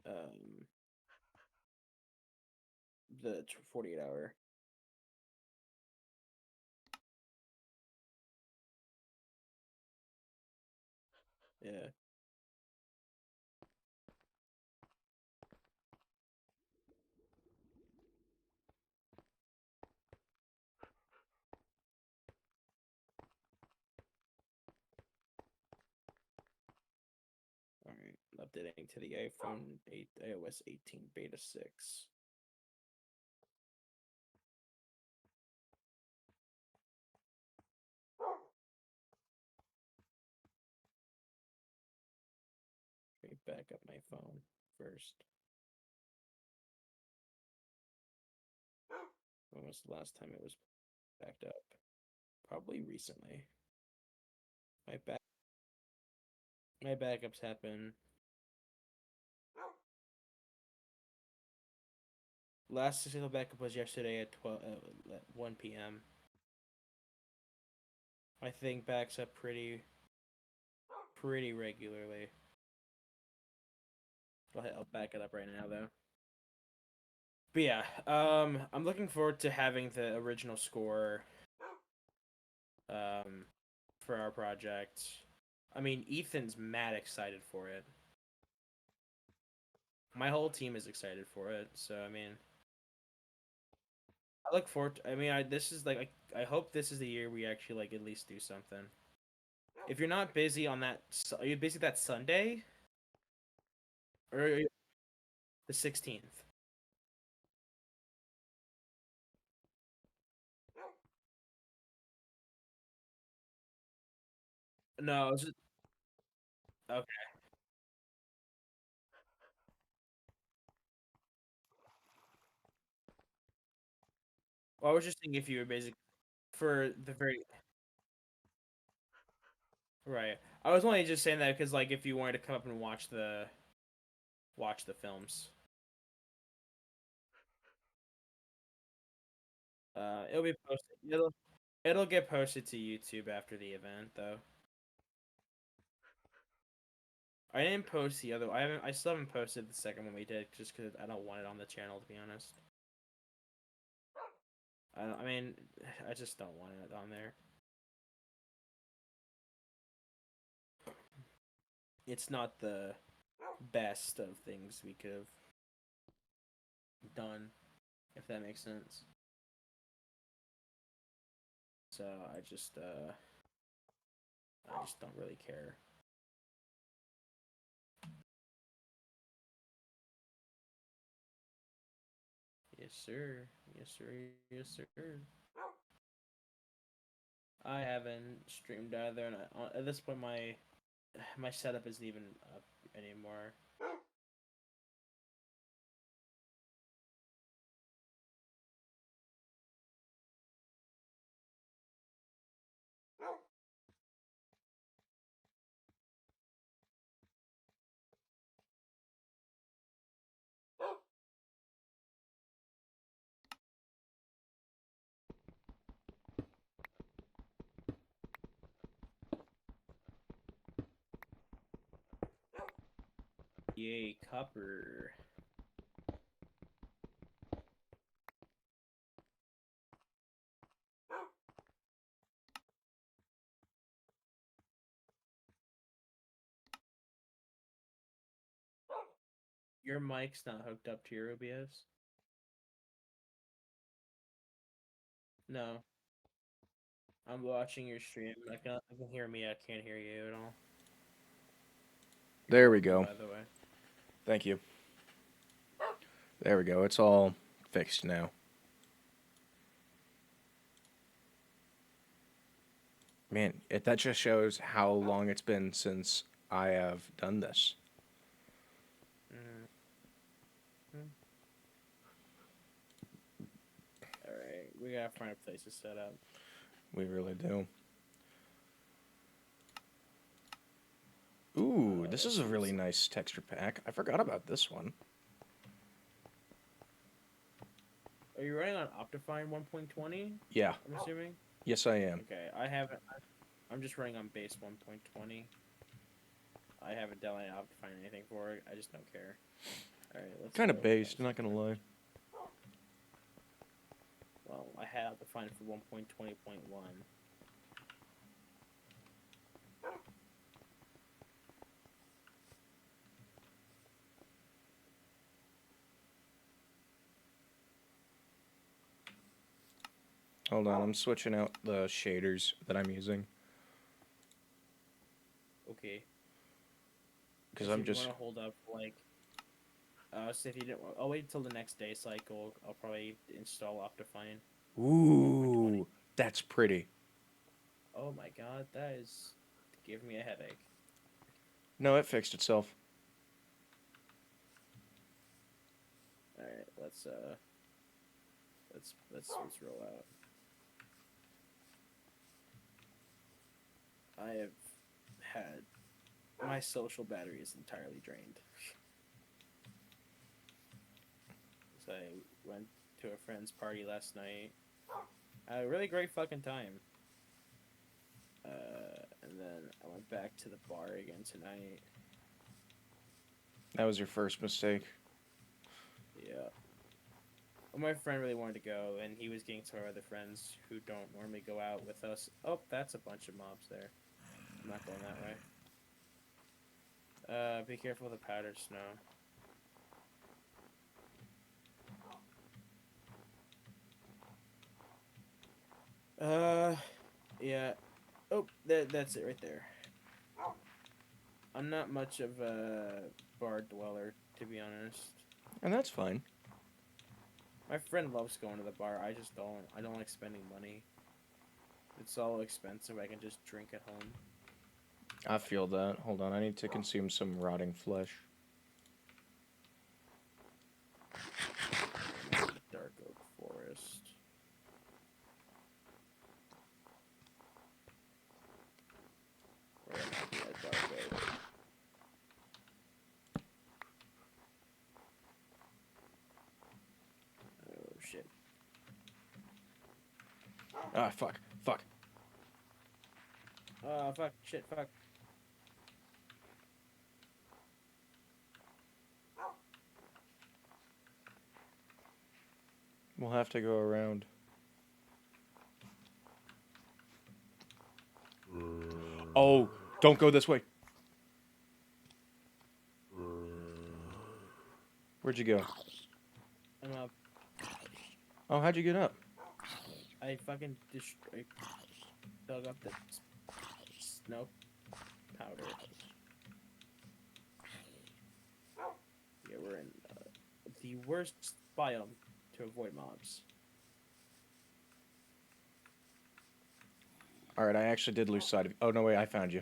um, the 48 hour. Yeah. All right. Updating to the iPhone 8 iOS 18 beta 6. Let me back up my phone first. When was the last time it was backed up? Probably recently. My back my backups happen. Last successful backup was yesterday at 12 at 1 p.m. My thing backs up pretty regularly. I'll back it up right now though. But yeah, I'm looking forward to having the original score um for our project. I mean, Ethan's mad excited for it. My whole team is excited for it. So I mean, I look forward. I mean, this is like I hope this is the year we actually like at least do something. If you're not busy on that, are you busy that Sunday or the 16th? No, it's just, okay. Well, I was just thinking if you were basic for the very right. I was only just saying that because like if you wanted to come up and watch the films, it'll be posted. It'll get posted to YouTube after the event though. I didn't post the other. I still haven't posted the second one we did just because I don't want it on the channel to be honest. I mean, I just don't want it on there. It's not the best of things we could have done, if that makes sense. So I just don't really care. Yes, sir. Yes, sir. Yes, sir. I haven't streamed either, and at this point, my setup isn't even up anymore. Yay, copper. Your mic's not hooked up to your OBS? No. I'm watching your stream. I can hear me. I can't hear you at all. You're There we welcome, go. by the way. Thank you. There we go. It's all fixed now. Man, that just shows how long it's been since I have done this. Mm. All right, we gotta find a place to set up. We really do. Ooh, this is a really nice texture pack. I forgot about this one. Are you running on Optifine 1.20? Yeah. I'm assuming. Yes, I am. Okay, I haven't. I'm just running on base 1.20. I haven't downloaded Optifine anything for it. I just don't care. Alright, let's Kind go. of based, not gonna lie. Well, I have to find it for 1.20.1. Hold on, I'm switching out the shaders that I'm using. Okay. Because So I'm if you just... want to hold up, like, so if you didn't, I'll wait till the next day cycle. I'll probably install Optifine 1.20. Ooh, that's pretty. Oh my god, that is giving me a headache. No, it fixed itself. All right, let's roll out. I have had my social battery is entirely drained. So I went to a friend's party last night. I had a really great fucking time. And then I went back to the bar again tonight. That was your first mistake. Yeah. Well, my friend really wanted to go, and he was getting some other friends who don't normally go out with us. Oh, that's a bunch of mobs there. I'm not going that way. Be careful of the powdered snow. Yeah. Oh, that's it right there. I'm not much of a bar dweller, to be honest. And that's fine. My friend loves going to the bar. I just don't. I don't like spending money. It's all expensive. I can just drink at home. I feel that. Hold on, I need to consume some rotting flesh. Dark oak forest. Where am I? Yeah, dark oak. Oh shit. Ah, fuck. Fuck. Oh fuck. Shit. Fuck. We'll have to go around. Oh, don't go this way. Where'd you go? I'm up. Oh, how'd you get up? I fucking I dug up the snow powder. Yeah, we're in the worst biome to avoid mobs. Alright, I actually did lose sight of you. Oh, no, wait, I found you.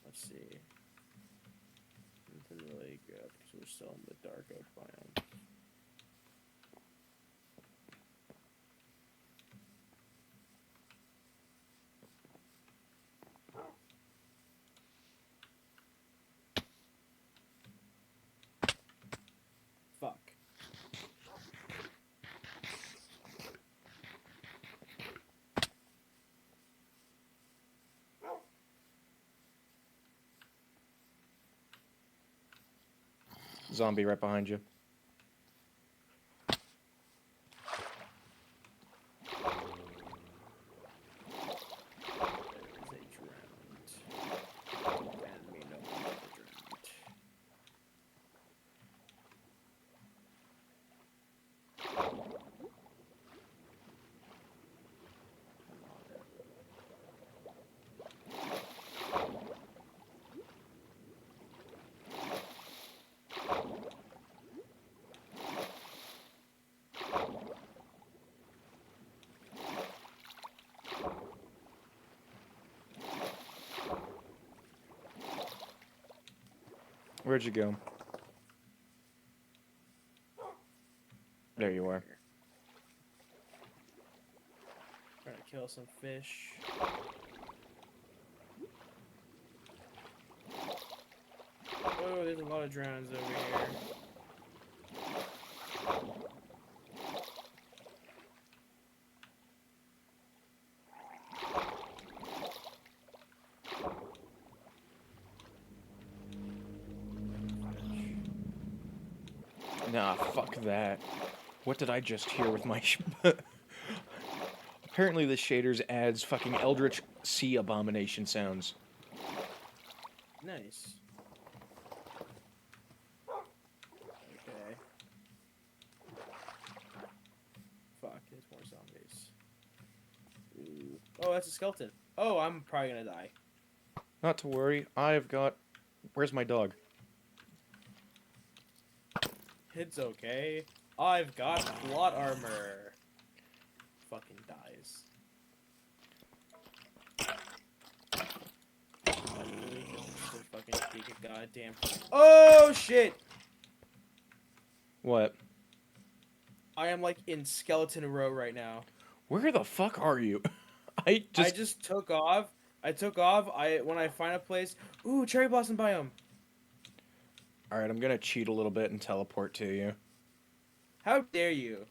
Let's see. Nothing really good because we're still in the dark oak biome. Fuck. Zombie right behind you. There is a drowned. And me no longer drowned. Where'd you go? There you are. Trying to kill some fish. Oh, there's a lot of drowns over here. Nah, fuck that. What did I just hear with my... Apparently the shaders adds fucking Eldritch Sea Abomination sounds. Nice. Okay. Fuck, there's more zombies. Ooh. Oh, that's a skeleton. Oh, I'm probably gonna die. Not to worry, I've got... Where's my dog? It's okay. I've got plot armor. Fucking dies. Fucking take a goddamn. Oh shit! What? I am like in skeleton row right now. Where the fuck are you? I just took off. When I find a place. Ooh, cherry blossom biome. Alright, I'm gonna cheat a little bit and teleport to you. How dare you?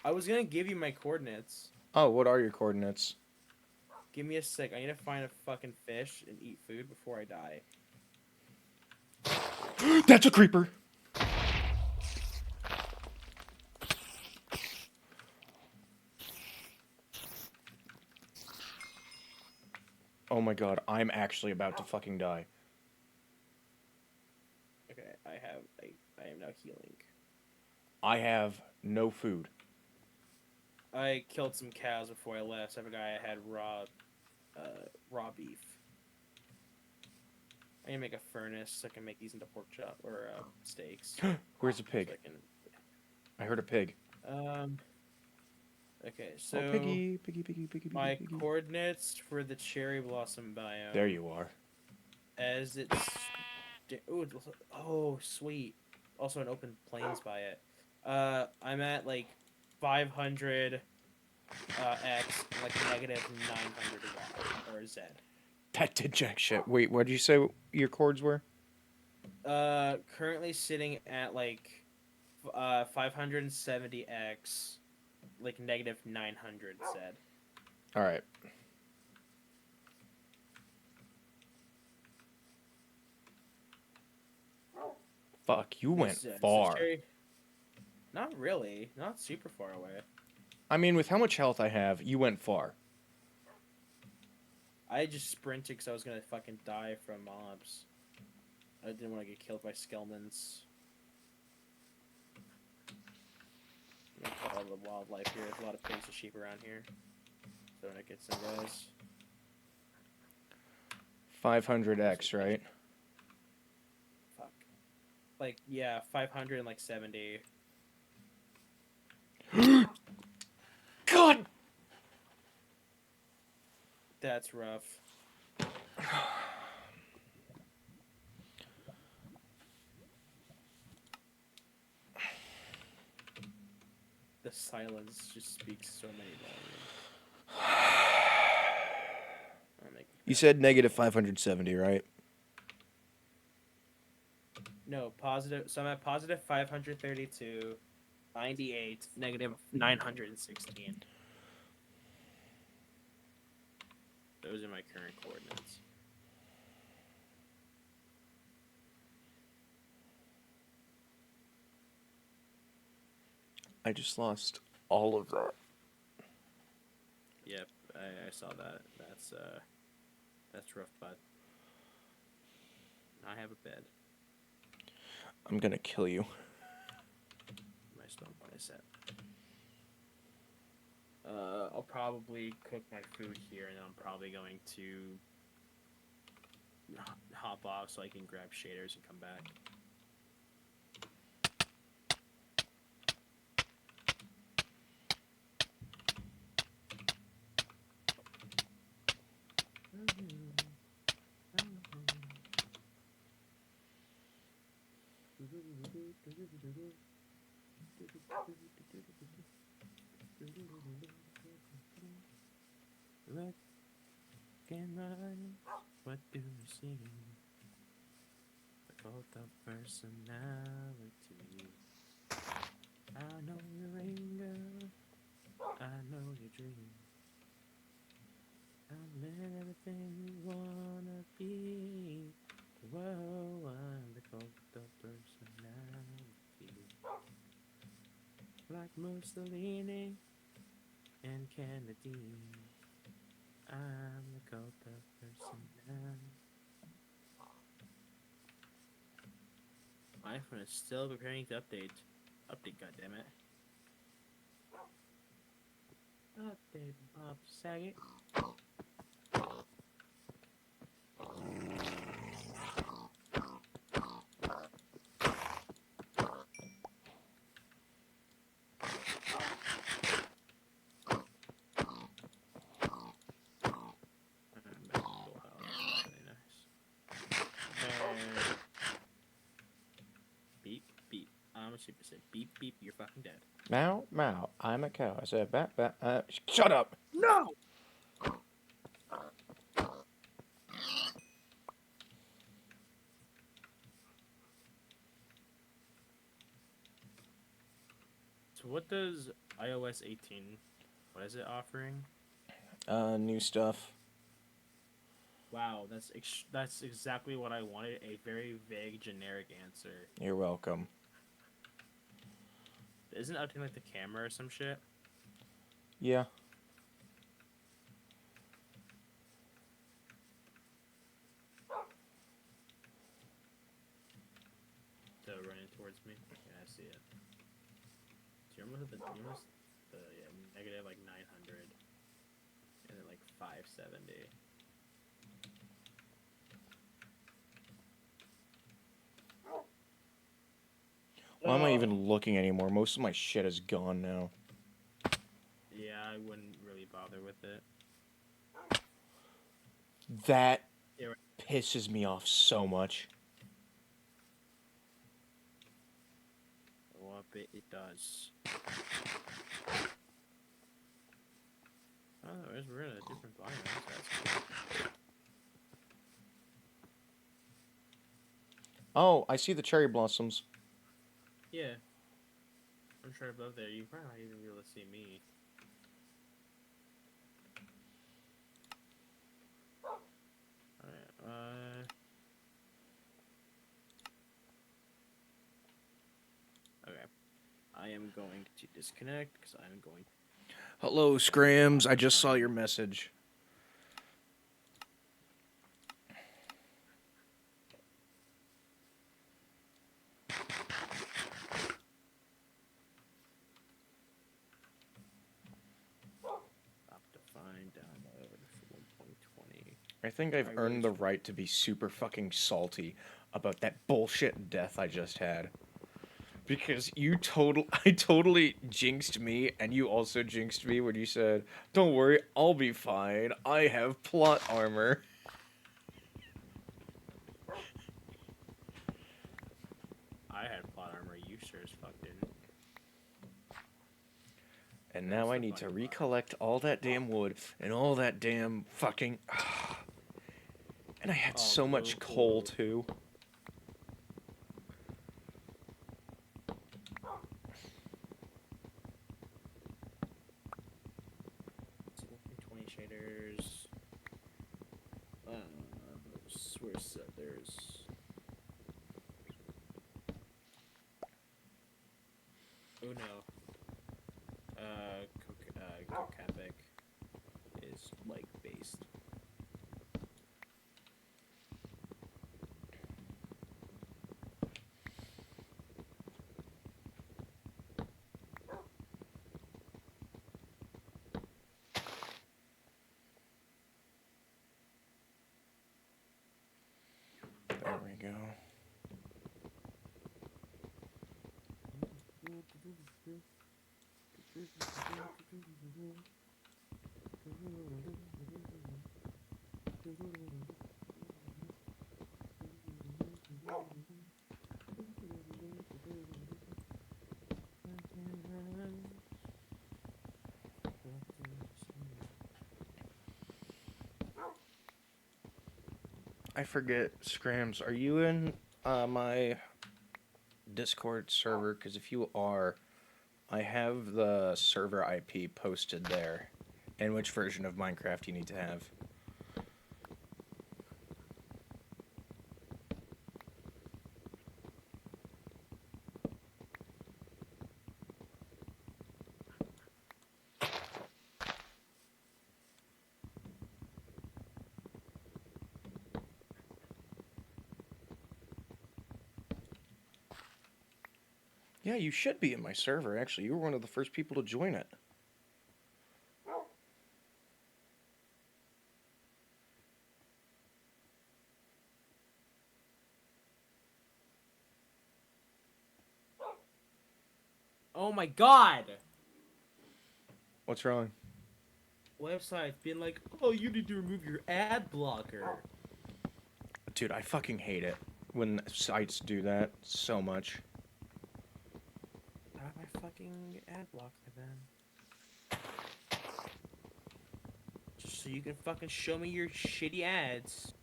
I was gonna give you my coordinates. Oh, what are your coordinates? Give me a sec. I need to find a fucking fish and eat food before I die. That's a creeper! Oh my god, I'm actually about to fucking die. Okay, I am now healing. I have no food. I killed some cows before I left. So I have a guy I had raw beef. I need to make a furnace so I can make these into pork chop or steaks. Where's the pig? So I can, I heard a pig. Okay, so Oh, piggy, piggy, piggy, piggy, my piggy. coordinates for the cherry blossom biome. There you are. As it's oh sweet. Also an open plains by it. I'm at like 500 x like negative 900 y or z. That did jack shit. Wait, what did you say your chords were? Currently sitting at like 570x like negative 900 z. All right. Fuck, you went far. Not really. Not super far away. I mean, with how much health I have, you went far. I just sprinted because I was gonna fucking die from mobs. I didn't want to get killed by skeletons. I'm gonna cut all the wildlife here. There's a lot of pigs and sheep around here. So when it gets in those. 500x, right? Fuck. Like, yeah, 500 and like 70. God! That's rough. The silence just speaks so many volumes. You said negative 570, right? No, positive. So I'm at positive 532, 98, negative 916. Those are my current coordinates. I just lost all of that. Yep, I saw that. That's rough, bud. I have a bed. I'm gonna kill you. My stone pie set. I'll probably cook my food here, and then I'm probably going to hop off so I can grab shaders and come back. Look in my eyes, what do you see? The cult of personality. I know your anger, I know your dream. I'm everything you wanna be. What like Mussolini and Kennedy. I'm the cult of person now. My iPhone is still preparing to update. Update, goddammit. Update, Bob Saget. Really nice. Beep, beep. I'm a super said beep, beep, you're fucking dead. Meow, meow. I'm a cow. I said, bat, bat. Shut up. No! So what does iOS 18, what is it offering? New stuff. Wow, that's exactly what I wanted, a very vague, generic answer. You're welcome. Isn't it updating like the camera or some shit? Yeah. So running towards me? Yeah, I see it. So you're almost at the negative like 900. And then like 570. Why am I even looking anymore? Most of my shit is gone now. Yeah, I wouldn't really bother with it. That Yeah, pisses me off so much. well, it does. Oh, we're in a different biome. That's cool. Oh, I see the cherry blossoms. Yeah. I'm sure above there, you probably not even be able to see me. Alright, okay. I am going to disconnect, because I'm going... Hello, Scrams. I just saw your message. Optifine download for 1.20. I think I've earned the right to be super fucking salty about that bullshit death I just had. Because I totally jinxed me, and you also jinxed me when you said, "Don't worry, I'll be fine. I have plot armor." I had plot armor, you sure as fuck didn't. And now I need to recollect all that damn wood and all that damn fucking... And I had so much coal, too. Shaders. Where's there's... Oh no. Cocapic is like based. There we go. I forget, Scrams, are you in my Discord server? Because if you are, I have the server IP posted there, and which version of Minecraft you need to have. Yeah, you should be in my server, actually. You were one of the first people to join it. Oh my god! What's wrong? Website being like, oh, you need to remove your ad blocker. Dude, I fucking hate it when sites do that so much. Have my fucking ad blocker then. Just so you can fucking show me your shitty ads.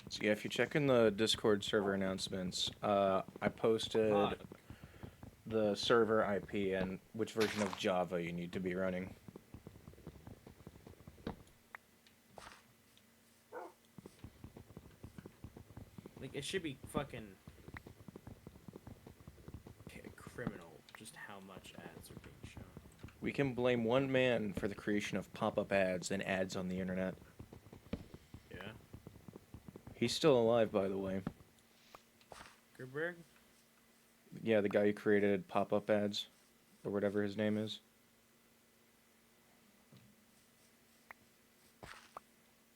So yeah, if you check in the Discord server announcements, I posted Fuck. the server IP and which version of Java you need to be running. Like, it should be fucking criminal just how much ads are being shown. We can blame one man for the creation of pop-up ads and ads on the internet. Yeah. He's still alive, by the way. Gerberg? Yeah, the guy who created pop-up ads, or whatever his name is.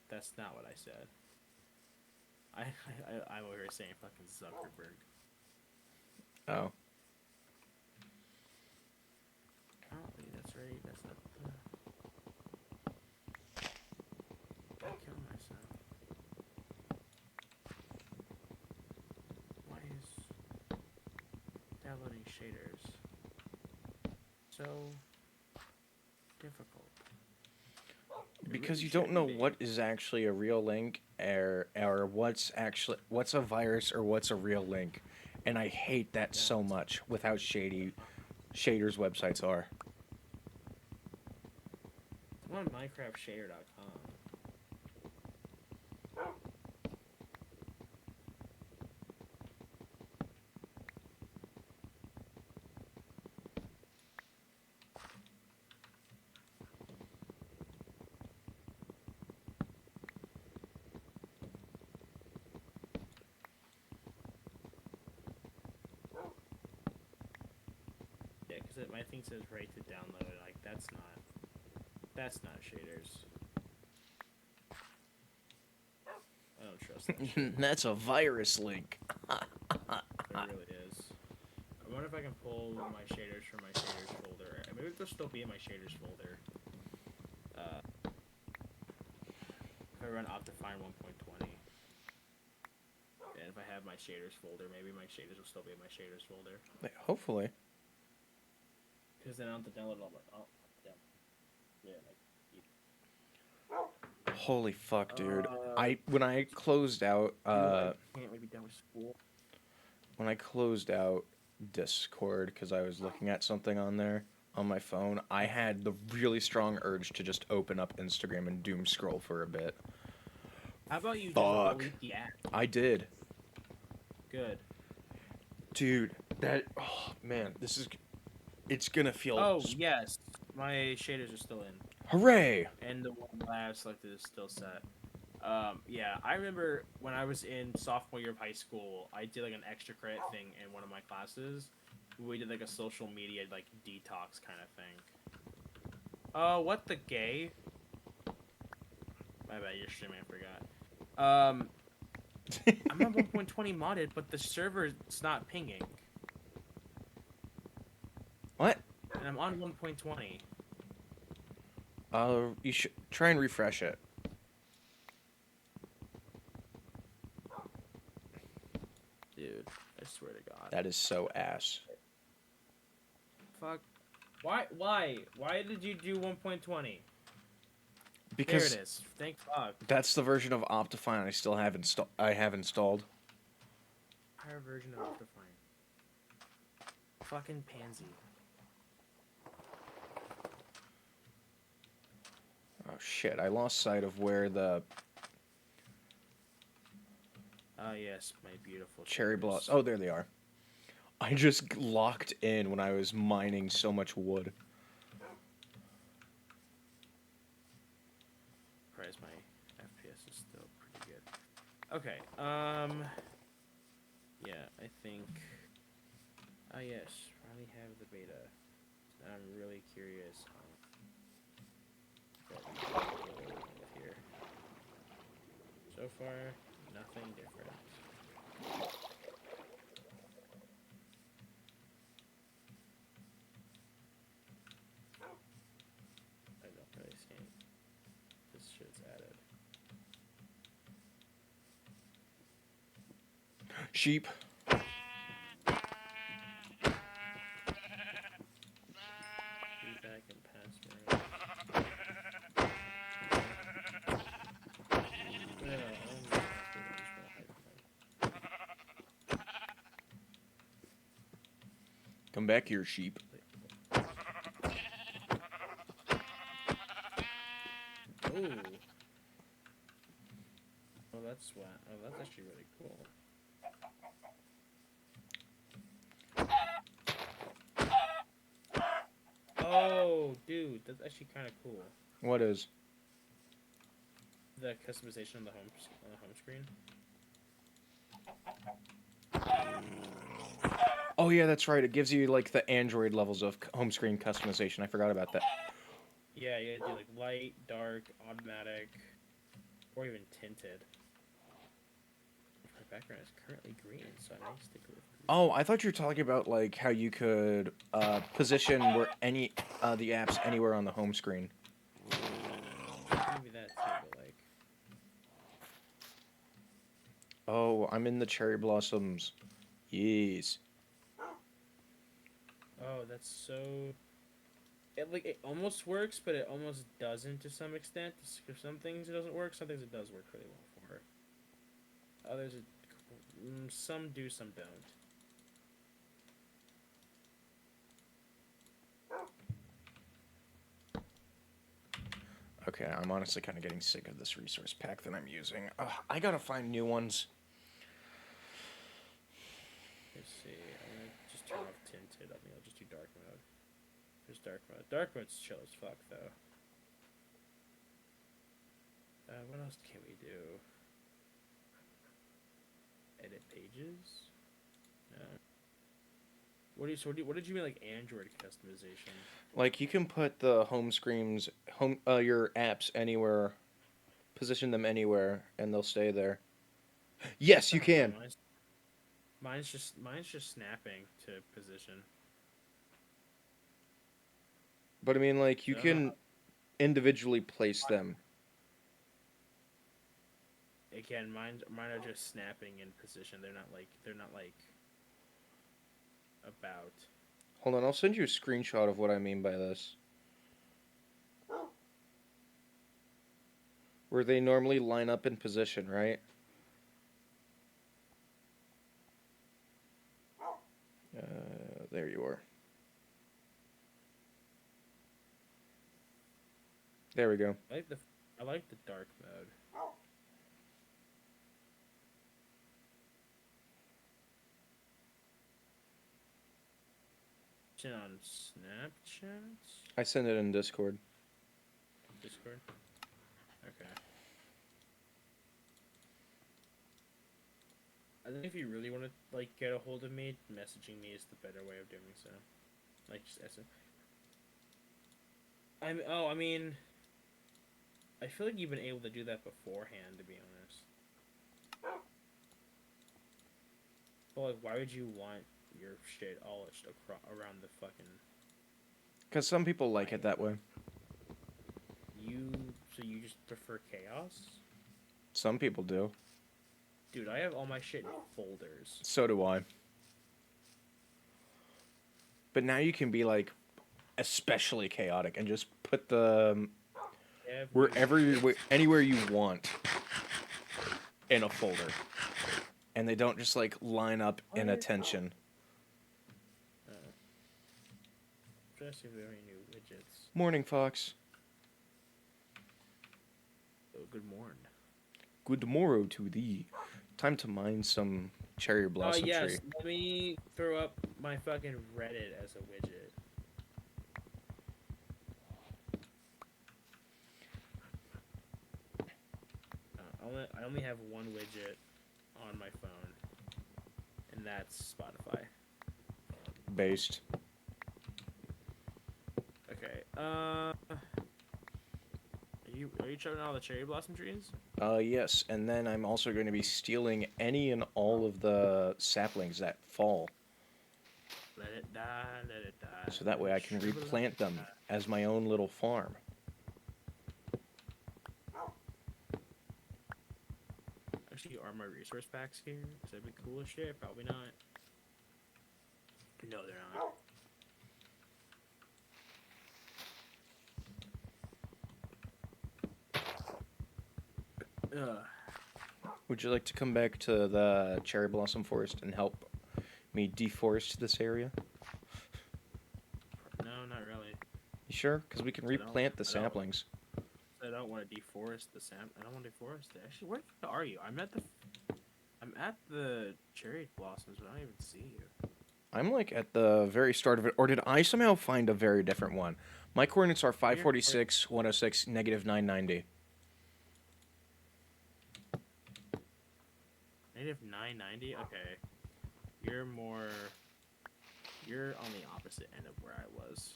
That's not what I said. I'm over here saying fucking Zuckerberg. Oh. I don't think that's right. That's not. I killed myself. Why is downloading shaders so difficult? Because you don't know what is actually a real link or what's a virus or what's a real link. And I hate that so much with how shady shaders websites are. I'm on minecraftshader.com. Yeah, because my thing says right to download it. Like, that's not shaders. I don't trust that shit. That's a virus link. It really is. I wonder if I can pull my shaders from my shaders folder. Maybe they'll still be in my shaders folder. If I run Optifine 1.20. And if I have my shaders folder, maybe my shaders will still be in my shaders folder. Hopefully. Because then I don't have to download all my... Oh, damn. Yeah, like... Holy fuck, dude. When I closed out I can't maybe done with school. when I closed out Discord because I was looking at something on there on my phone, I had the really strong urge to just open up Instagram and doom scroll for a bit. How about you Fuck. just delete the app? I did. Good. Dude, oh man, it's gonna feel. Oh, yes. My shaders are still in. Hooray! And the one that I have selected is still set. Yeah, I remember when I was in sophomore year of high school, I did like an extra credit thing in one of my classes. We did like a social media like detox kind of thing. Oh, what the gay? My bad, you're streaming, I forgot. I'm on 1.20 modded, but the server's not pinging. What? And I'm on 1.20. You should try and refresh it. Dude, I swear to God. That is so ass. Fuck. Why did you do 1.20? Because there it is. Thank fuck. that's the version of Optifine I still have installed. Higher version of Optifine. Fucking pansy. Oh shit, I lost sight of where the Oh yes, my beautiful cherry cherries. blossoms. Oh, there they are. I just locked in when I was mining so much wood. Surprised my FPS is still pretty good. Okay, Yeah, I think. Oh yes, finally have the beta. I'm really curious what we can go with here. So far, nothing different. I don't really see any. This shit's added. Sheep. Feedback and password. Yeah, I don't need password. I just want to hide them. Come back here, sheep. Oh. Oh, that's swag. Oh, that's actually really cool. Oh, dude, that's actually kind of cool. What is? The customization on the home screen. Oh yeah, that's right. It gives you like the Android levels of home screen customization. I forgot about that. Yeah, you gotta do like light, dark, automatic, or even tinted. My background is currently green, so I may stick with green. Oh, I thought you were talking about like how you could position where the apps anywhere on the home screen. Maybe that too, but like. Oh, I'm in the cherry blossoms. Yes. Oh, that's so. It almost works, but it almost doesn't to some extent. For some things it doesn't work. Some things it does work really well for. Others, some do, some don't. Okay, I'm honestly kind of getting sick of this resource pack that I'm using. I gotta find new ones. Let's see. I'm gonna just turn off tinted. I mean, I'll just do dark mode. There's dark mode. Dark mode's chill as fuck, though. What else can we do? Edit pages? No. What did you mean, like Android customization? Like you can put the home screens, your apps anywhere, position them anywhere, and they'll stay there. Yes, you I don't know. can. Mine's just snapping to position. But I mean, like you I don't know. can individually place them. Again, mine are just snapping in position. They're not like about. Hold on, I'll send you a screenshot of what I mean by this. Where they normally line up in position, right? There you are. There we go. I like the dark mode. On Snapchat? I send it in Discord. Discord? Okay. I think if you really want to like get a hold of me, messaging me is the better way of doing so. Like just SM. I mean, I feel like you've been able to do that beforehand, to be honest. But like, why would you want your shit all around the fucking? Because some people like it that way. So you just prefer chaos? Some people do. Dude, I have all my shit in folders. So do I. But now you can be like especially chaotic and just put the anywhere you want in a folder, and they don't just like line up in attention. Trying to see if we have any new widgets. Morning, Fox. Oh, good morning. Good morrow to thee. Time to mine some cherry blossom yes, tree. let me throw up my fucking Reddit as a widget. I only have one widget on my phone, and that's Spotify. Based. Okay. Are you chopping all the cherry blossom trees? Yes, and then I'm also going to be stealing any and all of the saplings that fall, Let it die, let it die. so that Let way it I can shrivel up replant and them die. as my own little farm. Actually, are my resource packs here? Because that'd be cool as shit. Probably not. No, they're not. Ugh. Would you like to come back to the cherry blossom forest and help me deforest this area? No, not really. You sure? Because we can I don't. replant the I don't. saplings. I don't want to deforest the sam. I don't want to deforest it. Actually, where are you? I'm at the cherry blossoms, but I don't even see you. I'm like at the very start of it, or did I somehow find a very different one? My coordinates are Where? 546, 106, negative 990. Native 990. Okay, you're more. You're on the opposite end of where I was.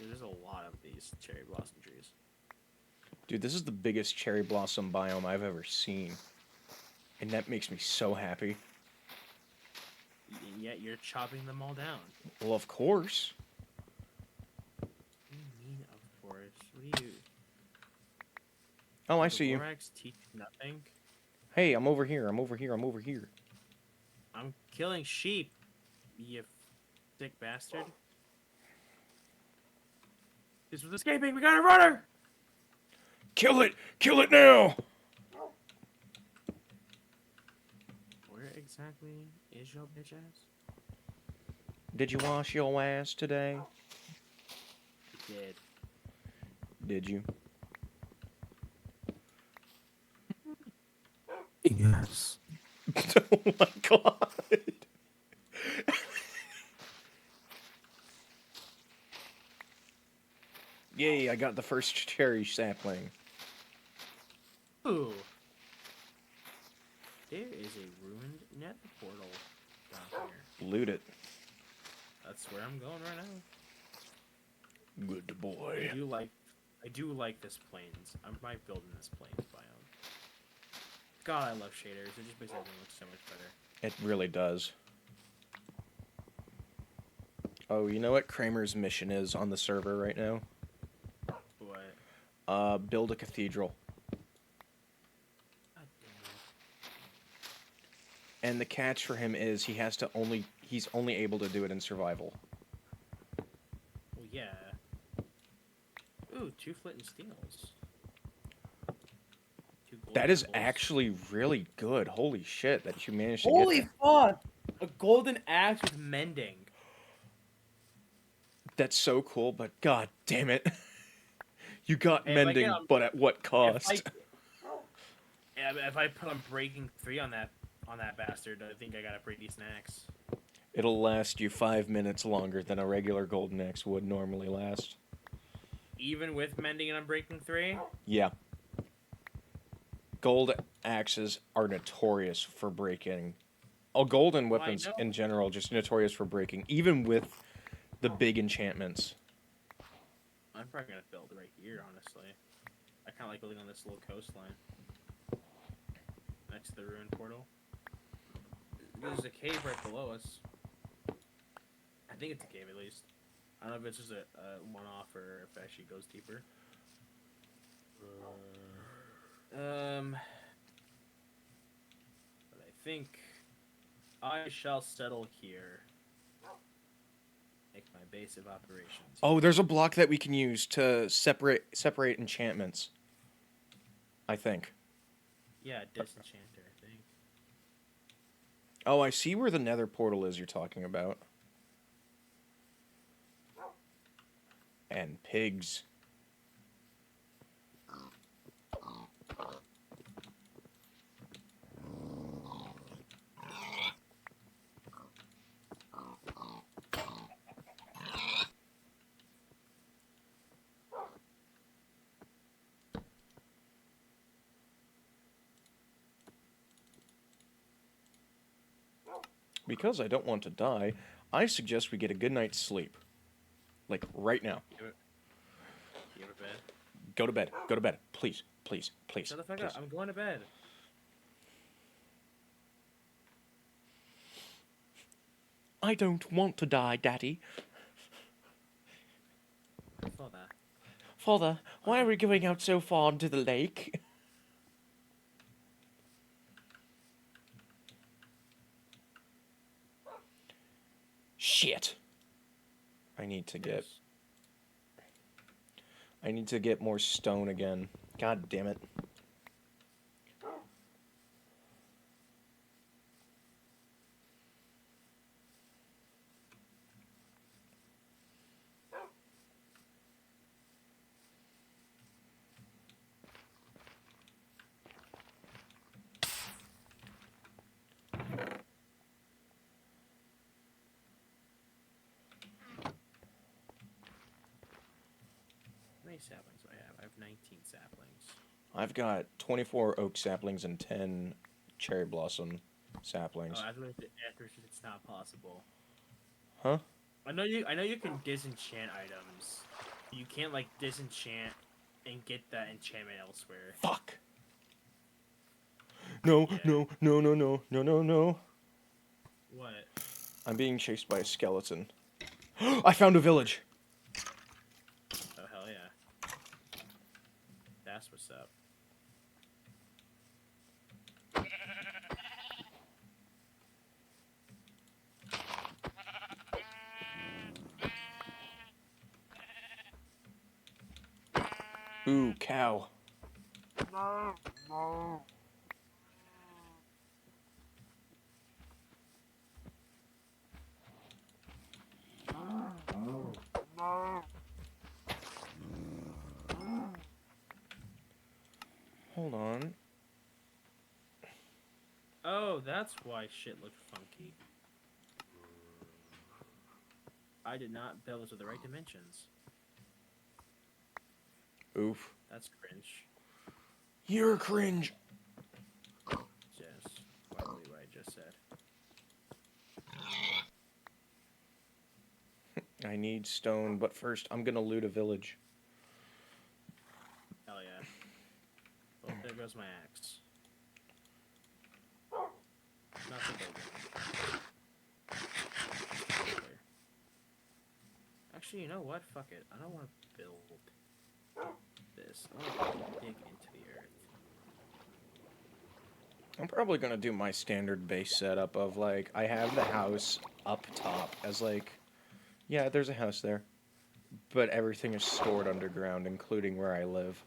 There's a lot of these cherry blossom trees. Dude, this is the biggest cherry blossom biome I've ever seen. And that makes me so happy. And yet you're chopping them all down. Well, of course. What do you mean, of course? What do you... Oh, I Does see the you. Lorax teach nothing? Hey, I'm over here. I'm over here. I'm over here. I'm killing sheep, you sick bastard. This was escaping. We got a runner! Kill it! Kill it now! Where exactly is your bitch ass? Did you wash your ass today? It did. Did you? Yes. Oh my god. Yay, I got the first cherry sapling. Ooh. There is a ruined nether portal down here. Loot it. That's where I'm going right now. Good boy. I do like this plains. I might build in this plains biome. God, I love shaders. It just makes everything look so much better. It really does. Oh, you know what Kramer's mission is on the server right now? What? Build a cathedral. God damn And the catch for him is he's only able to do it in survival. it. Well, yeah. Ooh, 2 flint and steels. 2 gold That is apples. actually really good. Holy shit, that you managed to Holy get that. fuck! A golden axe with mending. That's so cool, but god damn it. You got Hey, if I get mending, on, but at what cost? if I put on breaking 3 on that bastard, I think I got a pretty decent axe. It'll last you 5 minutes longer than a regular golden axe would normally last. Even with mending and unbreaking 3? Yeah. Gold axes are notorious for breaking. Oh, golden Well, I weapons know. in general just notorious for breaking, even with the big enchantments. I'm probably gonna build right here, honestly. I kind of like building on this little coastline. Next to the ruined portal. There's a cave right below us. I think it's a cave, at least. I don't know if it's just a one-off or if it actually goes deeper. But I think I shall settle here. Make my base of operations. Oh, there's a block that we can use to separate enchantments. I think. Yeah, disenchanter, I think. Oh, I see where the nether portal is you're talking about. And pigs. because I don't want to die, I suggest we get a good night's sleep. Like, right now. Do you have a bed? Go to bed. Go to bed. Please. Please. Please. Shut the fuck please. up. I'm going to bed. I don't want to die, Daddy. Father. Father, why are we going out so far into the lake? Shit. I need to get more stone again. God damn it. How many saplings do I have? I have 19 saplings. I've got 24 oak saplings and 10 cherry blossom saplings. Oh, after it's not possible. Huh? I know you can disenchant items. You can't like disenchant and get that enchantment elsewhere. Fuck. No, Yeah. no, no, no, no, no, no, no. What? I'm being chased by a skeleton. I found a village. Oh hell yeah. That's what's up. Ooh, cow. Hold on. Oh, that's why shit looked funky. I did not build this with the right dimensions. Oof. That's cringe. You're cringe. Just what I just said. I need stone, but first I'm gonna loot a village. Hell yeah. Well, there goes my axe. Not the big one. Actually, you know what? Fuck it. I don't want to build this. I want to dig into the earth. I'm probably gonna do my standard base setup of like, I have the house up top as like, yeah, there's a house there. But everything is stored underground, including where I live.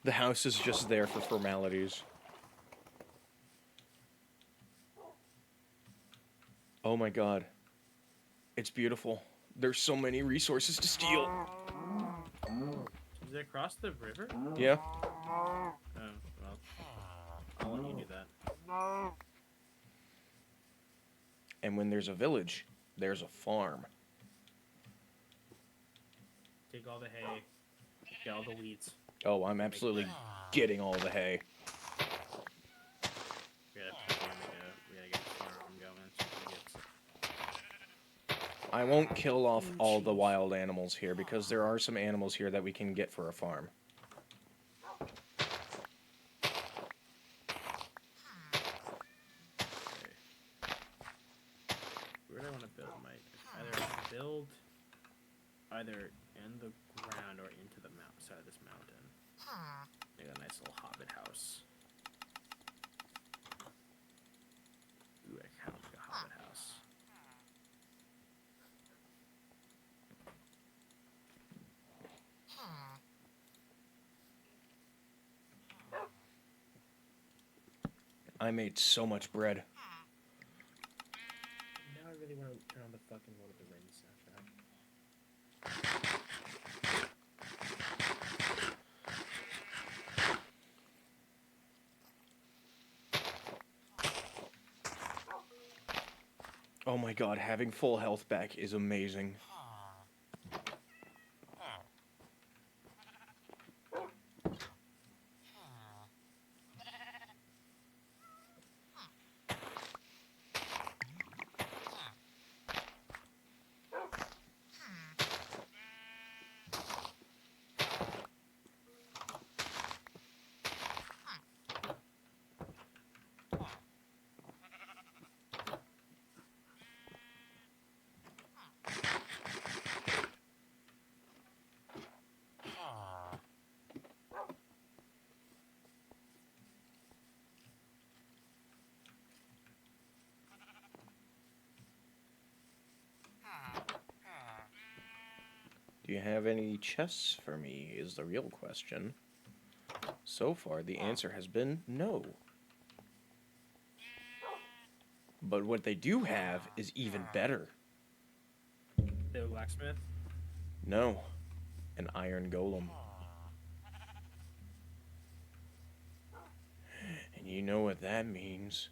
The house is just there for formalities. Oh my god. It's beautiful. There's so many resources to steal. Is it across the river? Yeah. Oh, well. I'll let you do that. And when there's a village, there's a farm. Take all the hay. Get all the weeds. Oh, I'm absolutely getting all the hay. We gotta get the farm going. So I won't kill off all the wild animals here because there are some animals here that we can get for a farm. where do I want to build? Either either in the ground or into the side of this mountain. Make a nice little hobbit house. Ooh, I kind of like a hobbit house. I made so much bread. Now I really want to turn on the fucking Lord of the Rings soundtrack. Oh my god, having full health back is amazing. you have any chests for me is the real question. So far, the answer has been no. But what they do have is even better. The blacksmith? No. An iron golem. And you know what that means.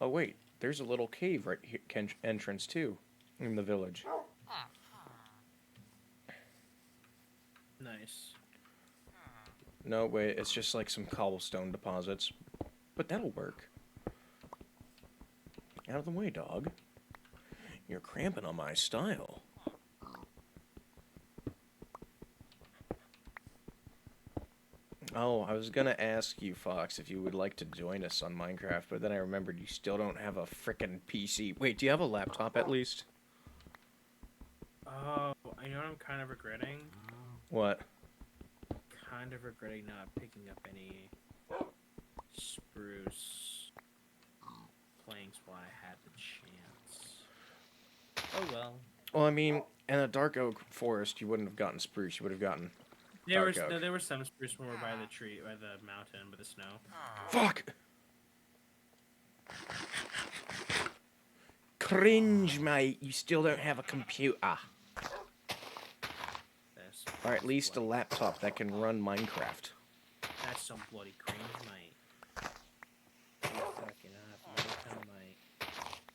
Oh wait, there's a little cave right here, entrance too, in the village. Nice. No, wait, it's just like some cobblestone deposits. But that'll work. Out of the way, dog. You're cramping on my style. Oh, I was gonna ask you, Fox, if you would like to join us on Minecraft, but then I remembered you still don't have a frickin' PC. Wait, do you have a laptop at least? Oh, I know what I'm kind of regretting. What? Kind of regretting not picking up any spruce planks while I had the chance. Oh well. Well, I mean, in a dark oak forest, you wouldn't have gotten spruce. You would have gotten dark oak. There were some spruce when we were by the tree, by the mountain, by the snow. Fuck! Cringe, mate. You still don't have a computer. Or at least a laptop that can run Minecraft. That's some bloody cringe, mate. You fucking mate.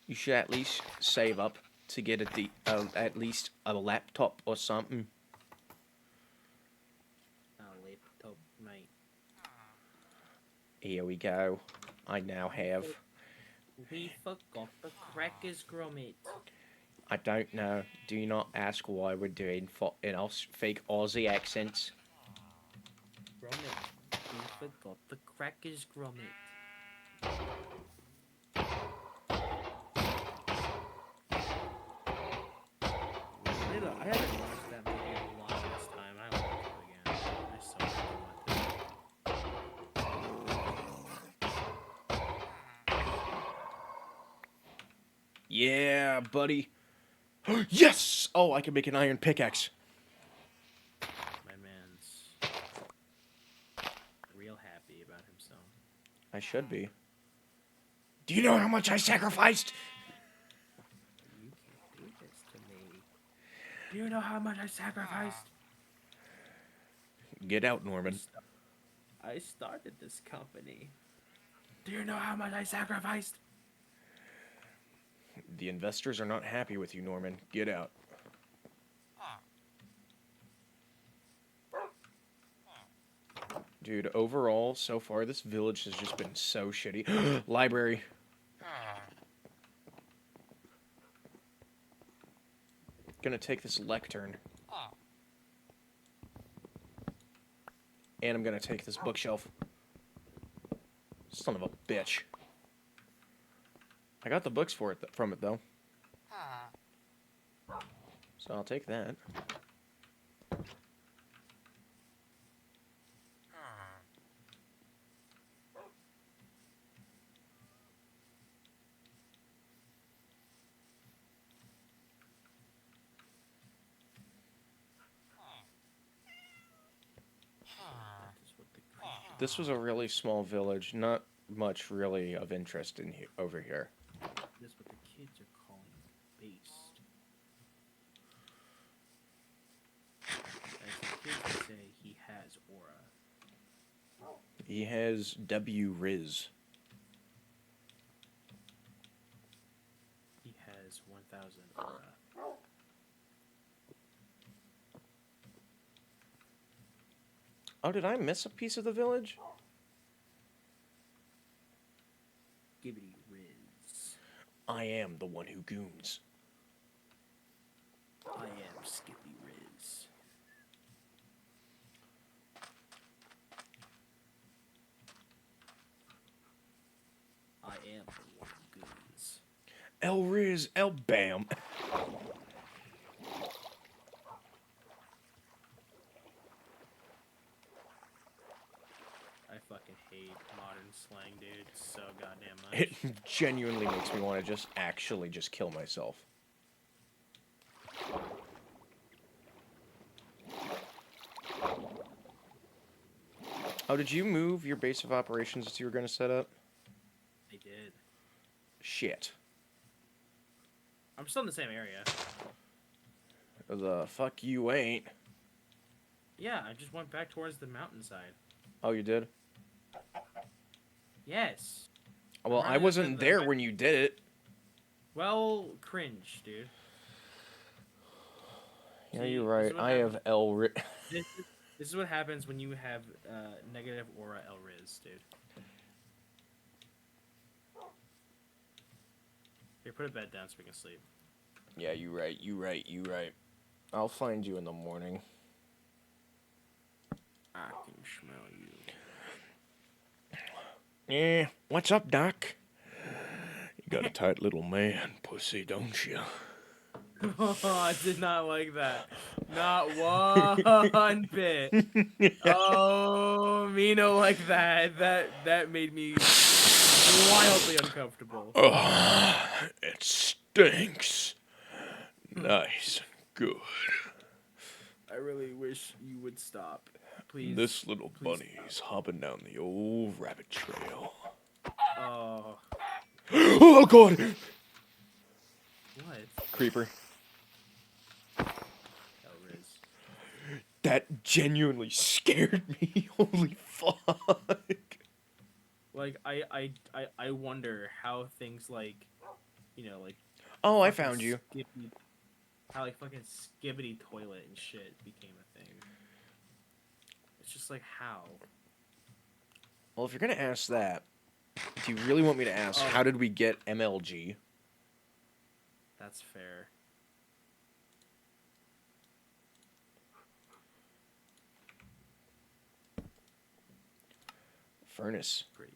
You should at least save up to get at least a laptop or something. A laptop, mate. Here we go. I now have. We forgot the crackers, Gromit. I don't know. Do not ask why we're doing fake Aussie accents. Gromit, we forgot the crackers, Gromit. I haven't watched that movie in a long last time. I want to again. I so want to. Yeah, buddy. Yes! Oh, I can make an iron pickaxe. My man's real happy about himself. I should be. Do you know how much I sacrificed? You can't do this to me. Do you know how much I sacrificed? Get out, Norman. I started this company. Do you know how much I sacrificed? The investors are not happy with you, Norman. Get out. Dude, overall, so far, this village has just been so shitty. Library. Gonna take this lectern. And I'm gonna take this bookshelf. Son of a bitch. I got the books for it from it though. So I'll take that. This was a really small village, not much really of interest in over here. This is what the kids are calling a beast. As the kids say, he has aura. He has W Riz. He has 1,000 aura. Oh, did I miss a piece of the village? Gibbity Riz. I am the one who goons. I am Skippy Riz. I am the one who goons. El Riz, El Bam. I fucking hate modern slang, dude, so goddamn It much. genuinely makes me want to just actually just kill myself. Oh, did you move your base of operations that you were going to set up? They did. Shit. I'm still in the same area. The fuck you ain't. Yeah, I just went back towards the mountainside. Oh, you did? Yes. Well, I wasn't there when you did it. Well, cringe, dude. Yeah, See, you're right. I have L. This is what happens when you have negative aura Elriz, dude. Here, put a bed down so we can sleep. Yeah, you right. You right. You right. I'll find you in the morning. I can smell you. Yeah, what's up, Doc? You got a tight little man, pussy, don't you? Oh, I did not like that. Not one bit. Oh, me no like that. That made me wildly uncomfortable. It stinks. Nice and good. I really wish you would stop. Please. This little please bunny's hopping down the old rabbit trail. Oh. Oh, God! What? Creeper. Elriz. That genuinely scared me. Holy fuck. Like I wonder how things like, like Oh, I fucking found you. how like fucking skibbity toilet and shit became a thing. It's just like how. Well, if you're gonna ask that, do you really want me to ask, how did we get MLG? That's fair. Furnace. Pretty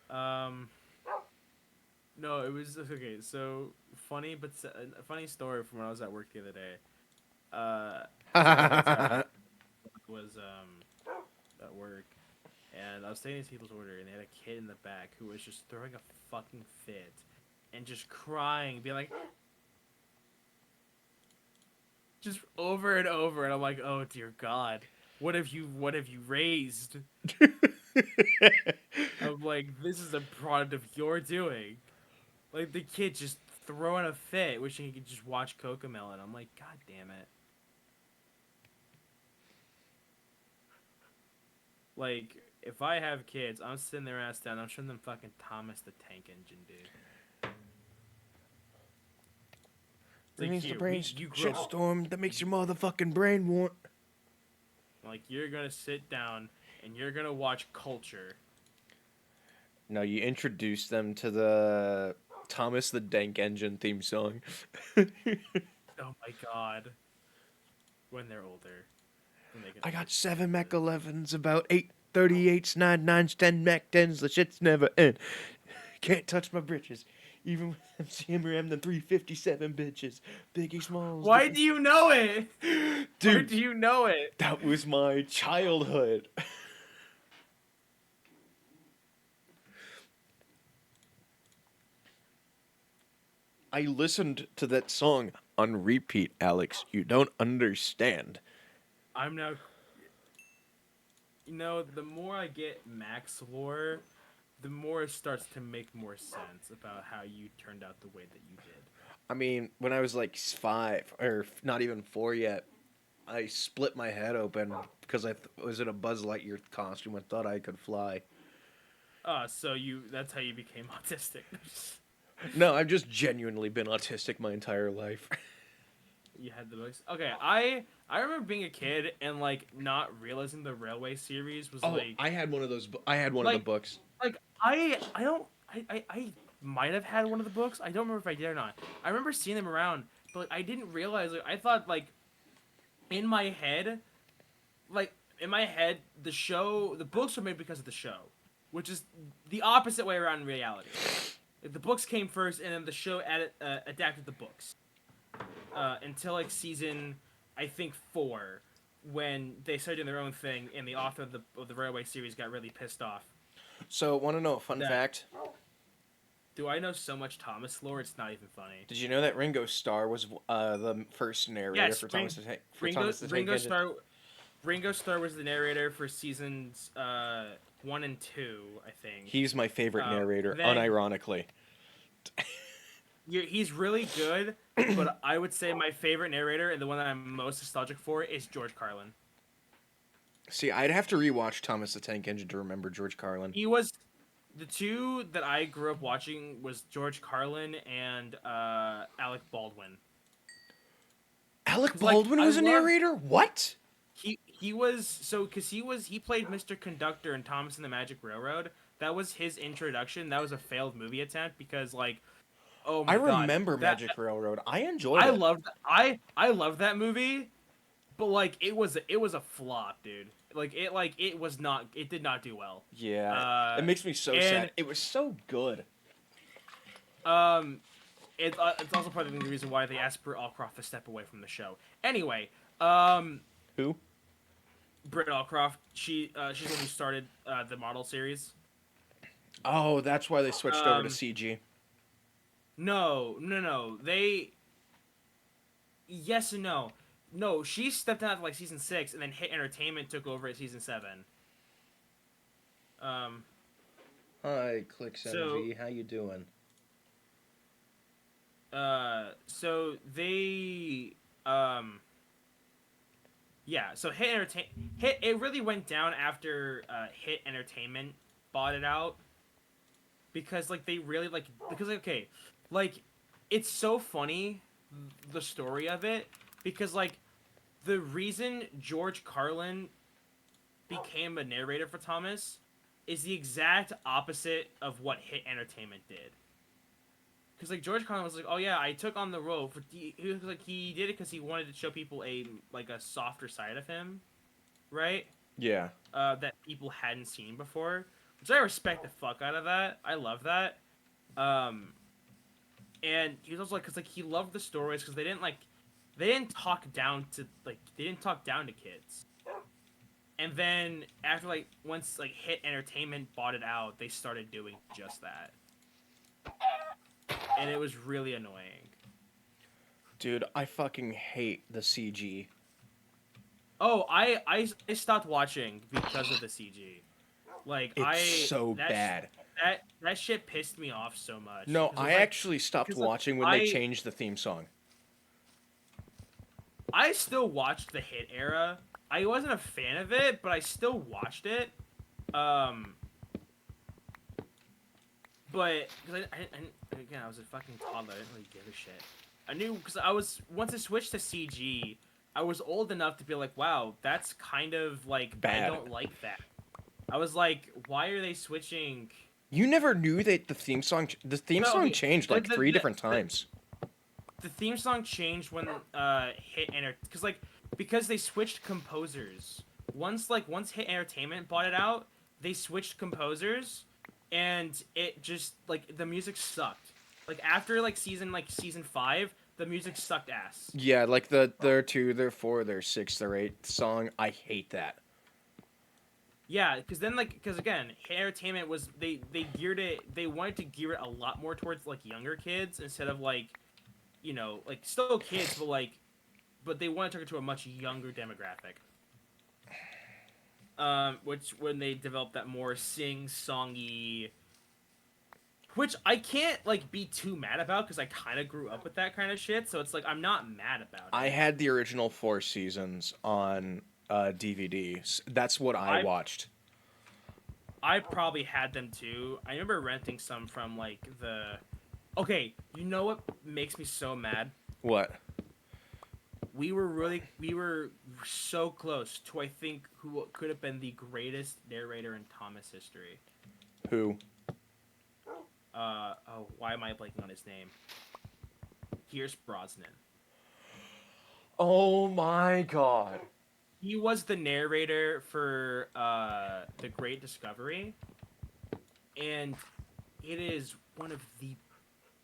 bad. No, it was okay. So funny, but a funny story from when I was at work the other day. So was at work, and I was taking these people's order, and they had a kid in the back who was just throwing a fucking fit, and just crying, being like, just over and over, and I'm like, oh dear God, what have you raised? I'm like, this is a product of your doing. Like the kid just throwing a fit, wishing he could just watch Cocomelon. I'm like, God damn it. Like, if I have kids, I'm sitting their ass down. I'm showing them fucking Thomas the Tank Engine, dude. That means the brain you shitstorm that makes your motherfucking brain want. Like, you're gonna sit down and you're gonna watch Culture. No, you introduce them to the Thomas the Tank Engine theme song. Oh my God. When they're older. I got 7 Mac 11s, about 8 38s, 9 9s, 10 Mac 10s. The shit's never end. Can't touch my britches. Even with them CMRM, the 357 bitches. Biggie Smalls. Why do you know it? Dude, Why do you know it? that was my childhood. I listened to that song on repeat, Alex. You don't understand. I'm now... the more I get Max lore, the more it starts to make more sense about how you turned out the way that you did. I mean, when I was like 5, or not even 4 yet, I split my head open because I was in a Buzz Lightyear costume and thought I could fly. So that's how you became autistic. No, I've just genuinely been autistic my entire life. You had the books. Okay, I remember being a kid and like not realizing the Railway series was like I had one of those. I had one of the books. Like I might have had one of the books. I don't remember if I did or not. I remember seeing them around, but like, I didn't realize. Like, I thought in my head, the books were made because of the show, which is the opposite way around in reality. Like, the books came first, and then the show adapted the books until like season, I think 4. when they started doing their own thing, and the author of the Railway series got really pissed off. So, want to know a fun That fact? do I know so much Thomas lore? It's not even funny. Did you know that Ringo Starr was the first narrator Yes, for Thomas Ringo the Tank Ringo Engine? Starr Ringo Starr was the narrator for seasons 1 and 2, I think. He's my favorite narrator, Then unironically. he's really good, but I would say my favorite narrator and the one that I'm most nostalgic for is George Carlin. See, I'd have to rewatch Thomas the Tank Engine to remember George Carlin. He was the two that I grew up watching was George Carlin and Alec Baldwin. Alec 'Cause, like, Baldwin I was a love narrator? What? he was so because he played Mr. Conductor in Thomas and the Magic Railroad. That was his introduction. That was a failed movie attempt because like, oh I my god, remember that Magic Railroad. I enjoyed it. I loved that movie, but like it was a flop, dude. It was not, it did not do well. Yeah, it makes me so And sad. It was so good. um it's also part of the reason why they asked Britt Allcroft to step away from the show. Anyway, Who? Britt Allcroft, she's the one who started the model series. Oh, that's why they switched over to Um, CG. no. Yes and no. No, she stepped out at like season 6, and then Hit Entertainment took over at season 7. Um, Hi, Click so How you doing? so they yeah, so Hit it really went down after Hit Entertainment bought it out because like they really like because okay, like it's so funny the story of it because like the reason George Carlin became a narrator for Thomas is the exact opposite of what Hit Entertainment did. Because like George Carlin was like, oh yeah, I took on the role for he was like he did it because he wanted to show people a softer side of him, right? Yeah. That people hadn't seen before, which I respect the fuck out of that. I love that. Um, and he was also like, because like he loved the stories because they didn't talk down to kids. And then after like once like Hit Entertainment bought it out, they started doing just that, and it was really annoying. Dude, I fucking hate the CG. Oh, I stopped watching because of the CG. Like It's so bad. That shit pissed me off so much. No, 'Cause it was I like, actually stopped 'cause, like, watching when they changed the theme song. I still watched the Hit era. I wasn't a fan of it, but I still watched it. But because again, I was a fucking toddler. I didn't really give a shit. I knew because I was once I switched to CG, I was old enough to be like, wow, that's kind of like Bad. I don't like that. I was like, why are they switching? You never knew that the theme song changed like three different times. The theme song changed when Hit Enter because they switched composers. Once Hit Entertainment bought it out, they switched composers, and it just like the music sucked. Like after season 5, the music sucked ass. Yeah, like their 2, their 4, their 6, their 8 song. I hate that. Yeah, because again, Hit Entertainment was they geared it. They wanted to gear it a lot more towards like younger kids instead of still kids, but they want to take it to a much younger demographic. Which when they developed that more sing-songy, which I can't be too mad about because I kind of grew up with that kind of shit. So it's like I'm not mad about it. I had the original 4 seasons on DVD. That's what I watched. I probably had them too. I remember renting some from the. Okay, you know what makes me so mad? What? We were so close to I think who could have been the greatest narrator in Thomas history. Who? Why am I blanking on his name? Pierce Brosnan. Oh my god. He was the narrator for The Great Discovery, and it is one of the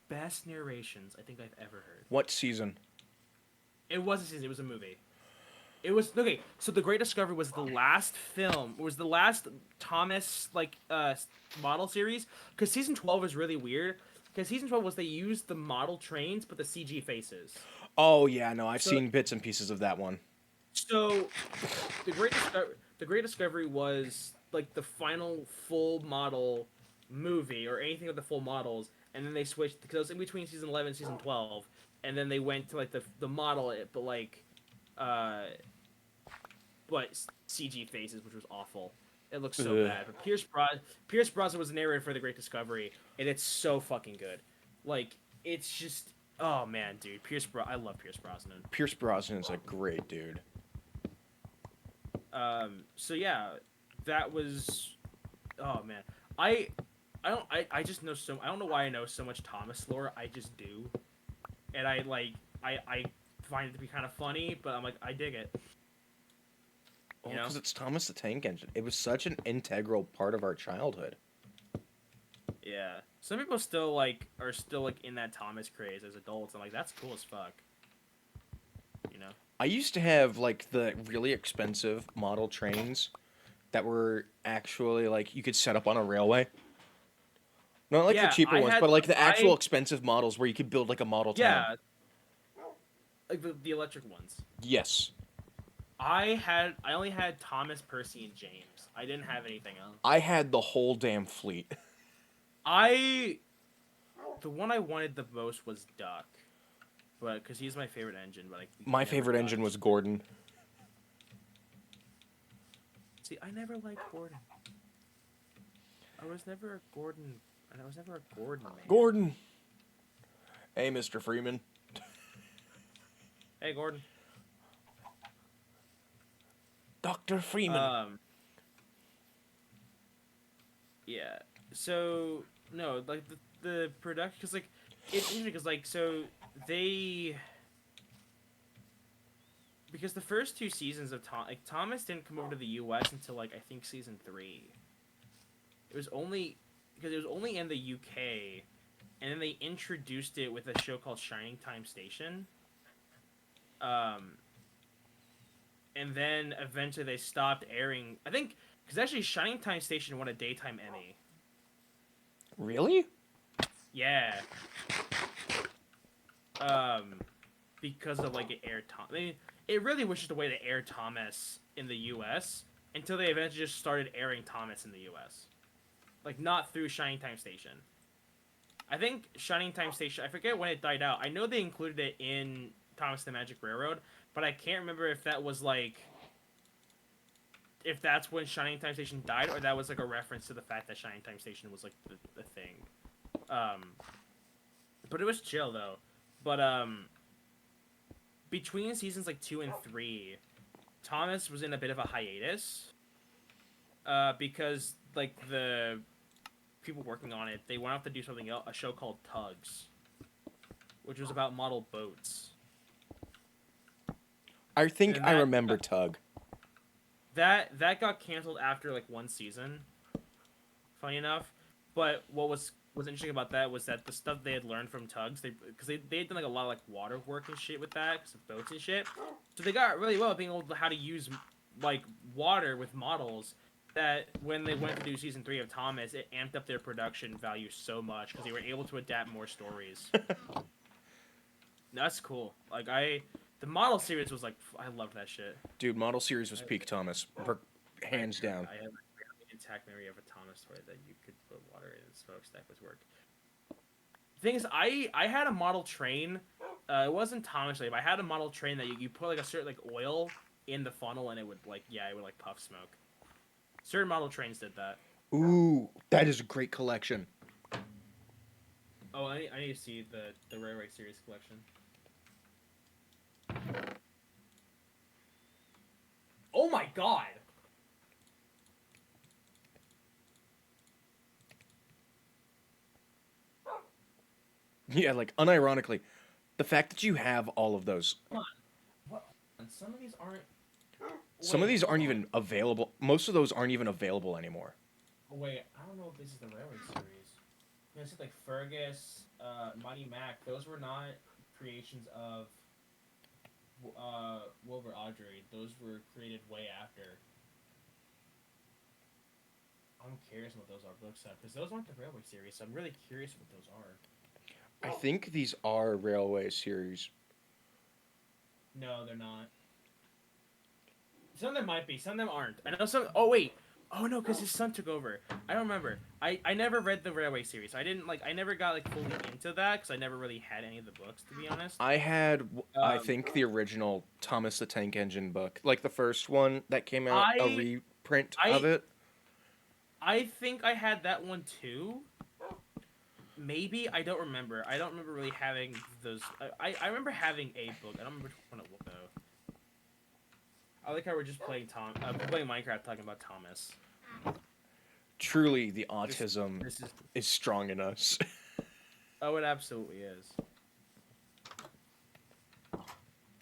best narrations I think I've ever heard. What season? It wasn't a season, it was a movie. It was okay. So the Great Discovery was the last film. Was the last Thomas model series because season 12 is really weird. Because season 12 was they used the model trains but the CG faces. Oh yeah, no, I've So seen bits and pieces of that one. so the Great Discovery was like the final full model movie or anything with the full models, and then they switched because it was in between season 11 and season 12, and then they went to like the model it, uh but CG faces, which was awful. It looks so Ugh. bad. But Pierce Brosnan was the narrator for the Great Discovery, and it's so fucking good. Like it's just oh man, dude, I love Pierce Brosnan. Pierce Brosnan's a great dude. So yeah, that was oh man. I I just know so I don't know why I know so much Thomas lore. I just do. And I find it to be kind of funny, but I'm like I dig it. Well, You know? because it's Thomas the Tank Engine. It was such an integral part of our childhood. Yeah. Some people still like are still like in that Thomas craze as adults. I'm like that's cool as fuck. You know? I used to have like the really expensive model trains that were actually like you could set up on a railway. Not like the Yeah, cheaper I ones, had but like the actual I expensive models where you could build like a model town. yeah, like the electric ones. Yes. I only had Thomas, Percy, and James. I didn't have anything else. I had the whole damn fleet. I the one I wanted the most was Duck, but because he's my favorite engine, but like we My never favorite got engine it. was Gordon. See, I never liked Gordon. I was never a Gordon. I was never a Gordon man. Gordon. Hey, Mr. Freeman. Hey, Gordon. Dr. Freeman. Yeah. So no, like the production, because like it's interesting because like so they because the first two seasons of Thomas didn't come over to the U.S. until like I think season 3. It was only because it was only in the UK, and then they introduced it with a show called Shining Time Station. And then eventually they stopped airing. I think because actually Shining Time Station won a daytime Emmy. Really? Yeah. Because of like it aired I mean, it really was just a way to air Thomas in the U.S. until they eventually just started airing Thomas in the U.S. Like not through Shining Time Station. I think Shining Time Station. I forget when it died out. I know they included it in Thomas the Magic Railroad, but I can't remember if that was like if that's when Shining Time Station died, or that was like a reference to the fact that Shining Time Station was like the thing. But it was chill though. But between seasons like 2 and 3, Thomas was in a bit of a hiatus. Because like the people working on it, they went off to do something else, a show called Tugs, which was about model boats. I think And I that remember got, Tug. that got canceled after like one season. Funny enough, but what was interesting about that was that the stuff they had learned from Tugs, because they had done like a lot of like water work and shit with that, cause of boats and shit. So they got really well at being able to how to use like water with models. That when they went to do season 3 of Thomas, it amped up their production value so much because they were able to adapt more stories. That's cool. Like the model series was like I loved that shit. Dude, model series was peak Thomas. Hands down. I have a really intact memory of a Thomas toy that you could put water in and smokestack was work. Thing is, I had a model train. It wasn't Thomas but I had a model train that you put like a certain like oil in the funnel and it would like it would like puff smoke. Certain model trains did that. Ooh, that is a great collection. Oh, I need to see the Railway Series collection. Oh my god! Yeah, like unironically, the fact that you have all of those. Come on. What? Some of these aren't. Some of these aren't even available. Most of those aren't even available anymore. Oh, wait, I don't know if this is the Railway Series. You know, it's like Fergus, Mighty Mac. Those were not creations of Wilbur Audrey, those were created way after. I'm curious what those are books are because those aren't the Railway series. So I'm really curious what those are. I think these are Railway series. No, they're not. Some of them might be. Some of them aren't. I know some. Oh wait. Oh no, because his son took over. I don't remember. I never read the Railway series. I didn't like. I never got like fully into that because I never really had any of the books to be honest. I had, I Um, think, the original Thomas the Tank Engine book, like the first one that came out, a I reprint of I it. I think I had that one too. Maybe I don't remember. I don't remember really having those. I remember having a book. I don't remember which one it was though. I like how we're just playing playing Minecraft, talking about Thomas. Truly, the This autism this is. is strong in us. Oh, it absolutely is.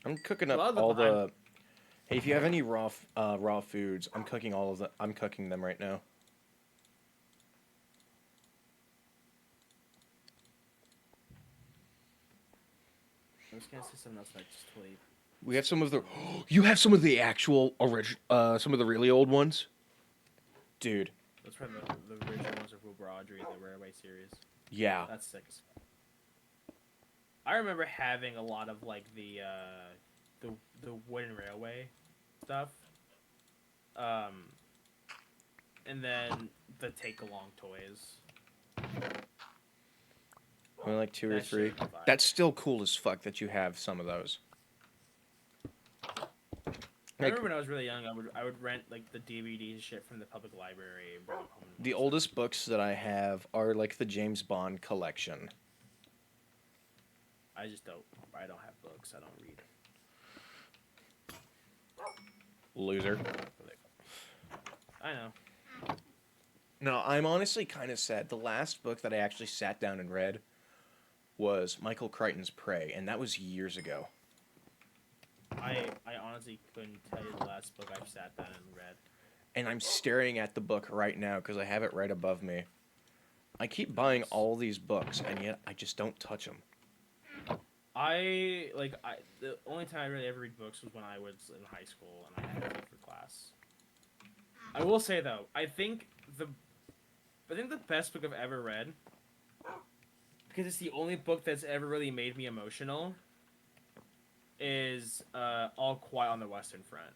I'm cooking A up lot of the all behind. the. Hey, if you have any raw foods, I'm cooking all of them. I'm cooking them right now. I was gonna say something else, but I just totally. We have some of the. You have some of the actual original, some of the really old ones, dude. That's probably the original ones of Wilbur Audrey, the Railway series. Yeah, That's sick. I remember having a lot of like the the wooden railway stuff. Um, and then the take along toys. only like two or That shit three. was fire. That's still cool as fuck that you have some of those. I Like remember when I was really young, I would rent like the DVDs and shit from the public library and bring them home and the watch them. oldest books that I have are like the James Bond collection. I just don't. I don't have books. I don't read. Loser. I know. No, I'm honestly kind of sad. The last book that I actually sat down and read was Michael Crichton's Prey, and that was years ago. I honestly couldn't tell you the last book I've sat down and read. And I'm staring at the book right now because I have it right above me. I keep buying Nice. all these books, and yet I just don't touch them. The only time I really ever read books was when I was in high school and I had to read for class. I will say though, I think the best book I've ever read, because it's the only book that's ever really made me emotional, is All Quiet on the Western Front.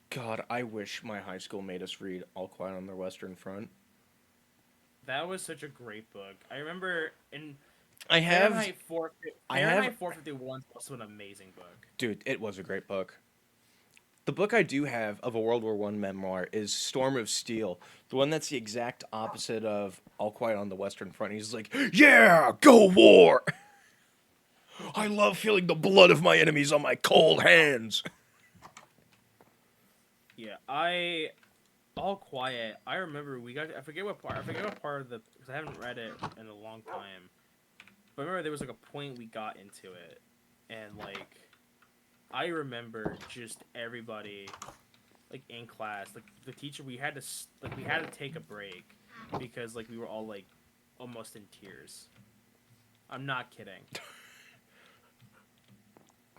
God, I wish my high school made us read All Quiet on the Western Front. That was such a great book. I remember in I have, Fahrenheit 4 I have, Fahrenheit 451 is also an amazing book. dude, it was a great book. The book I do have of a World War One memoir is Storm of Steel, the one that's the exact opposite of All Quiet on the Western Front. He's like, "Yeah, go war! I love feeling the blood of my enemies on my cold hands." Yeah, All Quiet. I remember we got. I forget what part. I forget what part of the because I haven't read it in a long time. But I remember there was like a point we got into it, and like I remember just everybody like in class, like the teacher. We had to take a break because like we were all like almost in tears. I'm not kidding.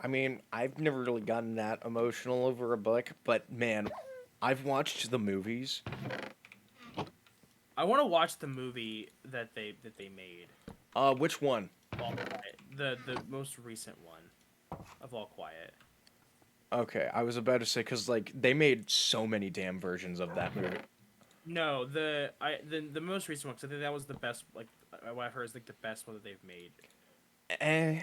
I mean, I've never really gotten that emotional over a book, but man, I've watched the movies. I want to watch the movie that they made. Which one? All Quiet. The most recent one of All Quiet. Okay, I was about to say because like they made so many damn versions of that movie. No, the most recent one. 'Cause I think that was the best. Like what I've heard is like the best one that they've made. Eh,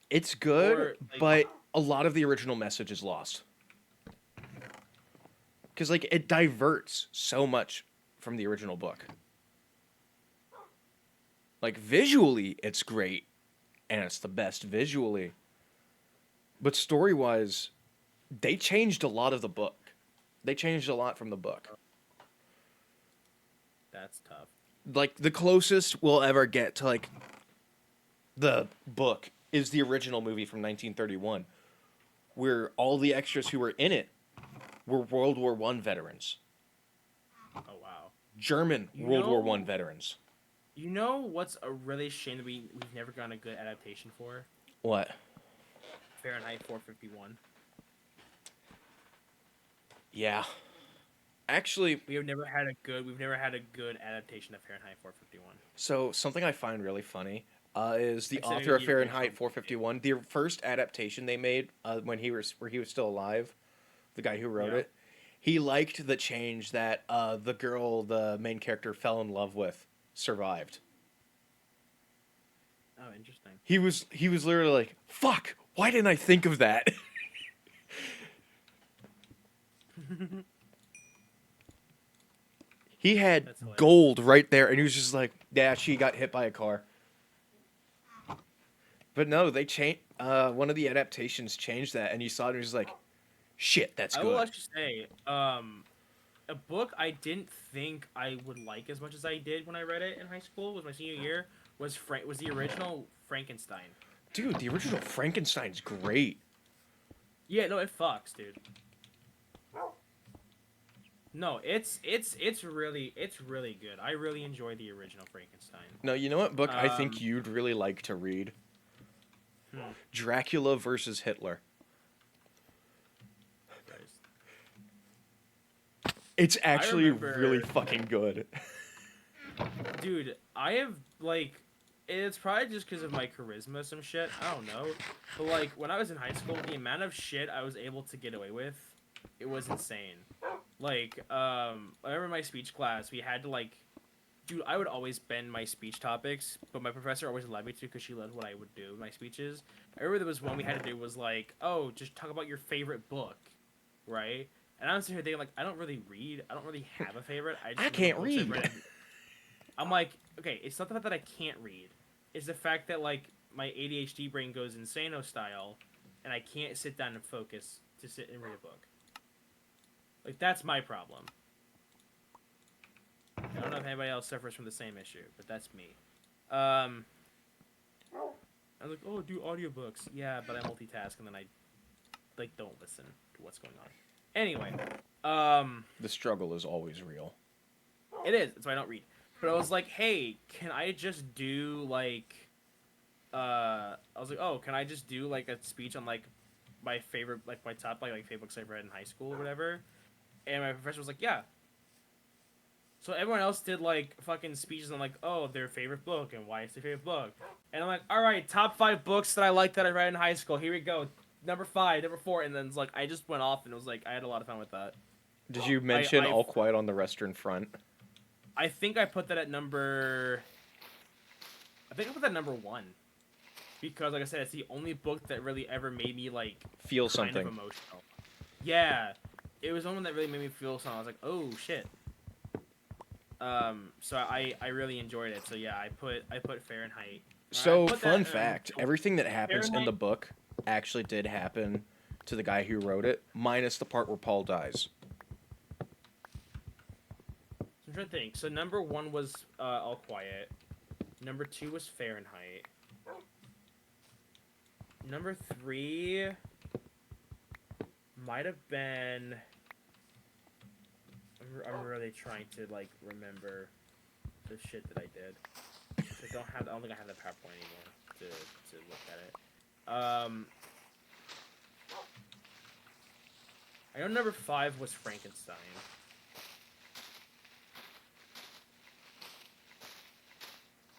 it's good, Or like but a lot of the original message is lost. Because like it diverts so much from the original book. Like visually, it's great, and it's the best visually. But story wise, they changed a lot of the book. They changed a lot from the book. that's tough. Like the closest we'll ever get to like the book is the original movie from 1931, where all the extras who were in it were World War One veterans, Oh wow. German You World War One know veterans. you know what's a really shame that we've never gotten a good adaptation for? What? Fahrenheit 451. Yeah. Actually, We've never had a good adaptation of Fahrenheit 451. so something I find really funny is the Except author maybe of the original Fahrenheit 451. The first adaptation they made when he was still alive, the guy who wrote Yeah. it, he liked the change that the girl the main character fell in love with survived. Oh, interesting. He was literally like, "Fuck! Why didn't I think of that?" He had That's hilarious. gold right there, and he was just like, "Yeah, she got hit by a car." But no, they changed. One of the adaptations changed that, and you saw it, and he was like, "Shit, that's I will good." actually say, a book I didn't think I would like as much as I did when I read it in high school was my senior year was the original Frankenstein. Dude, the original Frankenstein's great. Yeah, no, it fucks, dude. No, it's really good. I really enjoy the original Frankenstein. No, you know what book I think Um, you'd really like to read? hmm, Dracula versus Hitler. Christ. It's I actually really remember, fucking good. dude. I have like, it's probably just because of my charisma, or some shit. I don't know, but like when I was in high school, the amount of shit I was able to get away with, it was insane. Like, I remember my speech class, we had to like, dude, I would always bend my speech topics, but my professor always allowed me to because she loved what I would do in my speeches. I remember there was one we had to do was like, oh, just talk about your favorite book, right? And I'm sitting here thinking like, I don't really read. I don't really have a favorite. I just I remember can't books I've read. read. I'm like, okay, it's not the fact that I can't read. It's the fact that like my ADHD brain goes insano style, and I can't sit down and focus to sit and read a book. Like that's my problem. I don't know if anybody else suffers from the same issue, but that's me. Um, I was like, oh, do audiobooks. Yeah, but I multitask and then I like don't listen to what's going on. Anyway, The struggle is always real. it is. That's why I don't read. But I was like, hey, can I just do like, I was like, oh, can I just do like a speech on like my favorite, like my top like favorite books I've read in high school or whatever? And my professor was like, yeah. So everyone else did like fucking speeches on like, oh, their favorite book and why it's their favorite book. And I'm like, all right, top 5 books that I like that I read in high school. Here we go. Number 5, number 4, and then it's like I just went off and it was like I had a lot of fun with that. Did you I mention I All Quiet on the Western Front? I think I put that at number. I think I put that number 1 because like I said, it's the only book that really ever made me like Feel kind of something. emotional. Yeah, it was the one that really made me feel something. I was like, oh shit. So I really enjoyed it. So yeah, I put Fahrenheit. I So, put that fun fact, everything that happens in the Fahrenheit. book actually did happen to the guy who wrote it, minus the part where Paul dies. I'm trying to think. So number 1 was All Quiet. Number 2 was Fahrenheit. Number 3 might have been. I'm really trying to like remember the shit that I did. I don't have. I don't think I have the PowerPoint anymore to look at it. I know number 5 was Frankenstein.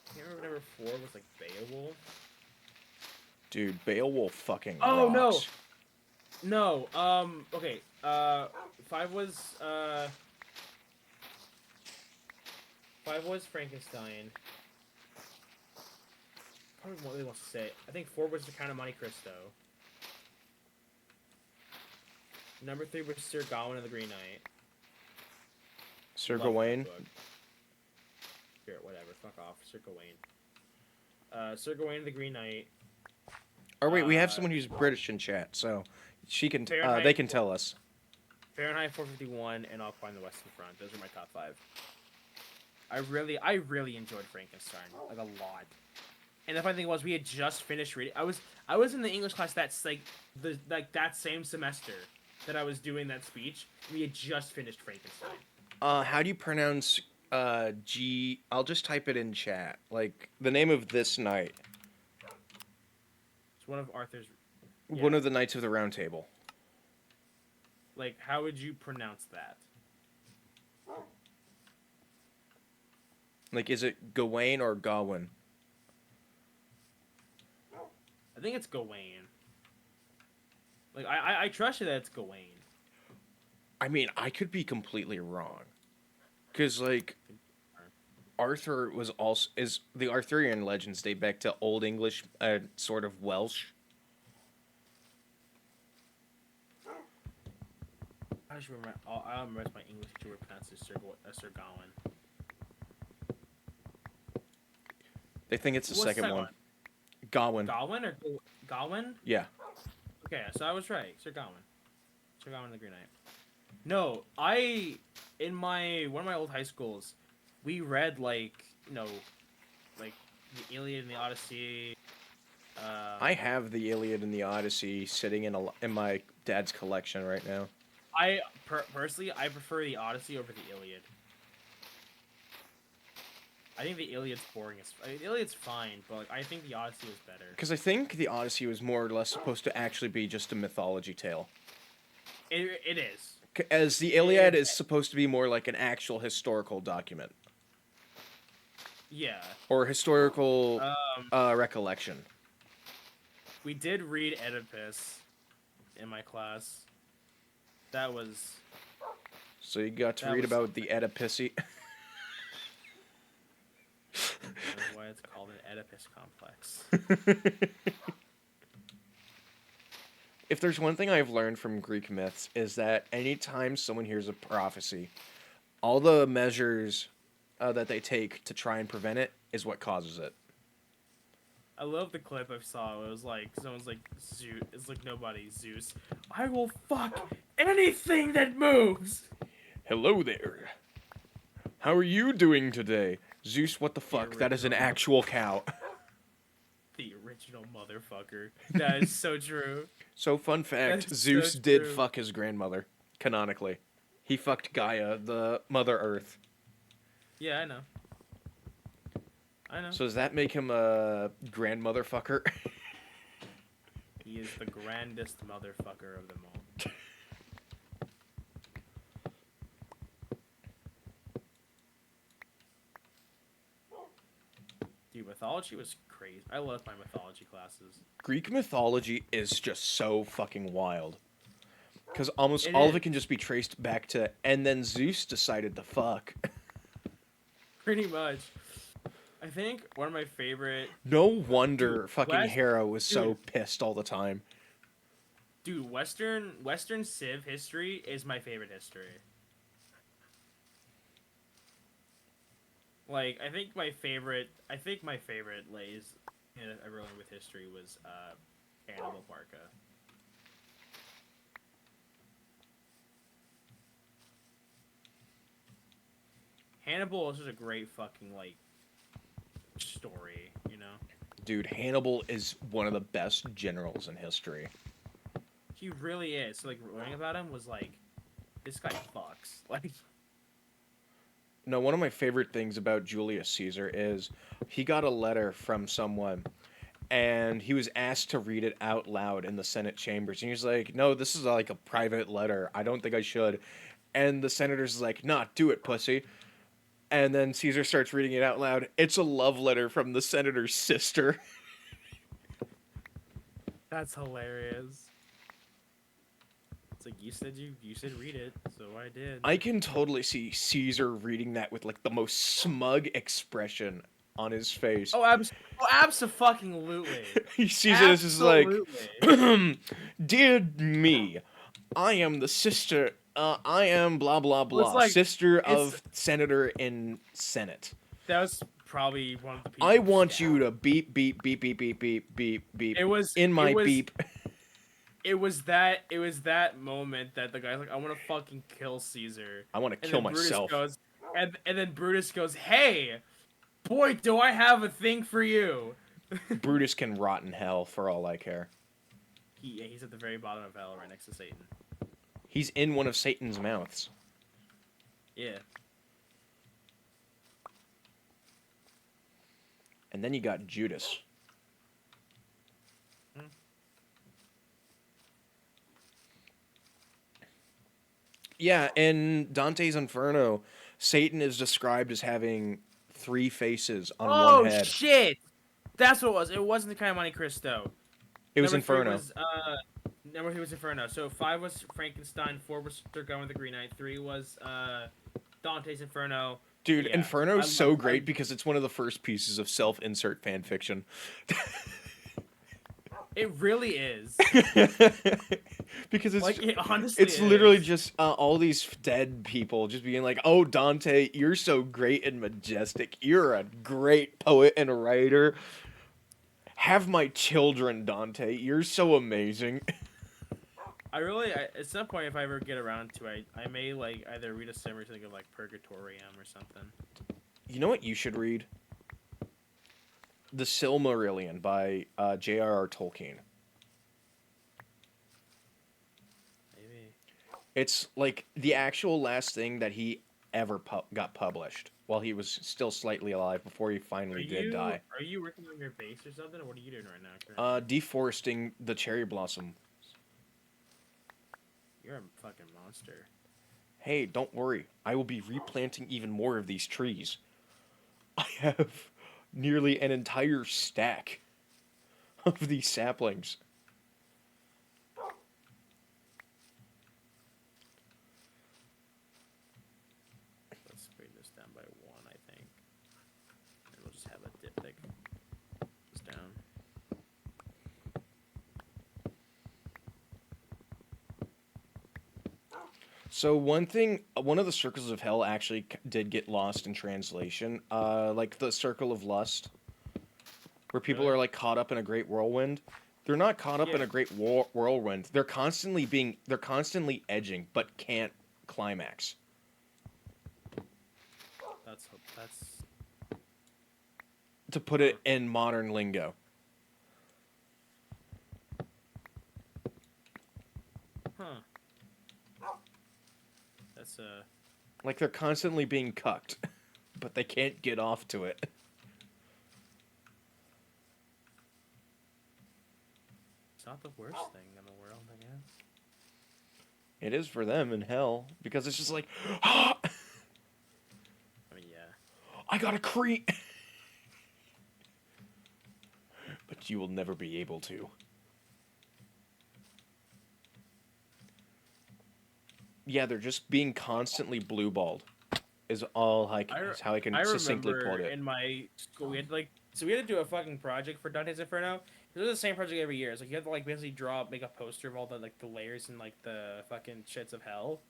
I can't remember number 4 was like Beowulf. Dude, Beowulf fucking Oh no, rocks. no. Okay. 5 was 5 was Frankenstein. Probably what he wants to say. I think 4 was the Count of Monte Cristo. Number 3 was Sir Gawain and the Green Knight. Sir Love that Gawain. book. Here, whatever. Fuck off, Sir Gawain. Sir Gawain and the Green Knight. Or wait, we have Uh, someone who's British in chat, so she can. They Fahrenheit. can tell us. Fahrenheit 451 and All Quiet on the Western Front. Those are my top 5. I really enjoyed Frankenstein like a lot. And the funny thing was, we had just finished reading. I was in the English class that's like that same semester that I was doing that speech. We had just finished Frankenstein. How do you pronounce G? I'll just type it in chat. Like the name of this night. It's one of Arthur's. One Yeah. of the Knights of the Round Table. Like, how would you pronounce that? Like, is it Gawain or Gawain? I think it's Gawain. Like, I trust you that it's Gawain. I mean, I could be completely wrong. Because, like, Arthur was also... Is the Arthurian legends date back to Old English, sort of Welsh? I just remember. I remember my English teacher would pronounce it Sir Gawain. They think it's the What's second one. Gawain. Gawain or Gawain? Yeah. Okay, so I was right. Sir Gawain. Sir Gawain the Green Knight. No, in one of my old high schools, we read like like the Iliad and the Odyssey. I have the Iliad and the Odyssey sitting in my dad's collection right now. Personally, I prefer the Odyssey over the Iliad. I think the Iliad's boring the Iliad's fine, but like, I think the Odyssey was better. Because I think the Odyssey was more or less supposed to actually be just a mythology tale. It is. As the Iliad is supposed to be more like an actual historical document. Yeah. Or historical recollection. We did read Oedipus in my class. That was... So you got to read about the Oedipusy. That's why it's called an Oedipus complex. If there's one thing I've learned from Greek myths is that anytime someone hears a prophecy, all the measures that they take to try and prevent it is what causes it. I love the clip I saw. It was like, someone's like, Zeus. It's like nobody, Zeus. I will fuck anything that moves! Hello there. How are you doing today? Zeus, what the fuck? That is an actual cow. The original motherfucker. That is so true. So, fun fact, That's Zeus so did true. fuck his grandmother, canonically. He fucked Gaia, the Mother Earth. Yeah, I know. I know. So does that make him a grandmother fucker? He is the grandest motherfucker of them all. Dude, mythology was crazy. I love my mythology classes. Greek mythology is just so fucking wild. Because almost all of it can just be traced back to, and then Zeus decided to fuck. Pretty much. I think one of my favorite... No wonder fucking Hera was so pissed all the time. Dude, Western Civ history is my favorite history. Like, I think my favorite lays everyone with history was Hannibal Barca. Hannibal is just a great fucking like story, you know? Dude, Hannibal is one of the best generals in history. He really is. So, like, learning about him was like, this guy fucks. Like, no, one of my favorite things about Julius Caesar is he got a letter from someone and he was asked to read it out loud in the Senate chambers. And he was like, no, this is like a private letter. I don't think I should. And the senator's like, nah, do it, pussy. And then Caesar starts reading it out loud. It's a love letter from the senator's sister. that's hilarious. It's like, you said read it, so I did. I can totally see Caesar reading that with like the most smug expression on his face. Oh, abso-fucking-lutely. He sees it as just like, dear me, I am the sister, I am blah blah blah, like, sister of senator in Senate. That was probably one of the people. I want you to beep beep beep beep beep beep beep beep. Beep. It was that moment that the guy's like, I want to fucking kill Caesar. I want to kill myself. And then Brutus goes, hey, boy, do I have a thing for you. Brutus can rot in hell for all I care. He's at the very bottom of hell right next to Satan. He's in one of Satan's mouths. Yeah. And then you got Judas. Yeah, in Dante's Inferno, Satan is described as having 3 faces on one Oh head. shit! That's what it was. It wasn't the kind of Monte Cristo. It was Number three Inferno. was number three was Inferno. So 5 was Frankenstein. 4 was Sir Going with the Green Knight. 3 was Dante's Inferno. But Dude, yeah, Inferno is so I great because it's one of the first pieces of self-insert fan fiction. it really is. Because it's Like it honestly it's literally is. just all these dead people just being like, "Oh, Dante, you're so great and majestic. You're a great poet and writer. Have my children, Dante. You're so amazing." At some point, if I ever get around to it, I may like either read a similar thing of like Purgatorium or something. You know what you should read? The Silmarillion by J.R.R. Tolkien. Maybe. It's like the actual last thing that he ever got published while he was still slightly alive before he finally did die. Are you working on your base or something, or what are you doing right now? Currently? Deforesting the cherry blossom. You're a fucking monster. Hey, don't worry. I will be replanting even more of these trees. I have nearly an entire stack of these saplings. Let's bring this down by 1, I think. And we'll just have a diptych this down. So one of the circles of hell actually did get lost in translation. Like the circle of lust, where people Really? are like caught up in a great whirlwind. They're not caught up in Yeah. a great whirlwind. They're constantly edging, but can't climax. That's To put it in modern lingo. huh. That's Like they're constantly being cucked, but they can't get off to it. it's not the worst thing in the world, I guess. It is for them in hell because it's just like, ah, I mean, yeah. I got a crete, but you will never be able to. Yeah, they're just being constantly blue-balled. Is how I can I succinctly remember put it. in my school we had to we had to do a fucking project for Dante's Inferno. It was the same project every year. It's like you have to like basically make a poster of all the like the layers and like the fucking shits of hell.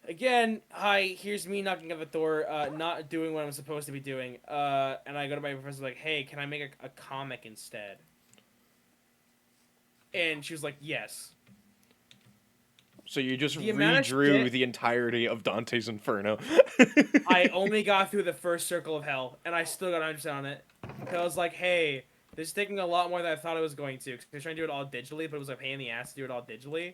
Again, hi, here's me knocking at the door, not doing what I'm supposed to be doing. And I go to my professor like, hey, can I make a comic instead? And she was like, yes. So you just The amount of redrew shit the entirety of Dante's Inferno. I only got through the first circle of hell, and I still got 100% on it. I was like, hey, this is taking a lot more than I thought it was going to. Cause I was trying to do it all digitally, but it was a pain in the ass to do it all digitally.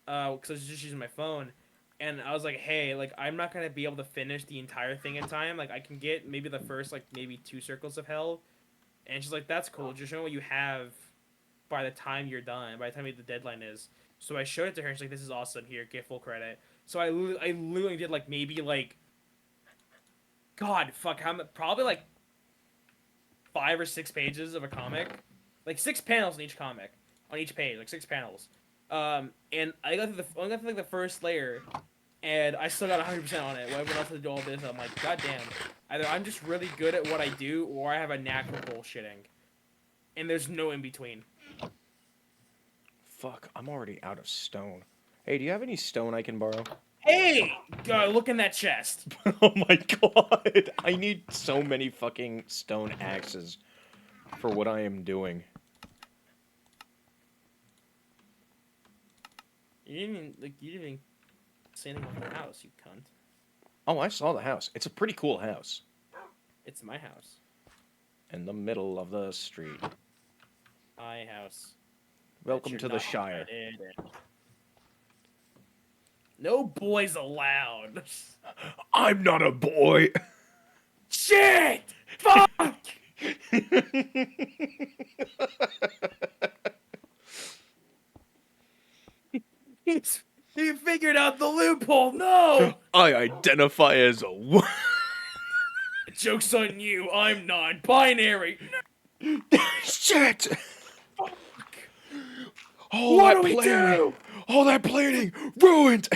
Because I was just using my phone. And I was like, hey, like, I'm not going to be able to finish the entire thing in time. Like, I can get maybe the first, like, maybe 2 circles of hell. And she's like, that's cool. Just show me what you have by the time you're done, by the time the deadline is. So I showed it to her, and she's like, this is awesome. Here, get full credit. So I literally did, like, maybe, like, God, fuck, probably like 5 or 6 pages of a comic, like 6 panels in each comic, on each page, like 6 panels. And I got only got through like the first layer, and I still got 100% on it. When everyone else had to do all this, I'm like, God damn, either I'm just really good at what I do, or I have a knack for bullshitting, and there's no in between. Fuck, I'm already out of stone. Hey, do you have any stone I can borrow? Hey, look in that chest. Oh my god, I need so many fucking stone axes for what I am doing. You didn't even say anything about the house, you cunt. Oh, I saw the house. It's a pretty cool house. It's my house. In the middle of the street. My house. Welcome to the Shire. No boys allowed. I'm not a boy! Shit! Fuck! he's He figured out the loophole. No. I identify as a woman. Joke's on you. I'm non-binary. Shit! Fuck. All What that do we planning, do? all that planning ruined.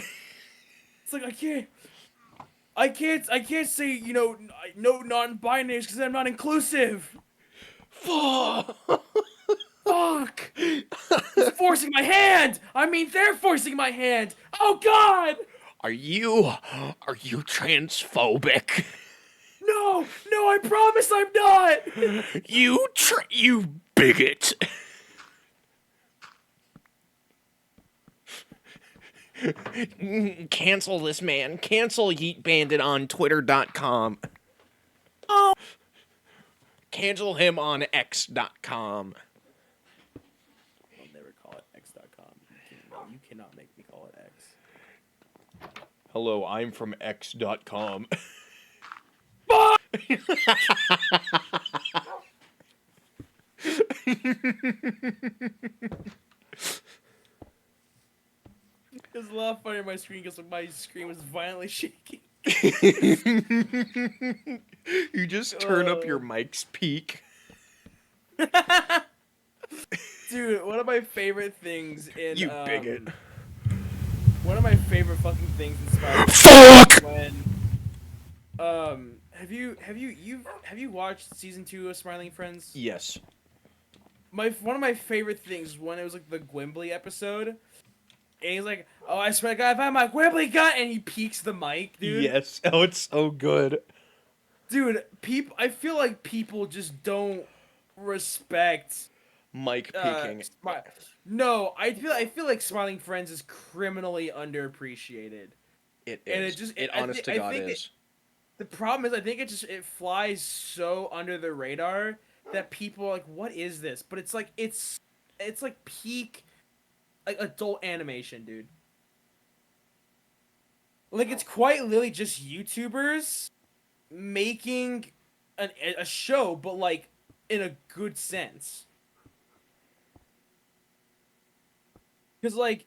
It's like I can't say, no non-binaries because I'm not inclusive. Fuck. Fuck! He's forcing my hand! I mean, they're forcing my hand! Oh god! Are you transphobic? No! No, I promise I'm not! You bigot. Cancel this man. Cancel Yeet Bandit on Twitter.com. Oh! Cancel him on X.com. I'll never call it X.com. You cannot make me call it X. Hello, I'm from X.com. Fuck! It's a lot funnier on my screen because my screen was violently shaking. You just turn up your mic's peak. Dude, one of my favorite things in You bigot. One of my favorite fucking things in Spider-Man Fuck! when have you watched season 2 of Smiling Friends? Yes. One of my favorite things was when it was like the Gwimbly episode, and he's like, "Oh, I swear to God, if I have my Gwimbly gun," and he peeks the mic, dude. Yes. Oh, it's so good. Dude, I feel like people just don't respect Mic peeking. No, I feel like Smiling Friends is criminally underappreciated. It And is. It honest to God is. The problem is, I think it flies so under the radar that people are like, "What is this?" But it's like it's like peak, like adult animation, dude. Like it's quite literally just YouTubers making a show, but like in a good sense. Because like,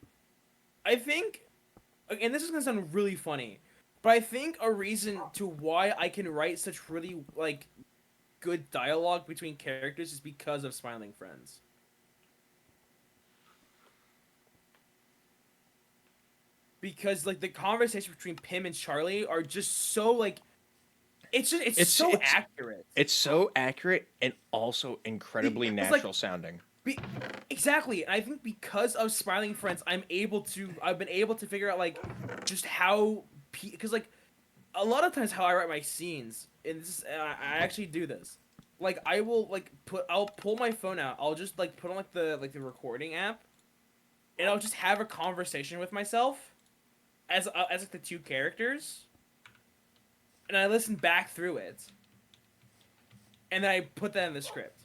I think, and this is gonna sound really funny, but I think a reason to why I can write such really like good dialogue between characters is because of Smiling Friends. Because like the conversation between Pim and Charlie are just so like it's so accurate. It's so accurate and also incredibly natural sounding. Exactly, and I think because of Smiling Friends, I've been able to figure out like just how because like a lot of times how I write my scenes, and I actually do this. Like I will like I'll pull my phone out. I'll just like put on like the recording app, and I'll just have a conversation with myself as like the two characters, and I listen back through it, and then I put that in the script.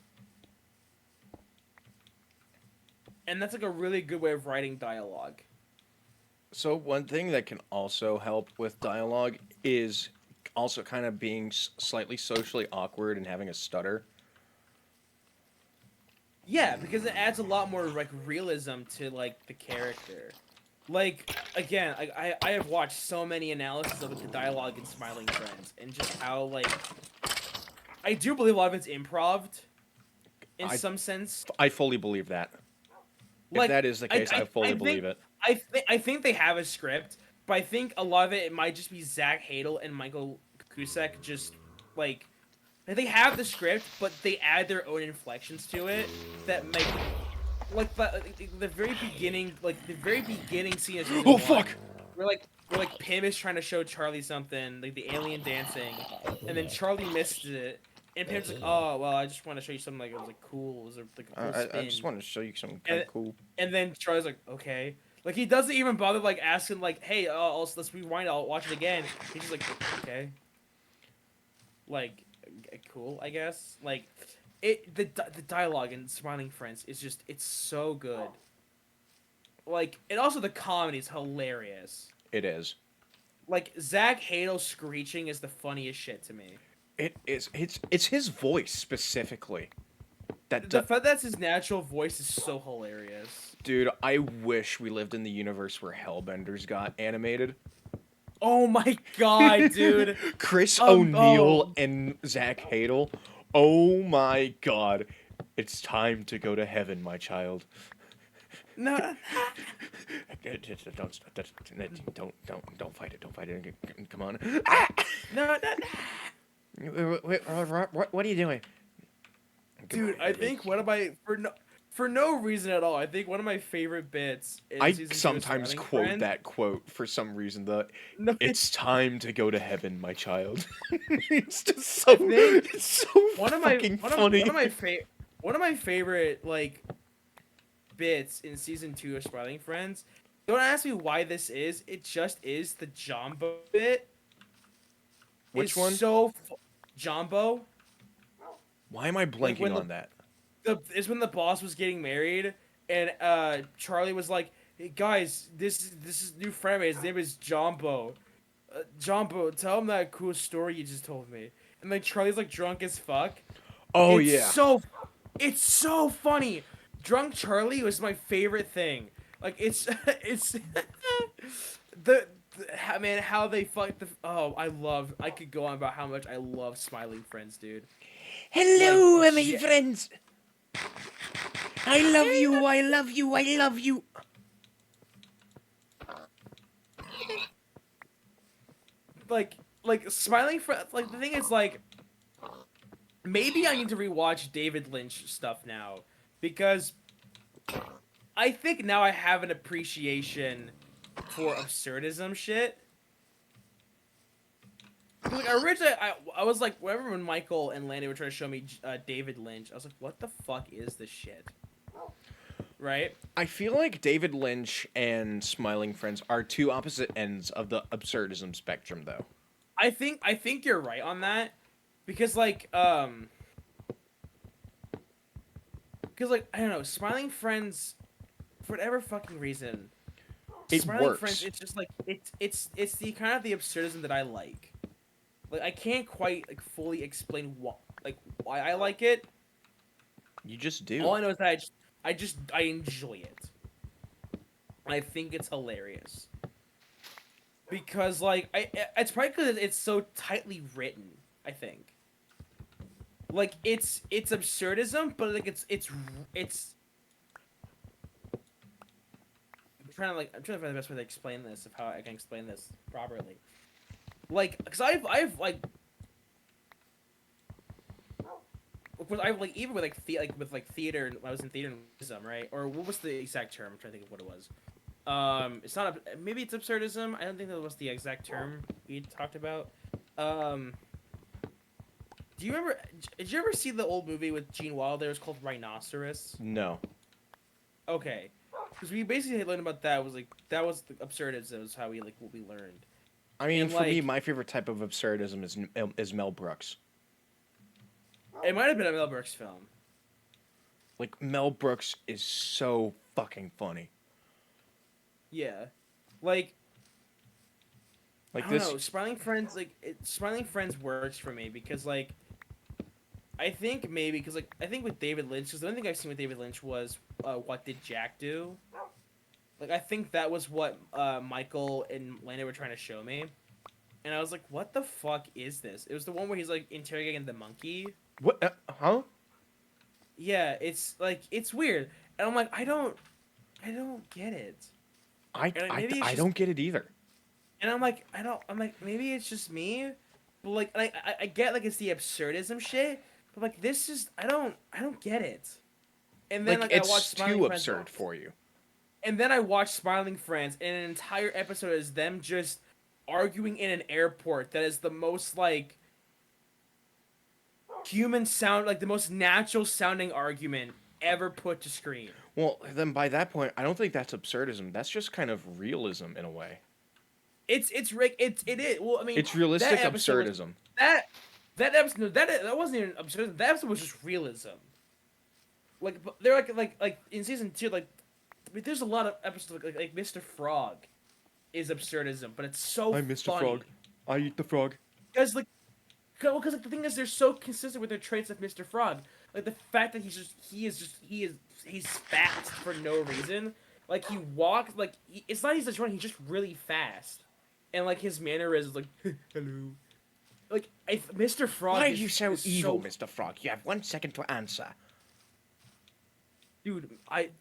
And that's like a really good way of writing dialogue. So one thing that can also help with dialogue is also kind of being slightly socially awkward and having a stutter. Yeah, because it adds a lot more like realism to like the character. Like again, I have watched so many analyses of like, the dialogue in Smiling Friends and just how like I do believe a lot of it's improv'd in some sense. I fully believe that. Like, if that is the case, I fully believe it. I think they have a script, but I think a lot of it might just be Zach Hadel and Michael Cusack just like they have the script, but they add their own inflections to it that make like the very beginning scene of season Oh one, fuck! where Pim is trying to show Charlie something, like the alien dancing, and then Charlie missed it. And Pim's like, "Oh, well, I just want to show you something like it was like cool. It was like a cool spin." I just wanted to show you something kind of cool. And then Charlie's like, "Okay." Like he doesn't even bother like asking like, "Hey, let's rewind. I'll watch it again." He's just like, "Okay." Like, cool, I guess. Like, the dialogue in Smiling Friends is just it's so good. Like, and also the comedy is hilarious. It is. Like Zach Hadel screeching is the funniest shit to me. It is. It's his voice specifically. The fact that's his natural voice is so hilarious. Dude, I wish we lived in the universe where Hellbenders got animated. Oh my god, dude. Chris O'Neill Oh and Zach Hadel. Oh my god. It's time to go to heaven, my child. no. Don't fight it. Don't fight it. Come on. No, What are you doing? dude. I think one of my for no reason at all. I think one of my favorite bits in I season 2 of sometimes Smiling quote Friends. that quote for some reason. No, It's time to go to heaven, my child. It's just I so think it's so one of my fucking one of, funny. one of my favorite like bits in season 2 of Smiling Friends. Don't ask me why this is. It just is the Jumbo bit. Which Is one? Jumbo. Why am I Like blanking when on that? is when the boss was getting married, and Charlie was like, "Hey guys, this is new friend. His name is Jumbo. Jumbo, tell him that cool story you just told me." And like Charlie's like drunk as fuck. Oh It's yeah. so it's so funny. Drunk Charlie was my favorite thing. Like it's it's the man how they fuck the I could go on about how much I love Smiling Friends, dude. Like Hello, my friends. I love you. I love you. I love you. like Smiling Friends. Like the thing is like maybe I need to rewatch David Lynch stuff now because I think now I have an appreciation for absurdism shit. Like originally, I was like, whenever when Michael and Lanny were trying to show me David Lynch, I was like, what the fuck is this shit? Right? I feel like David Lynch and Smiling Friends are two opposite ends of the absurdism spectrum, though. I think you're right on that because I don't know, Smiling Friends, for whatever fucking reason, It Smiling works. Friends, it's just like it's the kind of the absurdism that I like. Like I can't quite like fully explain why I like it. You just do. All I know is that I enjoy it. I think it's hilarious. Because like it's probably because it's so tightly written. I think. Like it's absurdism, but like it's. I'm trying to find the best way to explain this of how I can explain this properly. Like, cause I've like even with like theater when I was in theater and right, or what was the exact term? I'm trying to think of what it was. It's not maybe it's absurdism. I don't think that was the exact term we talked about. Do you remember? Did you ever see the old movie with Gene Wilder? It was called Rhinoceros. No. Okay, because we basically learned about that was that was the absurdism is how we what we learned. I mean, And, for me, my favorite type of absurdism is Mel Brooks. It might have been a Mel Brooks film. Like, Mel Brooks is so fucking funny. Yeah, like I don't this. know. Smiling Friends, Smiling Friends works for me because I think maybe because I think with David Lynch, because the only thing I've seen with David Lynch was What Did Jack Do? Like I think that was what Michael and Lana were trying to show me, and I was like, what the fuck is this? It was the one where he's like interrogating the monkey. What? Huh? Yeah, it's it's weird, and I'm like, I don't get it. I don't get it either. And I'm like, I'm like, maybe it's just me, but like, I get like it's the absurdism shit, but like this is I don't get it. And then Like, I it's watched Smiling too Friends, absurd for you. and then I watched Smiling Friends, and an entire episode is them just arguing in an airport that is the most like human sound, like the most natural sounding argument ever put to screen. Well, then by that point, I don't think that's absurdism. That's just kind of realism in a way. It is. Well, I mean, It's realistic that episode absurdism. that episode that wasn't even absurd. That episode was just realism. Like they're like in season 2, like there's a lot of episodes like Mr. Frog is absurdism, but it's so I'm Mr. funny. Frog. I eat the frog. Because Because like the thing is, they're so consistent with their traits of Mr. Frog. Like the fact that he's fast for no reason. Like he walks like it's not he's just running. He's just really fast, and like his mannerisms like hello. Like Mr. Frog Why are you so is evil, so Mr. Frog? You have 1 second to answer. dude.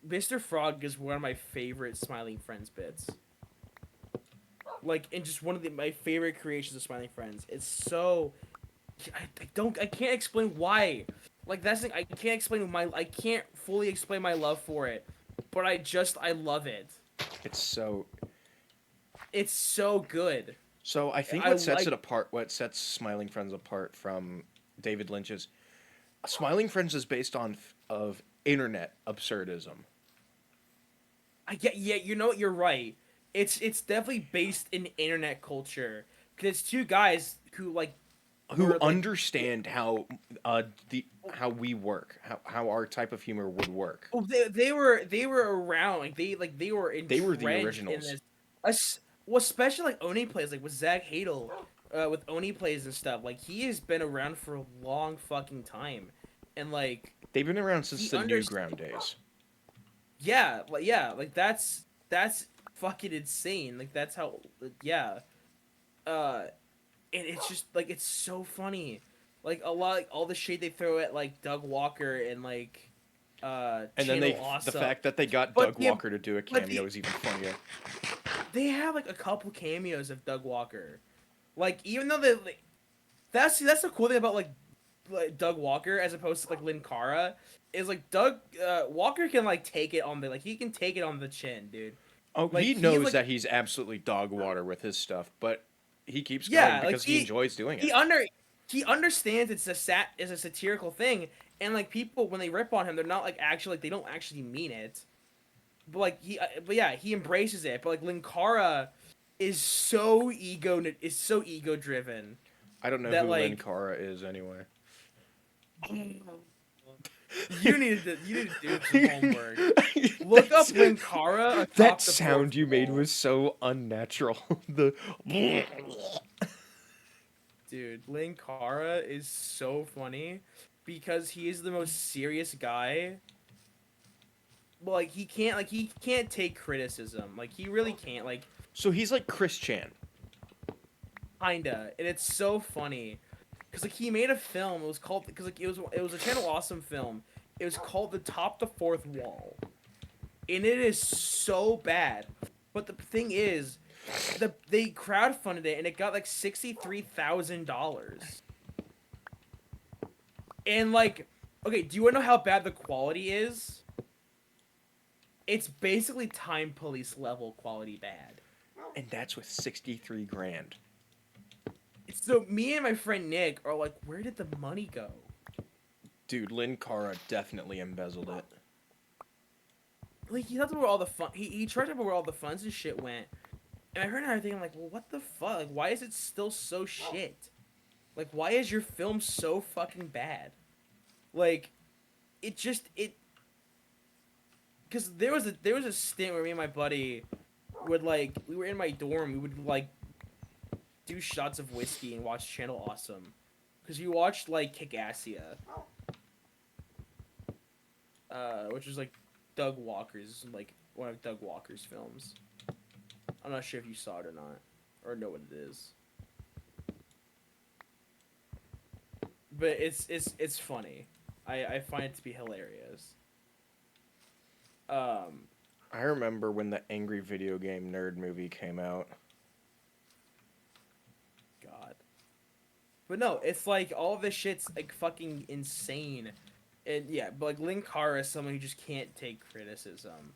Mr. Frog is one of my favorite Smiling Friends bits. Like and just one of my favorite creations of Smiling Friends. It's so I can't explain why. Like that's the thing, I can't fully explain my love for it, but I love it. It's so. It's so good. So I think I what sets like it apart, what sets Smiling Friends apart from David Lynch's, Smiling Friends is based on of internet absurdism. I get yeah, you know what, you're right. It's definitely based in internet culture because it's two guys who like Who were like understand how we work, how our type of humor would work. oh they were around they were They were the entrenched in originals. this well especially like Oni plays like with Zach Hadel with Oni plays and stuff like he has been around for a long fucking time and like They've been around since he the under Newground days. yeah like that's fucking insane like that's how yeah uh and it's just like it's so funny like a lot like all the shade they throw at like Doug Walker and like And then Channel the Awesome fact that they got but Doug the Walker to do a but cameo is even funnier. they have like a couple cameos of Doug Walker. Like even though they like, that's the cool thing about like Doug Walker as opposed to like Lin Cara is like Doug Walker can like take it on the like he can take it on the chin, dude. Oh, Like he he's knows like that he's absolutely dog water with his stuff, but he keeps going yeah, like because he enjoys doing he it. under he understands it's a satirical thing and like people when they rip on him they're not like actually like they don't actually mean it. But yeah, he embraces it. But like Linkara is so ego driven I don't know that who Lin like Cara is anyway. you need to do some homework. Look up Linkara That atop the sound fourth you made wall, was so unnatural. The dude. Linkara is so funny because he is the most serious guy. Well, like he can't take criticism. Like he really can't. Like so he's like Chris Chan. kinda, and it's so funny because like he made a film. It was called because like it was a Channel Awesome film. It was called The Top the Fourth Wall, and it is so bad. But the thing is, they crowdfunded it and it got like $63,000. And like, okay, do you want to know how bad the quality is? It's basically Time Police level quality bad. And that's with 63 grand. So me and my friend Nick are like, where did the money go? Dude, Lin Cara definitely embezzled it. Like he talked about where all the fun. He tried to talk about where all the funds and shit went. And I heard another thing. I'm like, well, what the fuck? Like, why is it still so shit? Like, why is your film so fucking bad? Like, it just it. Because there was a stint where me and my buddy would like we were in my dorm. We would like do shots of whiskey and watch Channel Awesome. Because we watched like Kickassia. Which is like Doug Walker's like one of Doug Walker's films. I'm not sure if you saw it or not, or know what it is. But it's funny. I find it to be hilarious. I remember when the Angry Video Game Nerd movie came out. God. But no, it's like all this shit's like fucking insane. And yeah, but like Lin Cara is someone who just can't take criticism.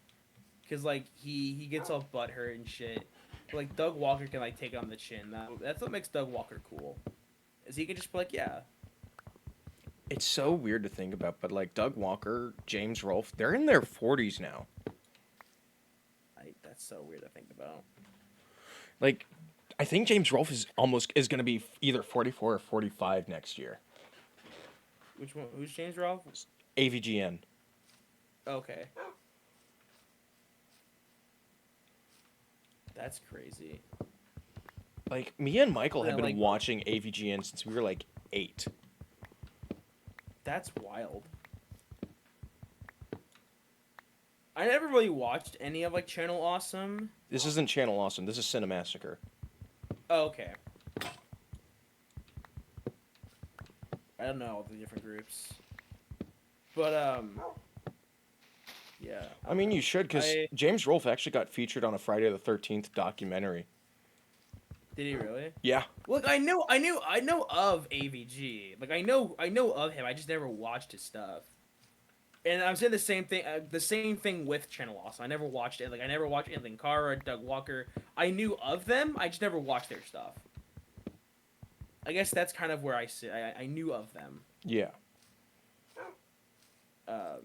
Cause like he gets all butthurt and shit. But, like Doug Walker can like take it on the chin. That's what makes Doug Walker cool. Is he can just be like, yeah. It's so weird to think about, but like Doug Walker, James Rolfe, they're in their 40s now. That's so weird to think about. Like, I think James Rolfe is going to be either 44 or 45 next year. Which one? Who's James Rolfe? AVGN. Okay. That's crazy. Like, me and Michael And have then, been like, watching AVGN since we were like 8. that's wild. I never really watched any of like Channel Awesome. This isn't Channel Awesome. This is Cinemassacre. Oh, okay. I don't know all the different groups, but yeah. I mean, you should, because I James Rolfe actually got featured on a Friday the 13th documentary. did he really? Yeah. Look, I know of AVG. Like I know of him. I just never watched his stuff. And I'm saying the same thing with Channel Awesome. I never watched it. Like I never watched Anthony Cara, Doug Walker. I knew of them. I just never watched their stuff. I guess that's kind of where I sit. I knew of them. Yeah. But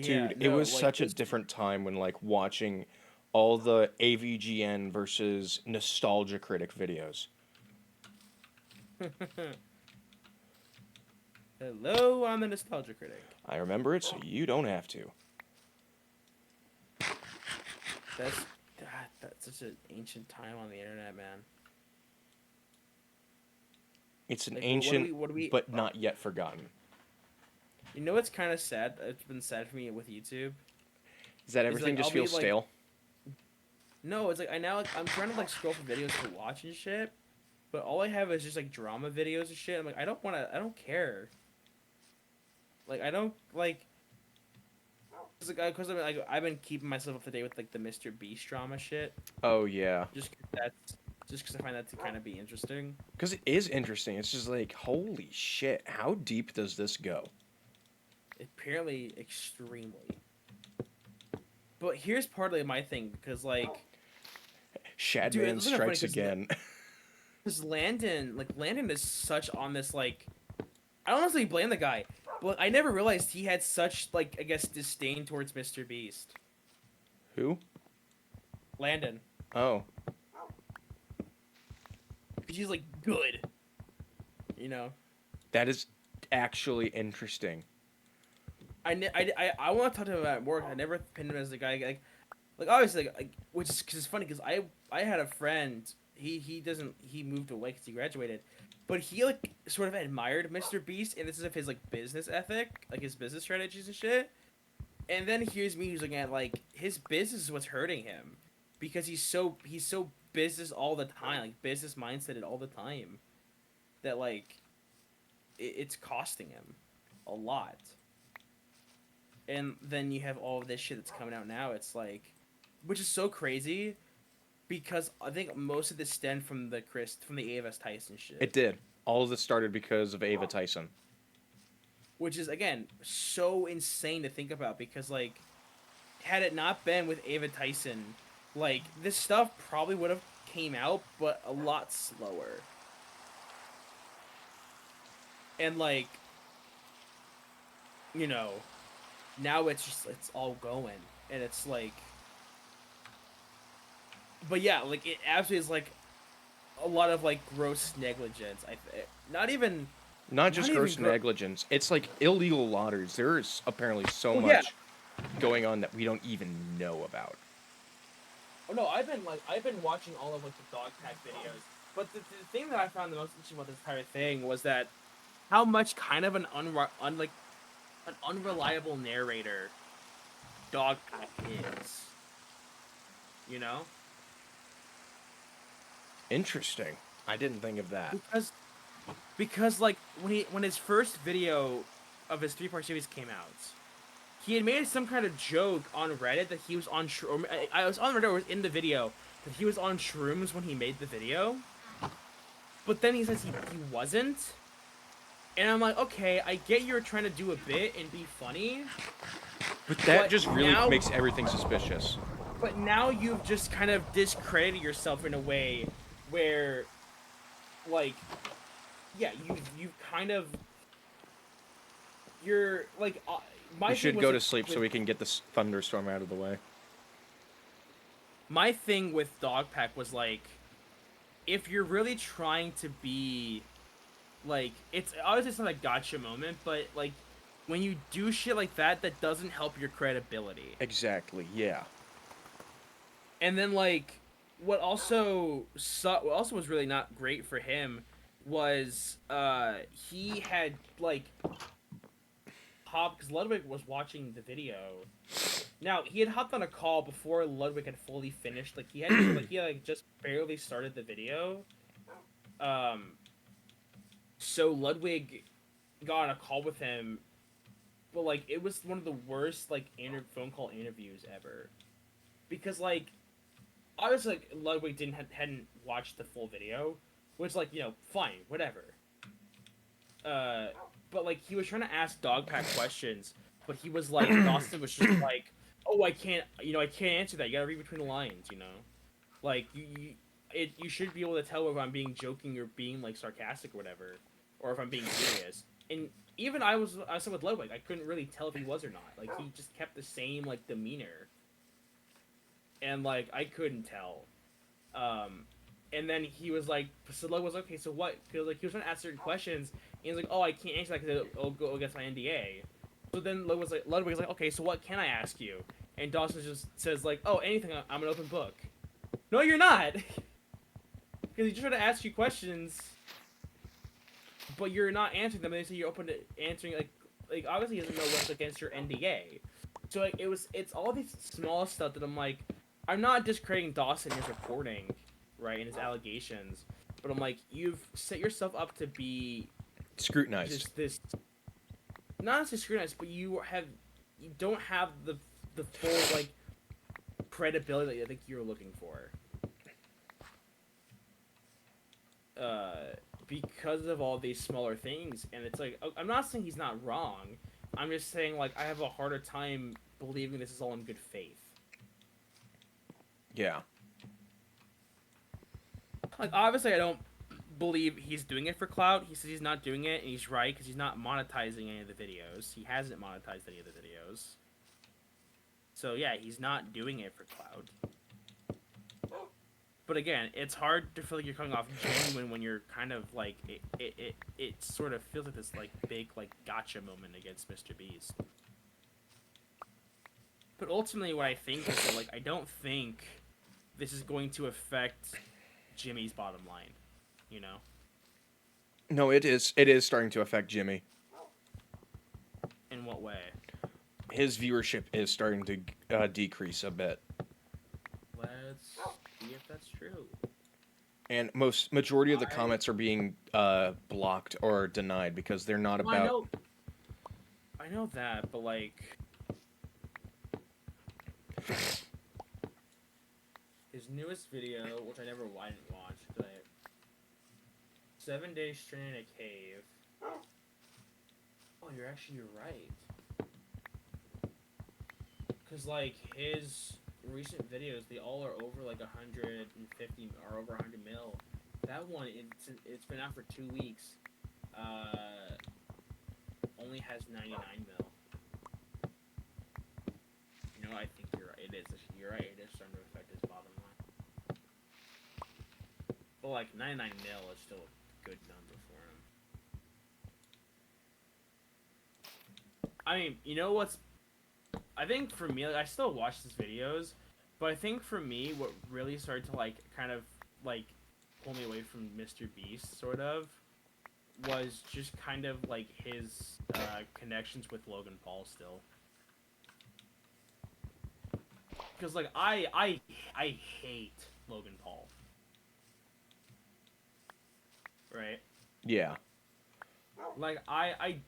Dude, yeah, it no, was like, such a different time when, like, watching all the AVGN versus Nostalgia Critic videos. Hello, I'm the Nostalgia Critic. I remember it, so you don't have to. That's such an ancient time on the internet, man. It's an Like, ancient, what do we but not yet forgotten. You know what's kind of sad? It's been sad for me with YouTube. Is that It's everything like, just I'll be, feels like- stale? No, it's like I'm trying to like scroll for videos to watch and shit, but all I have is just like drama videos and shit. I'm like, I don't care. Like I don't like. Because I've been keeping myself up to date with like the Mr. Beast drama shit. Oh, yeah. Just because I find that to kind of be interesting. Because it is interesting. It's just like, holy shit, how deep does this go? Apparently, extremely. But here's partly my thing because like. Shadman Dude, it's kinda funny strikes 'cause again. Because Landon is such on this, like, I don't honestly blame the guy, but I never realized he had such, like, I guess, disdain towards Mr. Beast. Who? Landon. Oh. Because he's, like, good. You know? That is actually interesting. I want to talk to him about work. I never pinned him as the guy, like obviously, which is, cause it's funny, because I had a friend, he moved away because he graduated, but he, like, sort of admired Mr. Beast, and this is of his, like, business ethic, like, his business strategies and shit, and then here's me who's looking at, like, his business is what's hurting him, because he's so business all the time, like, business mindset all the time, that, like, it's costing him a lot. And then you have all of this shit that's coming out now, it's like, which is so crazy, because I think most of this stemmed from the Ava Tyson shit. It did. All of this started because of Ava Tyson. Which is, again, so insane to think about, because, like, had it not been with Ava Tyson, like, this stuff probably would have came out, but a lot slower. And, like, you know, now it's all going, and it's, like, but yeah, like, it absolutely is, like, a lot of, like, gross negligence. Not just gross negligence. It's like illegal lotteries. There's apparently so much going on that we don't even know about. Oh no, I've been watching all of, like, the dog tag videos. But the thing that I found the most interesting about this entire thing was that how much kind of an unreliable narrator dog pack is. You know? Interesting. I didn't think of that. Because like when his first video of his 3-part series came out, he had made some kind of joke on Reddit that he was on I was on Reddit, or was in the video, that he was on shrooms when he made the video. But then he says he wasn't. And I'm like, okay, I get you're trying to do a bit and be funny. But that just really makes everything suspicious. But now you've just kind of discredited yourself in a way where, like, yeah, you've kind of, you're, like, We should go to sleep so we can get this thunderstorm out of the way. My thing with Dogpack was, like, if you're really trying to be, like, it's obviously it's not a gotcha moment, but, like, when you do shit like that, that doesn't help your credibility. Exactly, yeah. And then, like, what also was really not great for him was he had like hopped because Ludwig was watching the video. Now he had hopped on a call before Ludwig had fully finished. Like he had like just barely started the video. Um, so Ludwig got on a call with him, but like it was one of the worst like phone call interviews ever because like obviously like Ludwig hadn't watched the full video, which like fine whatever. Uh, but like he was trying to ask Dogpack questions, but he was like Dawson was just like, oh I can't answer that. You gotta read between the lines, like you should be able to tell if I'm being joking or being like sarcastic or whatever, or if I'm being serious. And even I said with Ludwig, I couldn't really tell if he was or not. Like he just kept the same like demeanor, and like I couldn't tell. And then he was like, so Ludwig was okay. So what? Because like he was trying to ask certain questions, and he was like, oh I can't answer that because it'll go against my NDA. So then Ludwig was like, okay, so what can I ask you? And Dawson just says like, oh anything. I'm an open book. No, you're not. Because he just tried to ask you questions, but you're not answering them. And they say you're open to answering. Like obviously he doesn't know what's against your NDA. So like it's all these small stuff that I'm like, I'm not discrediting Dawson in his reporting, right, and his allegations, but I'm like, you've set yourself up to be Scrutinized. just this, not necessarily scrutinized, but you don't have the full like credibility that I think you're looking for. Because of all these smaller things, and it's like I'm not saying he's not wrong. I'm just saying like I have a harder time believing this is all in good faith. Yeah. Like obviously I don't believe he's doing it for clout. He says he's not doing it, and he's right because he's not monetizing any of the videos. He hasn't monetized any of the videos. So yeah, he's not doing it for clout. But again, it's hard to feel like you're coming off genuine when you're kind of like it sort of feels like this like big like gotcha moment against Mr. Beast. But ultimately, what I think is that like I don't think this is going to affect Jimmy's bottom line. No, it is. It is starting to affect Jimmy. In what way? His viewership is starting to decrease a bit. Let's see if that's true. And majority of the comments are being blocked or denied because they're not about. I know that, but like his newest video, which I didn't watch, but 7 days stranded in a cave. Oh, you're right. Cause like his recent videos, they all are over like 150 or over 100 mil. That one, it's been out for 2 weeks. Only has 99 mil. I think you're right. It is. You're right. It is starting to affect his bottom line. But like 99 mil is still a good number for him. I mean, what's? I think for me, like, I still watch his videos, but I think for me, what really started to like kind of like pull me away from Mr. Beast, sort of, was just kind of like his connections with Logan Paul still. Because like I hate Logan Paul. Right? Yeah. Like I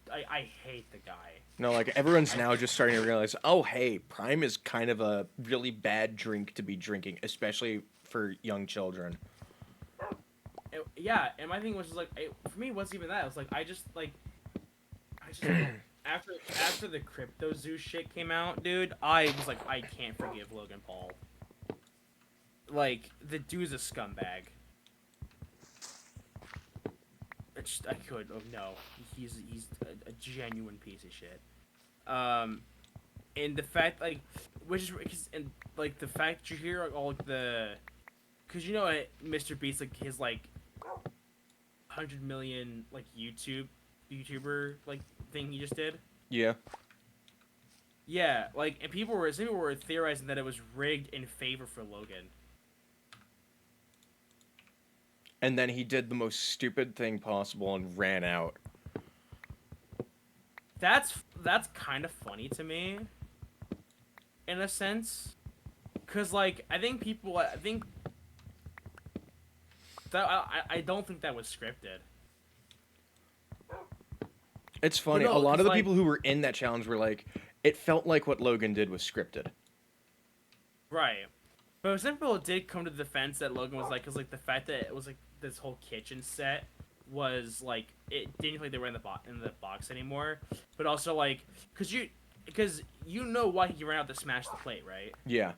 hate the guy. No, like everyone's now just starting to realize, oh hey, Prime is kind of a really bad drink to be drinking, especially for young children. Yeah, and my thing was just like, for me, it wasn't even that. It was like I just after the Crypto Zoo shit came out, dude, I was like, I can't forgive Logan Paul. Like the dude's a scumbag. I could. Oh no, he's a genuine piece of shit. And the fact like, and like the fact that you hear all like, the, cause Mr. Beast like his like 100 million like YouTuber like thing he just did. Yeah. Yeah, like, and some people were theorizing that it was rigged in favor for Logan. and then he did the most stupid thing possible and ran out. That's kind of funny to me, in a sense, cause like I think that I don't think that was scripted. It's But funny. A no, lot cause of the like people who were in that challenge were like, it felt like what Logan did was scripted. right. But some people did come to the defense that Logan was like, cause like the fact that it was like this whole kitchen set was like it didn't feel like they were in the box anymore. But also like, cause you know why he ran out to smash the plate, right? Yeah,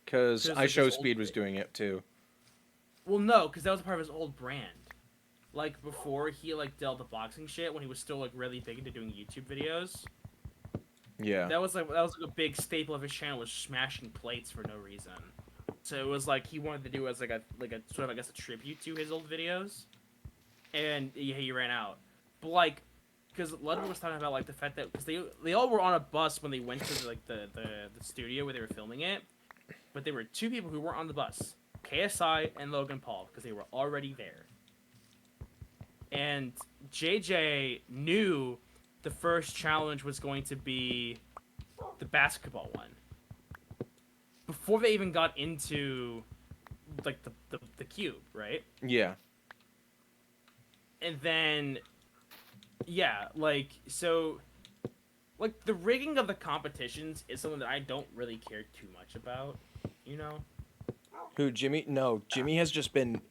because Cause I like his Show old. Speed was doing it too. Well, no, cause that was part of his old brand. Like before he like did all the boxing shit when he was still like really big into doing YouTube videos. Yeah. That was like a big staple of his channel was smashing plates for no reason. So it was like he wanted to do as like a sort of I guess a tribute to his old videos, and yeah, he ran out. But like, because Ludwig was talking about like the fact that because they all were on a bus when they went to the studio where they were filming it, but there were two people who weren't on the bus, KSI and Logan Paul, because they were already there. And JJ knew the first challenge was going to be the basketball one before they even got into like the cube, right? Yeah. And then yeah, like so like the rigging of the competitions is something that I don't really care too much about, you know? Who, Jimmy? No, Jimmy has just been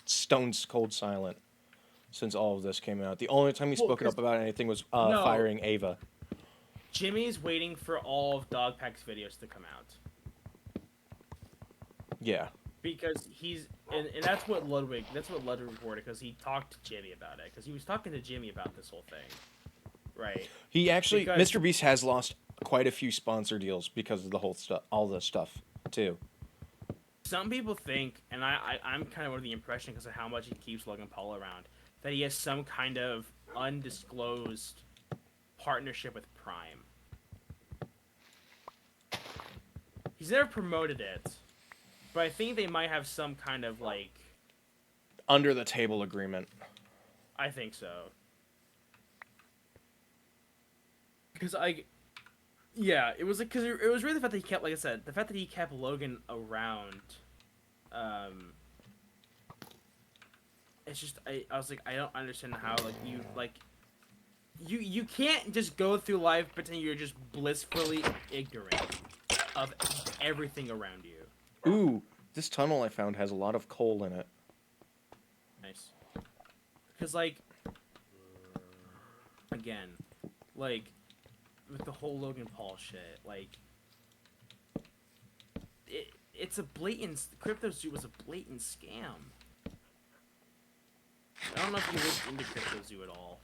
stone cold silent since all of this came out. The only time he's Well, spoken cuz up about anything was no, firing Ava. Jimmy's waiting for all of Dogpack's videos to come out. Yeah. Because and that's what Ludwig reported because he talked to Jimmy about it because he was talking to Jimmy about this whole thing, right? He actually, Because Mr. Beast has lost quite a few sponsor deals because of the whole stuff, all this stuff, too. some people think, and I'm kind of under the impression because of how much he keeps Logan Paul around, that he has some kind of undisclosed partnership with Prime. He's never promoted it, but I think they might have some kind of like. Under the table agreement. I think so. Because yeah, it was like because it was really the fact that he kept, like I said, the fact that he kept Logan around. It's just I was like I don't understand how you can't just go through life pretending you're just blissfully ignorant of everything around you. Ooh, this tunnel I found has a lot of coal in it. Nice. Because like again, like with the whole Logan Paul shit, like it's a blatant CryptoZoo was a blatant scam. I don't know if you looked into CryptoZoo at all.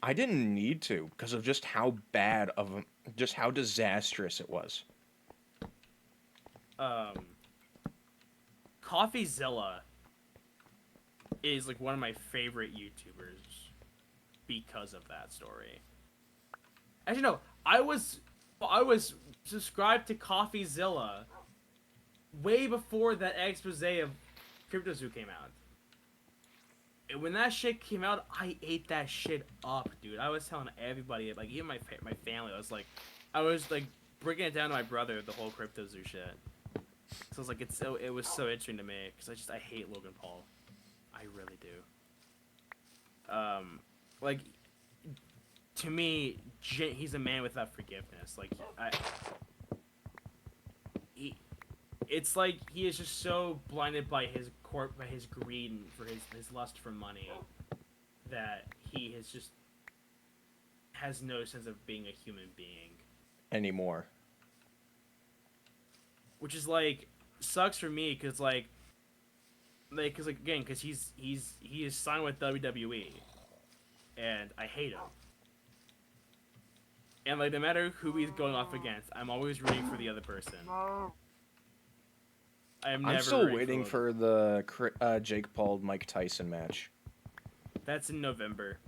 I didn't need to because of just how bad of just how disastrous it was. CoffeeZilla is like one of my favorite YouTubers because of that story. Actually, no, I was subscribed to CoffeeZilla way before that expose of CryptoZoo came out. And when that shit came out, I ate that shit up, dude. I was telling everybody, like even my family, I was like breaking it down to my brother the whole CryptoZoo shit. So I was like, it was so interesting to me because I hate Logan Paul, I really do. Like to me, he's a man without forgiveness. Like it's like he is just so blinded by his greed and for his lust for money that he has no sense of being a human being Anymore. which is like sucks for me because again because he is signed with WWE and I hate him and like no matter who he's going off against I'm always rooting for the other person. I'm still waiting for the Jake Paul Mike Tyson match. That's in November.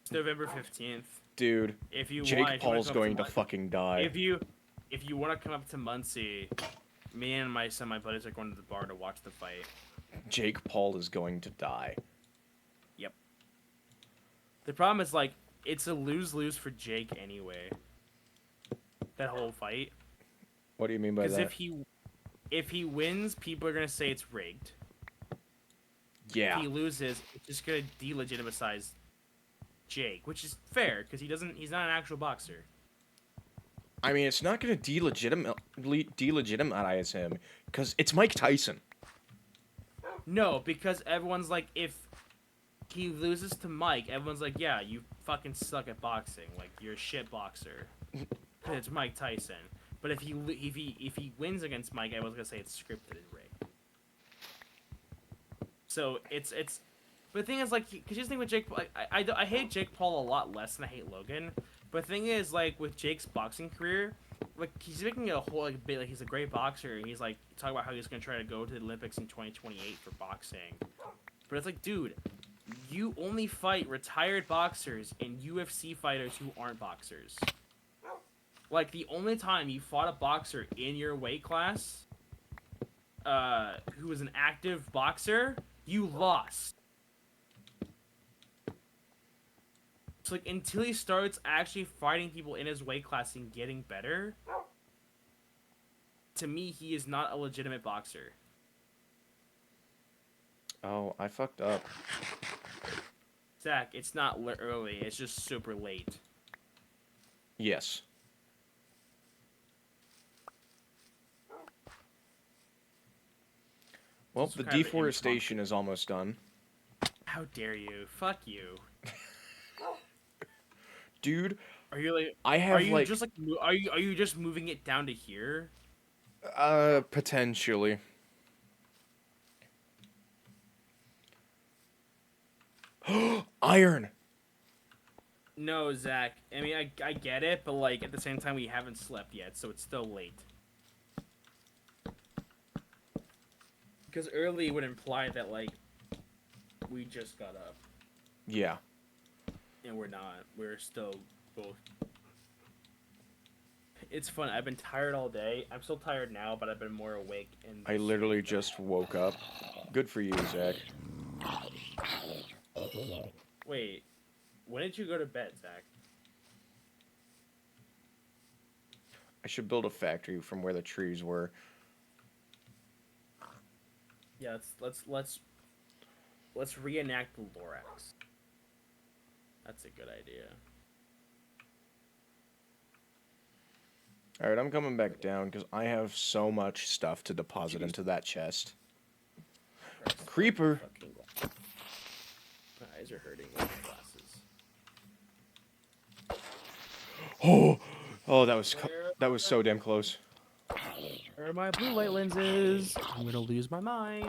It's November 15th. Dude, If you Jake want, Paul's going to fucking die. If you want to come up to Muncie, Me and my buddies are going to the bar to watch the fight. Jake Paul is going to die. Yep. The problem is like it's a lose-lose for Jake anyway. That whole fight. What do you mean by Because that? if he wins, people are gonna say it's rigged. Yeah. If he loses, it's just gonna delegitimize Jake, which is fair because he's not an actual boxer. I mean, it's not going to delegitimize him because it's Mike Tyson. No, because everyone's like, if he loses to Mike, everyone's like, yeah, you fucking suck at boxing. Like, you're a shit boxer. Because it's Mike Tyson. But if he wins against Mike, everyone's gonna say it's scripted and rigged. So it's. But the thing is, like, because you just think with Jake, like, I hate Jake Paul a lot less than I hate Logan. But the thing is, like, with Jake's boxing career, like, he's making it a whole like bit like he's a great boxer. And he's like talking about how he's gonna try to go to the Olympics in 2028 for boxing. But it's like, dude, you only fight retired boxers and UFC fighters who aren't boxers. Like, the only time you fought a boxer in your weight class, who was an active boxer, you lost. So, like, until he starts actually fighting people in his weight class and getting better, to me, he is not a legitimate boxer. Oh, I fucked up. Zach, it's not early. It's just super late. Yes. Well, the deforestation is almost done. How dare you? Fuck you. Dude, are you like? I have are you like, just like? Are you just moving it down to here? Potentially. Iron. No, Zach. I mean, I get it, but like at the same time, we haven't slept yet, so it's still late. Because early would imply that like we just got up. Yeah. And we're not. We're still both. It's fun. I've been tired all day. I'm still tired now, but I've been more awake. And I literally just woke up. Good for you, Zach. Wait, when did you go to bed, Zach? I should build a factory from where the trees were. Yeah, let's reenact the Lorax. That's a good idea. Alright, I'm coming back down because I have so much stuff to deposit into that chest. Christ, Creeper! My eyes are hurting with my glasses. Oh, that was so damn close. Where are my blue light lenses? I'm gonna lose my mind.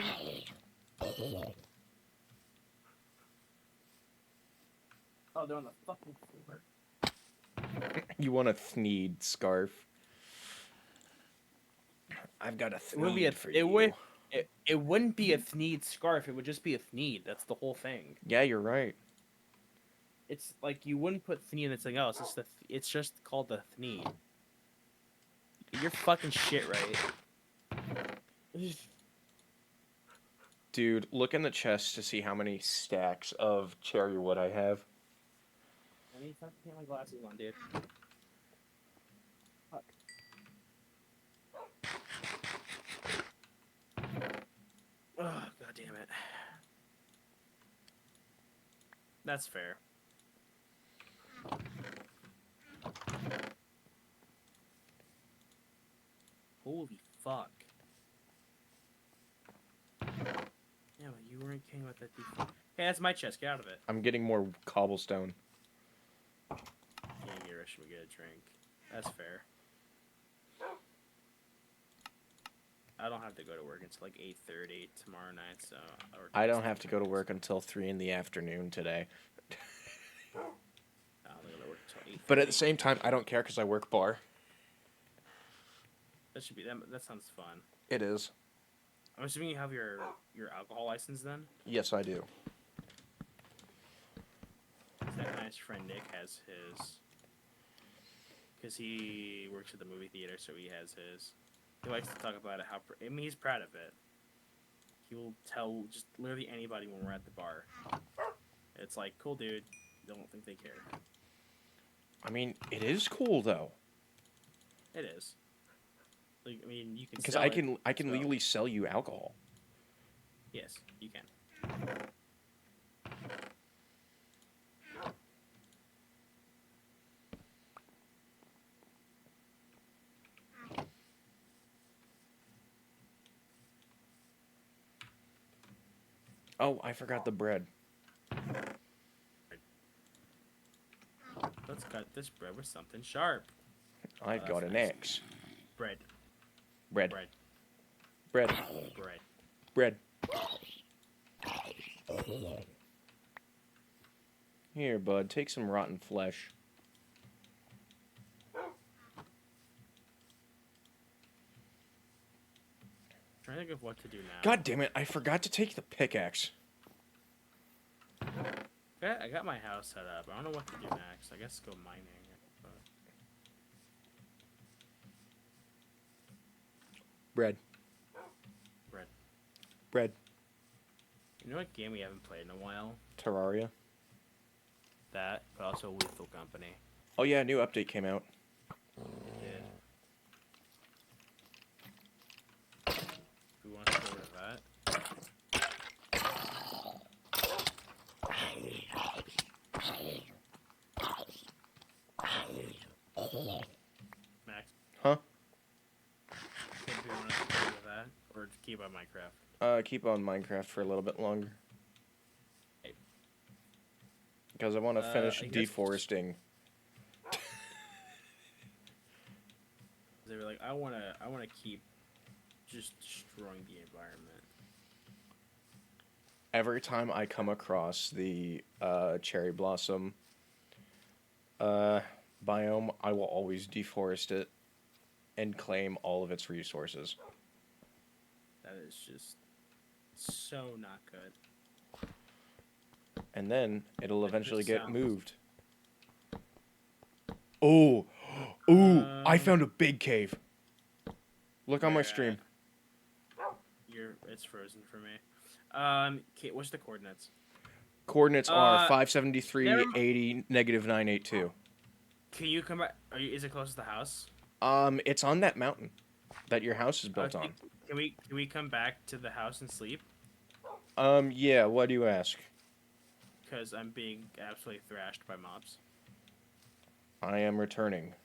Oh, they're on the fucking floor. You want a Thneed scarf? I've got a Thneed for you. It wouldn't be a Thneed scarf. It would just be a Thneed. That's the whole thing. Yeah, you're right. It's like you wouldn't put Thneed in anything else. It's just called the Thneed. You're fucking shit, right? Dude, look in the chest to see how many stacks of cherry wood I have. I need to get my glasses on, dude. Fuck. Oh, god damn it. That's fair. Holy fuck. Yeah, but you weren't kidding about that before. Hey, that's my chest. Get out of it. I'm getting more cobblestone. Can't get rich, we get a drink. That's fair. I don't have to go to work until like 8:30 tomorrow night, so... I don't have to go to work until 3 in the afternoon today. I don't go to work until 8:30. But at the same time, I don't care because I work bar. That should be... That sounds fun. It is. I'm assuming you have your alcohol license then? Yes, I do. That nice friend Nick has his... Because he works at the movie theater, so he has his... He likes to talk about it. I mean, he's proud of it. He will tell just literally anybody when we're at the bar. It's like, cool, dude. Don't think they care. I mean, it is cool though. It is. Like, I mean, you can. Because Sell I can so. legally sell you alcohol. Yes, you can. Oh, I forgot the bread. Let's cut this bread with something sharp. I've got an nice. axe. Bread. Bread. Bread. Bread. Bread. Bread. Here, bud, take some rotten flesh. Trying to think of what to do now. God damn it, I forgot to take the pickaxe. I got my house set up. I don't know what to do next. I guess go mining. But... Bread. Bread. Bread. You know what game we haven't played in a while? Terraria. That, but also Lethal Company. Oh yeah, a new update came out. It did. We want to go over to that. Max, Huh? do we want to go over that, or keep on Minecraft? Keep on Minecraft for a little bit longer. Because I want to finish deforesting. They were like, I wanna keep just destroying the environment. Every time I come across the cherry blossom biome, I will always deforest it and claim all of its resources. That is just so not good. And then it'll eventually get sounds... moved. Oh, ooh! I found a big cave. Look on my stream. It's frozen for me. Kate, what's the coordinates? Coordinates are 573, 80, negative 982. Can you come back? Is it close to the house? It's on that mountain that your house is built on. Can we come back to the house and sleep? Yeah. Why do you ask? Because I'm being absolutely thrashed by mobs. I am returning.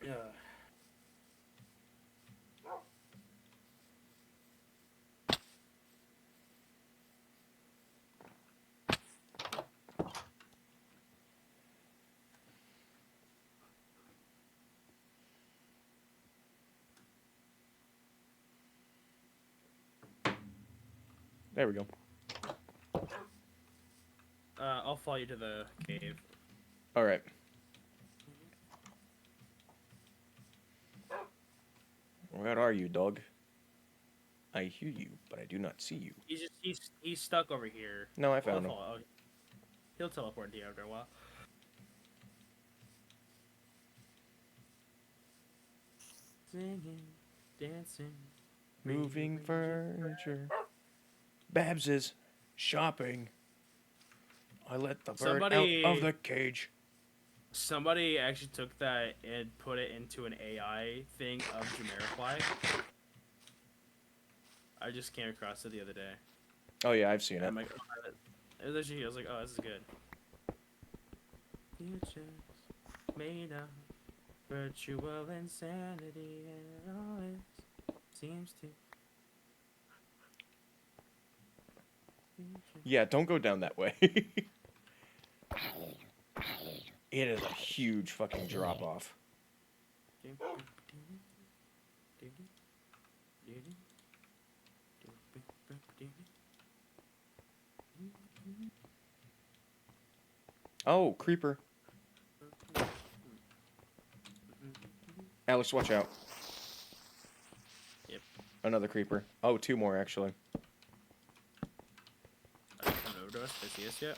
Yeah. There we go. I'll follow you to the cave. All right. Where are you, dog? I hear you, but I do not see you. He's stuck over here. No, I found him. He'll teleport to you after a while. Singing, dancing, moving furniture. Babs is shopping. I let the bird out of the cage. Somebody actually took that and put it into an AI thing of Jamiroquai. I just came across it the other day. Oh yeah, I've seen it. I'm like, I was like, oh, this is good. Futures made of virtual insanity, and it always seems to. Yeah, don't go down that way. It is a huge fucking drop off. Oh, creeper. Alex, watch out. Yep. Another creeper. Oh, two more actually. Coming over to us. us busiest yet?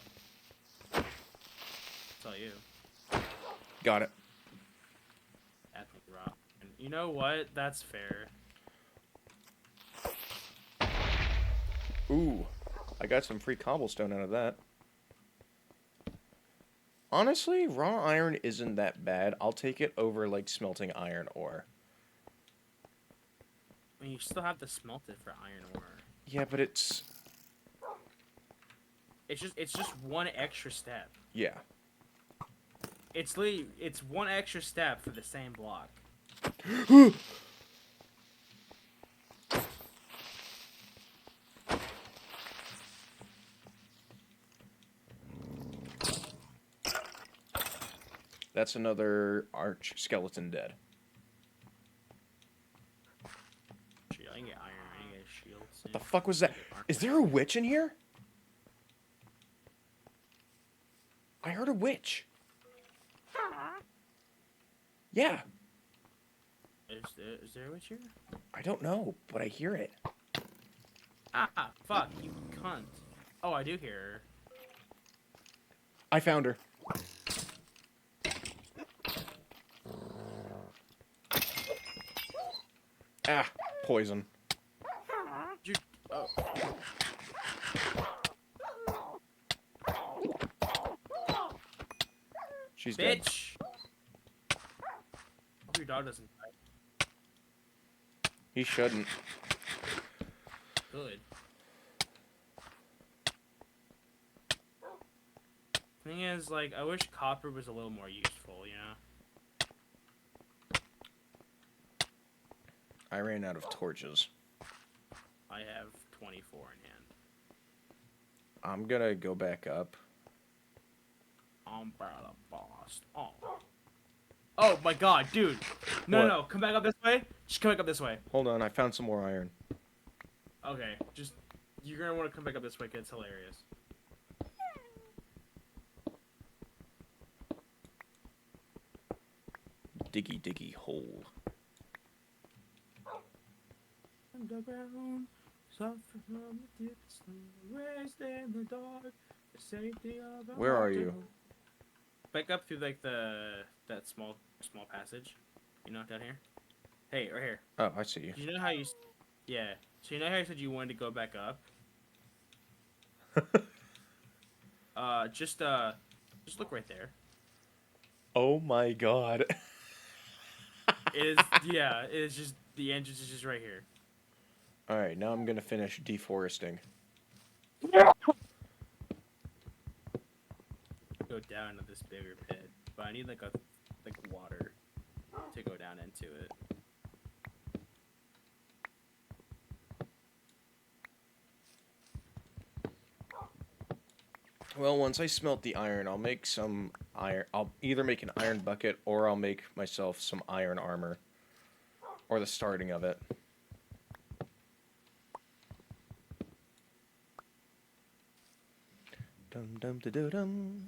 It's all you. Got it. Ethnic rock. And you know what? That's fair. Ooh, I got some free cobblestone out of that. Honestly, raw iron isn't that bad. I'll take it over, like, smelting iron ore. I mean, you still have to smelt it for iron ore. Yeah, but it's... It's just one extra step. Yeah. It's one extra step for the same block. That's another arch skeleton dead. Shit, I can get iron. I can get a shield. What the fuck was that? Is there a witch in here? I heard a witch. Yeah. Is there a witch here? I don't know, but I hear it. Ah, fuck, you cunt. Oh, I do hear her. I found her. Ah, poison. You, oh. She's dead. Bitch! Hope your dog doesn't die. He shouldn't. Good. Thing is, like, I wish copper was a little more useful, you know? I ran out of torches. I have 24 in hand. I'm gonna go back up. I'm proud of boss. Oh. Oh my god, dude. No, What? no, come back up this way. Just come back up this way. Hold on, I found some more iron. Okay, just... You're gonna want to come back up this way, 'cause it's hilarious. Diggy diggy hole. Underground, suffer from the deepest, raised in the dark, the safety of a Where are you? mountain. Back up through like that small passage, you know, down here. Hey, right here. Oh, I see you. You know how you, yeah. So you know how you said you wanted to go back up? Just look right there. Oh my god. It is, yeah. It is just the entrance is just right here. All right, now I'm gonna finish deforesting. Go down into this bigger pit, but I need like water to go down into it. Well, once I smelt the iron, I'll make some iron. I'll either make an iron bucket or I'll make myself some iron armor. Or the starting of it. Dum dum da dum dum.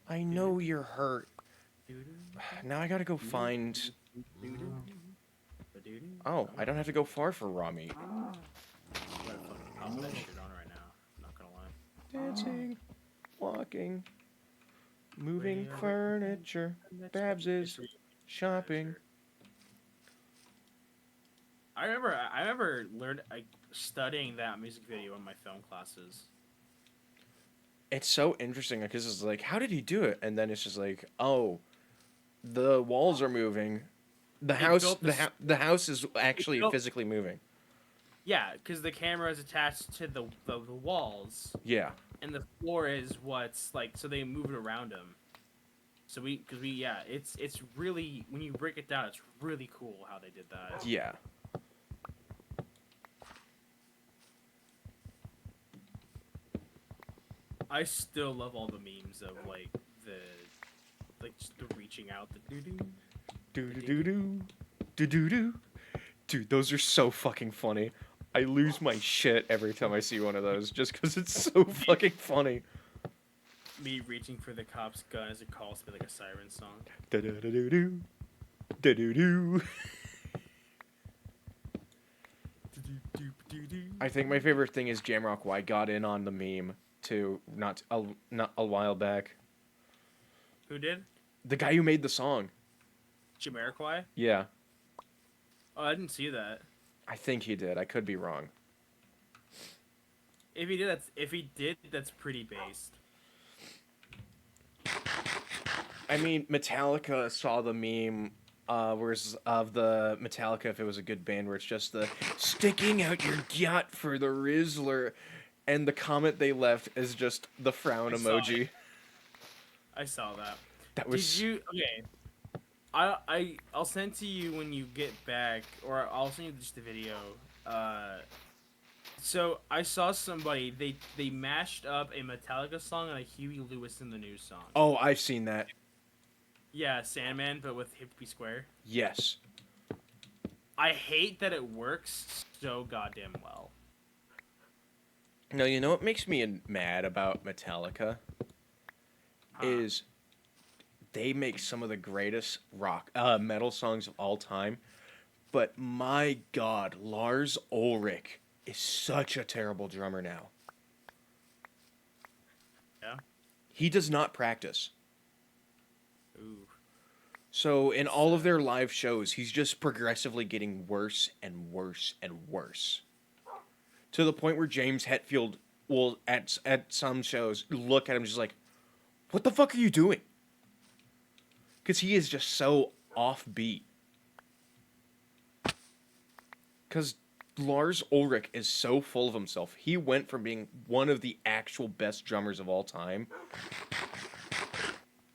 I know you're hurt. Now I gotta go find. Oh, I don't have to go far for raw meat. I'm gonna fucking pop that shit on right now. I'm not gonna lie. Dancing, walking, moving furniture. Babs is shopping. I remember studying that music video in my film classes. It's so interesting because it's like, how did he do it? And then it's just like, oh, the walls are moving. The house is actually physically moving. Yeah, because the camera is attached to the walls. Yeah. And the floor is what's like, so they move it around them. So it's really, when you break it down, it's really cool how they did that. Yeah. I still love all the memes of like just the reaching out, the doo doo. Do do do do do do. Dude, those are so fucking funny. I lose my shit every time I see one of those, just because it's so fucking funny. Me reaching for the cop's gun as it calls me like a siren song. Da da da do do. Da do do. I think my favorite thing is Jamrock Y got in on the meme too, not a while back. Who did? The guy who made the song. Jamiroquai? Yeah, Oh, I didn't see that. I think he did. I could be wrong. If he did, that's pretty based. I mean, Metallica saw the meme, whereas of the Metallica, if it was a good band, where it's just the sticking out your gut for the Rizzler, and the comment they left is just the frown I saw emoji. I saw that. That was. Did you? Okay. I'll send to you when you get back, or I'll send you just the video. So I saw somebody they mashed up a Metallica song and a Huey Lewis in the News song. Oh, I've seen that. Yeah, Sandman, but with Hippie Square. Yes. I hate that it works so goddamn well. No, you know what makes me mad about Metallica is they make some of the greatest metal songs of all time, but my God, Lars Ulrich is such a terrible drummer now. Yeah. He does not practice. Ooh. So in all of their live shows, he's just progressively getting worse and worse and worse. To the point where James Hetfield will, at some shows, look at him just like, what the fuck are you doing? Because he is just so offbeat. Because Lars Ulrich is so full of himself. He went from being one of the actual best drummers of all time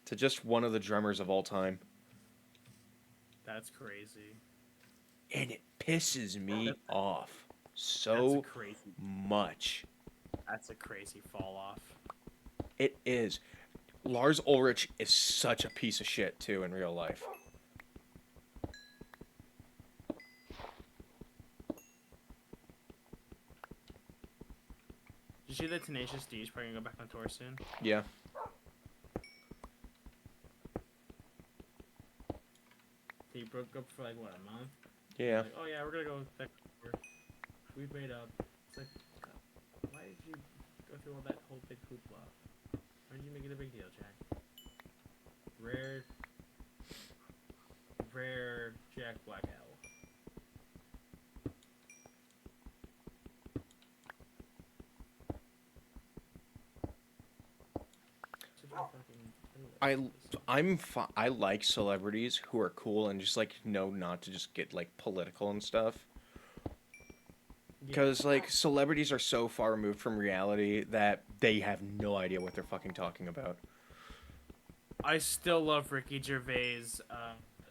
to just one of the drummers of all time. That's crazy. And it pisses me off so much. That's a crazy fall off. It is. Lars Ulrich is such a piece of shit, too, in real life. Did you see that Tenacious D is probably gonna go back on tour soon? Yeah. They broke up for like what, a month? Yeah. Like, oh yeah, we're gonna go back on tour. We've made up. It's like, why did you go through all that whole big hoopla? Why did you make it a big deal, Jack? Rare Jack Black L. I like celebrities who are cool and just like know not to just get like political and stuff. Because like celebrities are so far removed from reality that they have no idea what they're fucking talking about. I still love Ricky Gervais'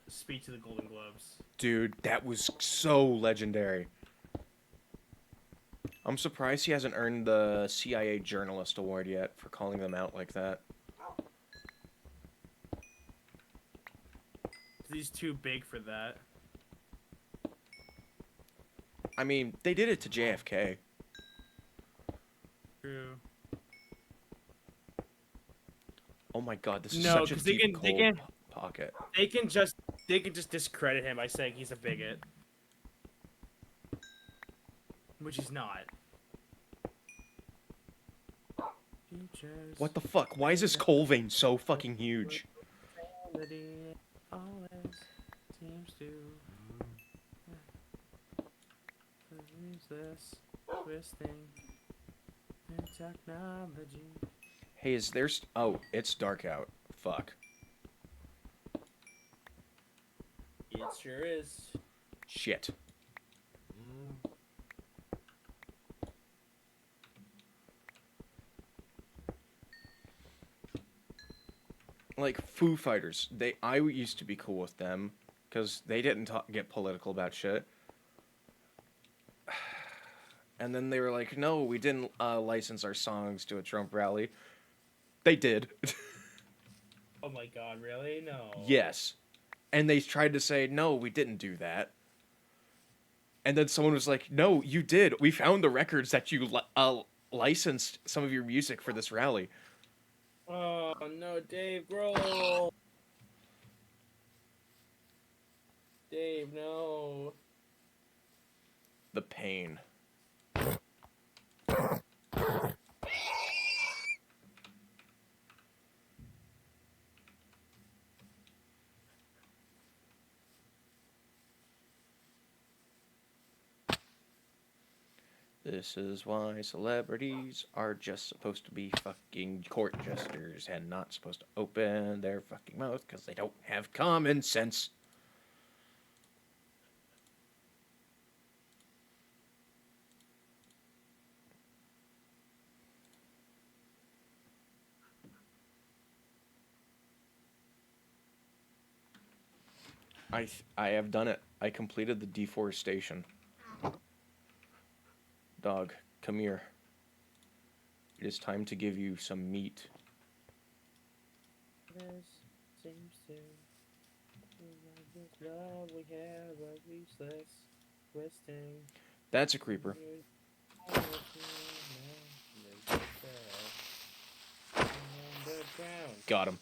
speech to the Golden Globes. Dude, that was so legendary. I'm surprised he hasn't earned the CIA Journalist Award yet for calling them out like that. He's too big for that. I mean, they did it to JFK. True. Oh my God, this is such a deep, cold pocket. They can just discredit him by saying he's a bigot, which he's not. What the fuck? Why is this coal vein so fucking huge? Always seems to use this twisting and technology. Hey, is there... Oh, it's dark out. Fuck. It sure is. Shit. Like, Foo Fighters. I used to be cool with them, because they didn't get political about shit. And then they were like, no, we didn't license our songs to a Trump rally. They did. Oh my God, really? No. Yes. And they tried to say, no, we didn't do that. And then someone was like, no, you did. We found the records that you licensed some of your music for this rally. Oh no, Dave Grohl. Dave, no. The pain. This is why celebrities are just supposed to be fucking court jesters and not supposed to open their fucking mouth because they don't have common sense. I have done it. I completed the deforestation. Dog, come here. It is time to give you some meat. This seems to this love we have a useless wasting. That's a creeper. Got him.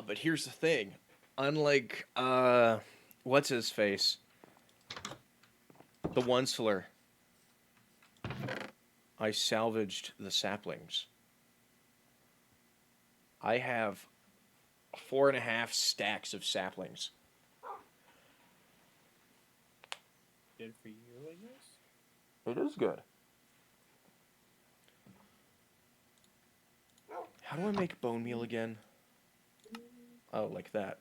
But here's the thing. Unlike, what's his face? The Onceler. I salvaged the saplings. I have 4.5 stacks of saplings. Good for you, I guess. It is good. How do I make bone meal again? Oh, like that.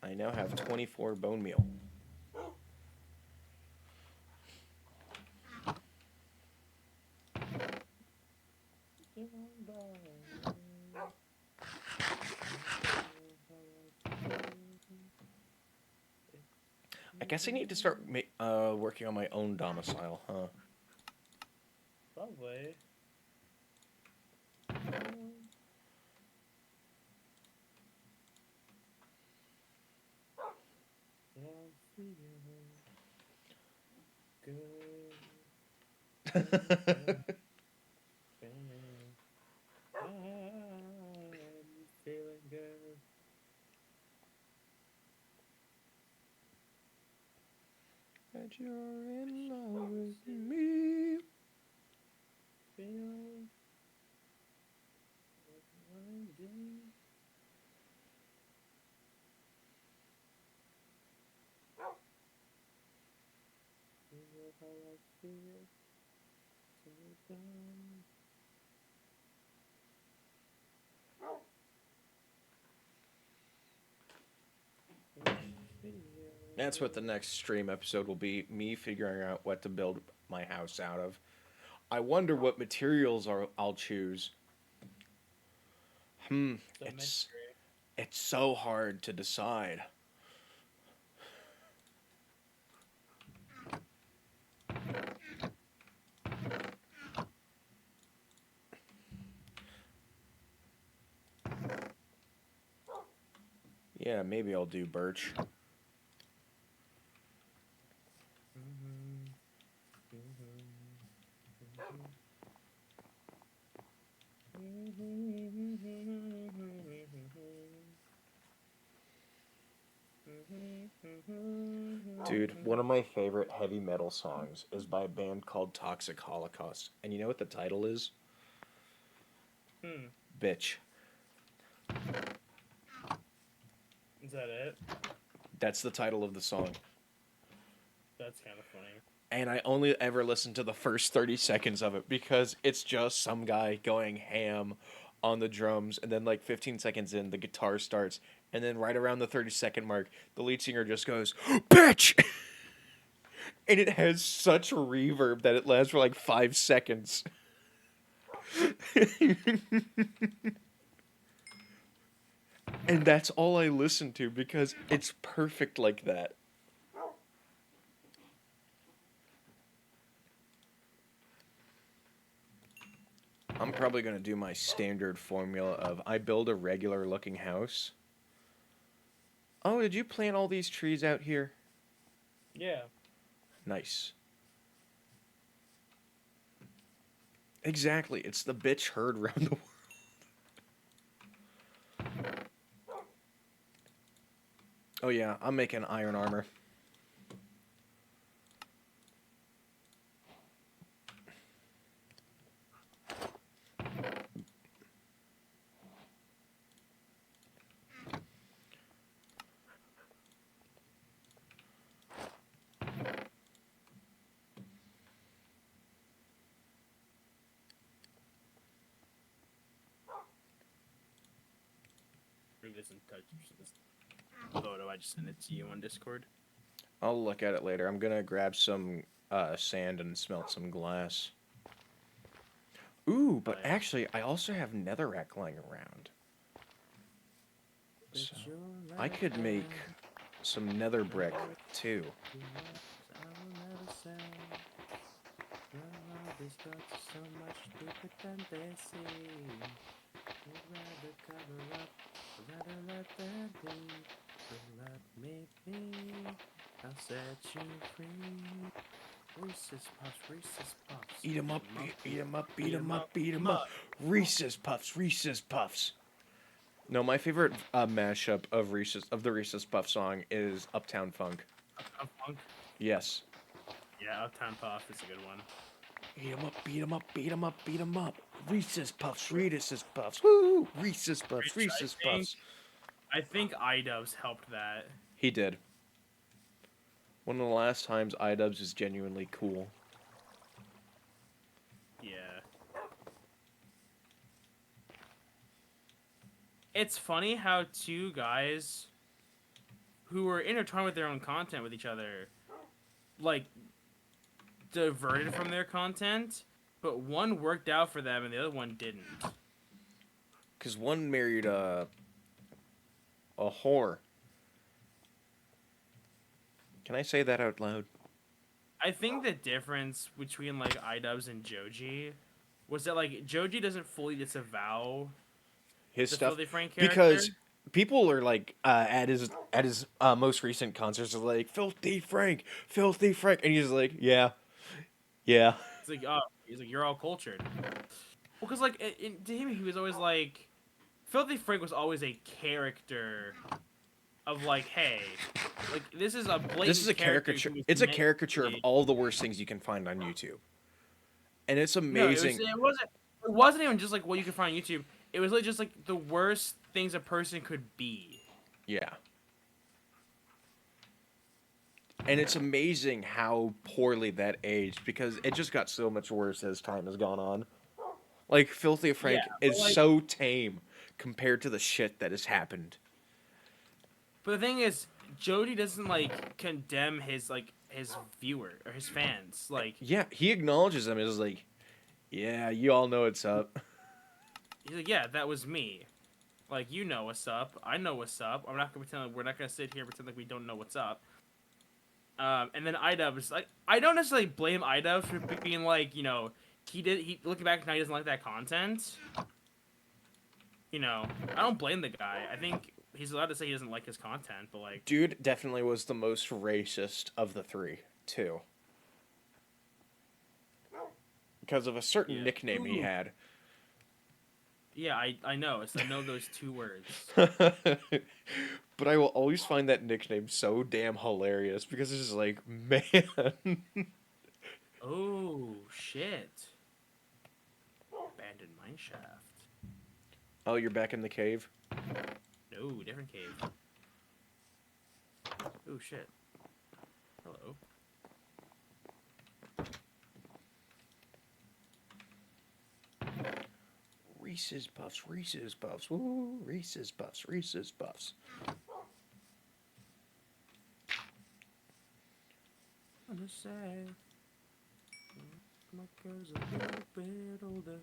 I now have 24 bone meal. I guess I need to start working on my own domicile, huh? Probably. Feeling good. That you're in love with me. Feel what I do. Feel how I feel. So done. That's what the next stream episode will be. Me figuring out what to build my house out of. I wonder what materials I'll choose. It's so hard to decide. Yeah, maybe I'll do birch. Dude, one of my favorite heavy metal songs is by a band called Toxic Holocaust. And you know what the title is? Bitch. Is that it? That's the title of the song. That's kind of funny. And I only ever listened to the first 30 seconds of it because it's just some guy going ham on the drums, and then like 15 seconds in, the guitar starts, and then right around the 30-second mark, the lead singer just goes, "Bitch!" And it has such reverb that it lasts for like 5 seconds. And that's all I listen to because it's perfect like that. I'm probably going to do my standard formula of I build a regular looking house. Oh, did you plant all these trees out here? Yeah. Nice. Exactly. It's the bitch heard around the world. Oh yeah, I'm making iron armor. Maybe doesn't touch this photo. I just sent it to you on Discord. I'll look at it later. I'm gonna grab some sand and smelt some glass. Ooh, but Oh, yeah. actually, I also have netherrack lying around. So I could make some nether brick too. So much deeper than they see. Would rather cover up, rather let them be. But let me be. I'll set you free. Reese's Puffs. Eat 'em up, eat 'em up, beat 'em up, beat Beat 'em 'em up. up. Reese's Puffs, Reese's Puffs. No, my favorite mashup of the Reese's Puff song is Uptown Funk. Uptown Funk. Yes. Yeah, Uptown Puff is a good one. Eat 'em up, beat 'em up, beat 'em up, beat 'em up. Reese's Puffs, Reese's Puffs. Woo! Reese's Puffs, Which Reese's Puffs. I think iDubbbz helped that. He did. One of the last times iDubbbz is genuinely cool. Yeah. It's funny how two guys who were intertwined with their own content with each other, like, diverted from their content, but one worked out for them and the other one didn't. Because one married a whore. Can I say that out loud? I think the difference between, like, iDubbbz and Joji was that, like, Joji doesn't fully disavow His the stuff, Filthy Frank character. because people are like at his most recent concerts are like Filthy Frank, and he's like, yeah, yeah. It's like, oh, he's like, you're all cultured. Well, because, like, to him, he was always like, Filthy Frank was always a character of, like, hey, like, this is a blatant This is a character caricature. who was It's a meant to caricature of be- all the worst things you can find on YouTube, and it's No, amazing. it wasn't even just, like, what you could find on YouTube. It was, like, just, like, the worst things a person could be. Yeah. And it's amazing how poorly that aged, because it just got so much worse as time has gone on. Like, Filthy Frank Yeah, but, is like, so tame compared to the shit that has happened. but the thing is, Jody doesn't, like, condemn his, like, his viewer or his fans. Like, Yeah, he acknowledges them as like, yeah, you all know what's up. he's like, yeah, that was me. Like, you know what's up. I know what's up. I'm not gonna pretend. We're not gonna sit here and pretend like we don't know what's up. And then iDub is like, I don't necessarily blame iDub for being like, you know, he looking back now, he doesn't like that content. You know, I don't blame the guy. I think he's allowed to say he doesn't like his content, but like, Dude definitely was the most racist of the three, too. Because of a certain yeah. nickname he Ooh. had. Yeah, I know. I know those two words. But I will always find that nickname so damn hilarious because it's just like, man. Oh shit! Abandoned mineshaft. Oh, you're back in the cave? No, different cave. Oh shit. Hello. Reese's Puffs, Reese's Puffs, woo, Reese's Puffs, Reese's Puffs. I'm gonna say, my girl's a little bit older.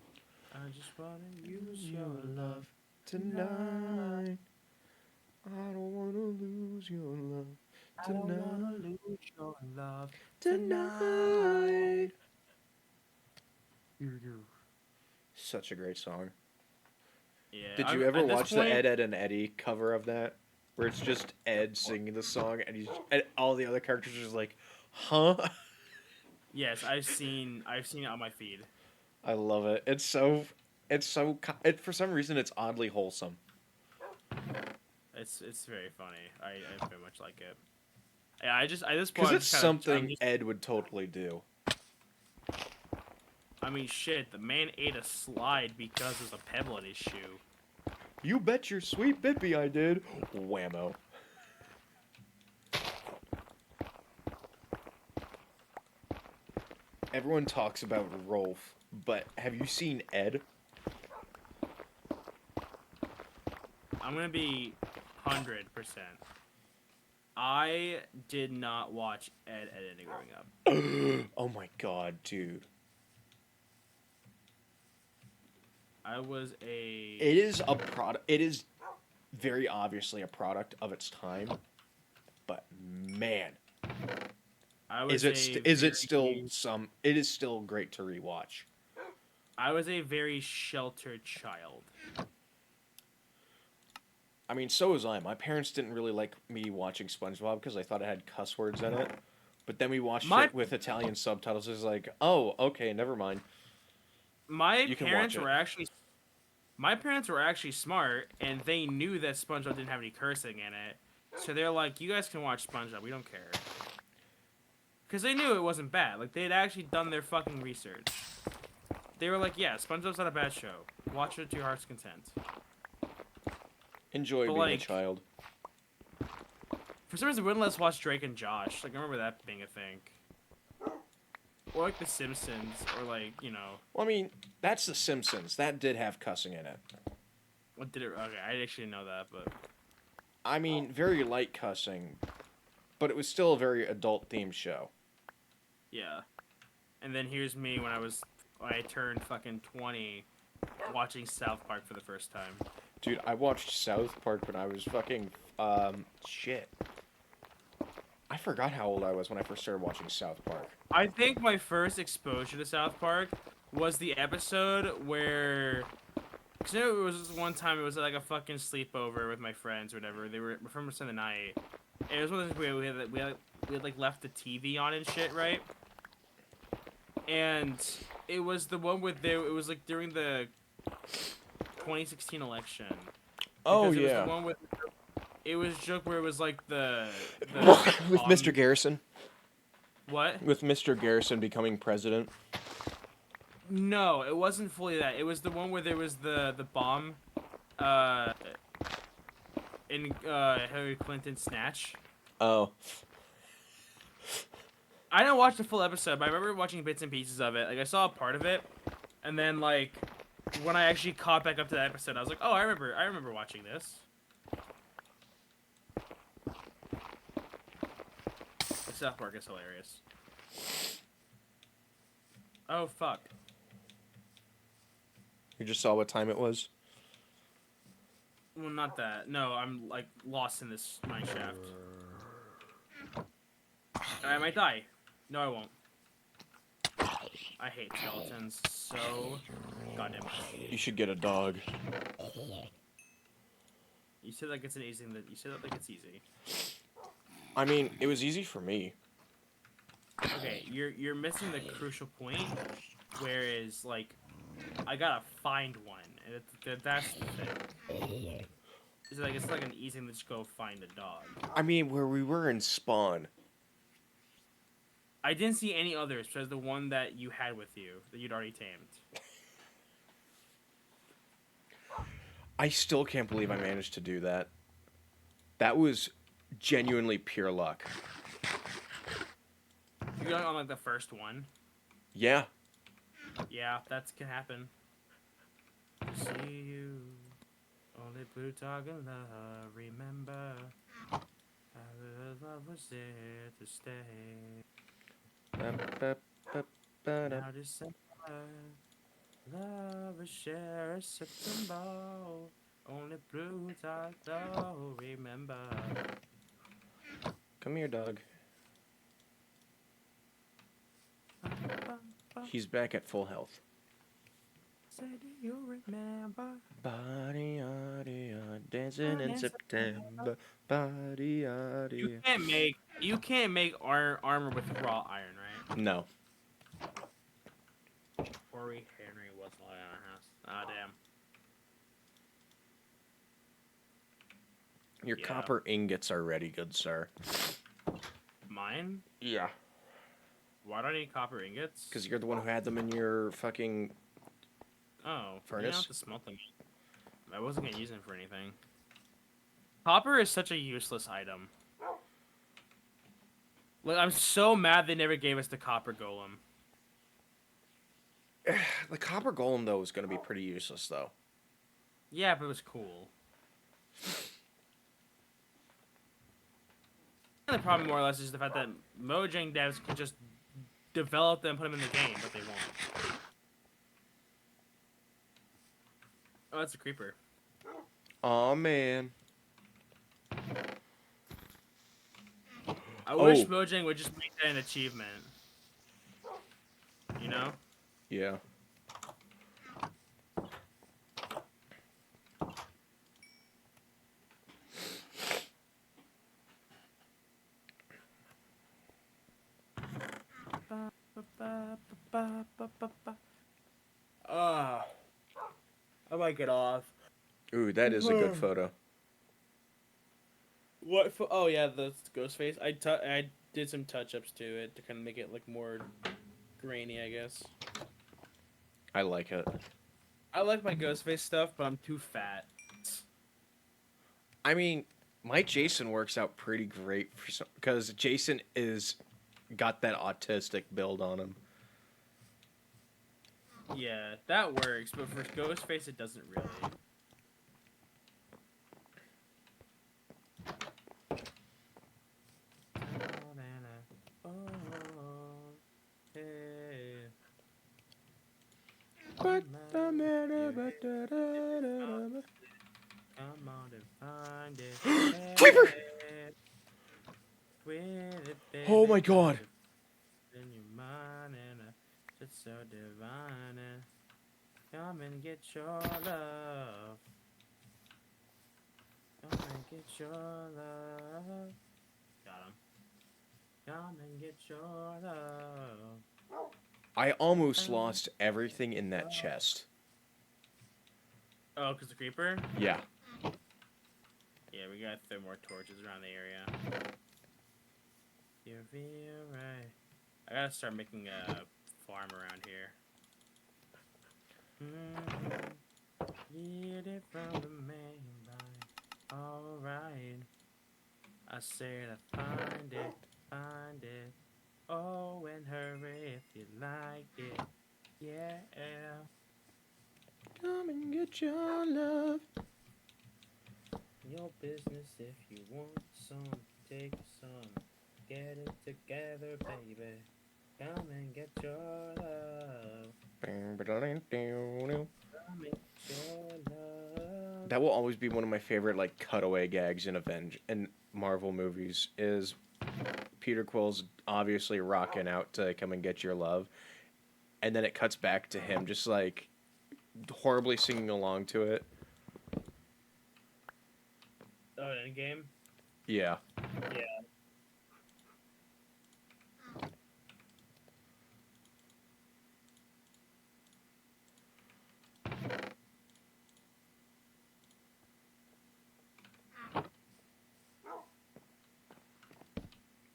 I just wanna use your love tonight. I don't wanna lose your love I don't wanna tonight. lose your love Tonight. You. Such a great song. Yeah. Did you ever At this watch the point, Ed, and Eddie cover of that? Where it's just Ed singing the song and all the other characters are just like, huh? yes, I've seen it on my feed. I love it. For some reason it's oddly wholesome. It's very funny. I very much like it. Yeah, I this Because point it's something Ed would totally do. I mean, shit, the man ate a slide because there's a pebble in his shoe. You bet your sweet bippy I did. Whammo. Everyone talks about Rolf, but have you seen Ed? I'm gonna be 100%. I did not watch Ed, Edd n Eddy growing up. Oh my god, dude. I was a. It is a product. It is very obviously a product of its time, but man, I was is it still some? It is still great to rewatch. I was a very sheltered child. I mean, so was I. My parents didn't really like me watching SpongeBob because I thought it had cuss words in it. But then we watched it with Italian subtitles. It was like, oh, okay, never mind. My parents were actually smart, and they knew that SpongeBob didn't have any cursing in it. So they're like, you guys can watch SpongeBob, we don't care. Because they knew it wasn't bad. Like, they had actually done their fucking research. They were like, yeah, SpongeBob's not a bad show. Watch it to your heart's content. Enjoy being a child. For some reason, wouldn't let us watch Drake and Josh. Like, I remember that being a thing. Or, like, The Simpsons, or, like, you know... Well, I mean, that's The Simpsons. That did have cussing in it. What did it... Okay, I actually didn't know that, but... I mean, very light cussing, but it was still a very adult-themed show. Yeah. And then here's me when I turned fucking 20, watching South Park for the first time. Dude, I watched South Park when I was fucking... shit. I forgot how old I was when I first started watching South Park. I think my first exposure to South Park was the episode where... Cause you know, it was one time, it was like a fucking sleepover with my friends or whatever. They were from the night. And it was one of those where we had like left the TV on and shit, right? And it was the one with it was like during the 2016 election. Oh, yeah. It was the one with... It was a joke where it was like the with Mr. Garrison. What? With Mr. Garrison becoming president. No, it wasn't fully that. It was the one where there was the bomb in Hillary Clinton's snatch. Oh. I didn't watch the full episode, but I remember watching bits and pieces of it. Like, I saw a part of it, and then, like, when I actually caught back up to that episode, I was like, oh, I remember watching this. South Park is hilarious. Oh, fuck. You just saw what time it was? Well, not that. No, I'm, like, lost in this mine shaft. I might die. No, I won't. I hate skeletons so goddamn much. You should get a dog. You said like it's an easy. You said that like it's easy. I mean, it was easy for me. Okay, you're missing the crucial point. Whereas, like, I gotta find one, and that's the thing. It's like an easy thing to just go find a dog. I mean, where we were in Spawn. I didn't see any others besides the one that you had with you that you'd already tamed. I still can't believe I managed to do that. That was genuinely pure luck. You got on like the first one. Yeah. Yeah, that can happen. See you, only blue dog and love. Remember, our love was there to stay. Now December, love is share a September. Only blue dog though. Remember. Come here, dog. He's back at full health. Say, do you remember? Body, dancing in September. Body, You can't make armor with raw iron, right? No. Corey Henry was not in our house. Ah, damn. Your Yeah. copper ingots are ready, good sir. Mine? Yeah. Why do I need copper ingots? Because you're the one who had them in your fucking Oh, you don't furnace. have to smelt them. I wasn't gonna use them for anything. Copper is such a useless item. Like, I'm so mad they never gave us the copper golem. The copper golem, though, is going to be pretty useless, though. Yeah, but it was cool. And the problem, more or less, is the fact that Mojang devs can just develop them and put them in the game, but they won't. Oh, that's a creeper. Aw, man. I wish Mojang would just make that an achievement. You know? Yeah. Ah. I might get off. Ooh, that is a good photo. What? Oh yeah, the ghost face. I did some touch ups to it to kind of make it look more grainy, I guess. I like it. I like my ghost face stuff, but I'm too fat. I mean, my Jason works out pretty great for because Jason is got that autistic build on him. Yeah, that works, but for ghost face, it doesn't really. What the matter? Come on and find it. Creeper! Oh my god. In your mind and it's so divine. Come and get your love. Come and get your love. Got him. Come and get your love. I almost lost everything in that chest. Oh, because the creeper? Yeah. Yeah, we gotta throw more torches around the area. You feel right. I gotta start making a farm around here. Get it from the main line. Alright. I said I find it. Oh, and hurry if you like it. Yeah. Come and get your love. Your business if you want some. Take some. Get it together, baby. Come and get your love. Come and get your love. That will always be one of my favorite like cutaway gags in Marvel movies is Peter Quill's obviously rocking out to come and get your love, and then it cuts back to him just like horribly singing along to it. Oh, in game? Yeah. Yeah.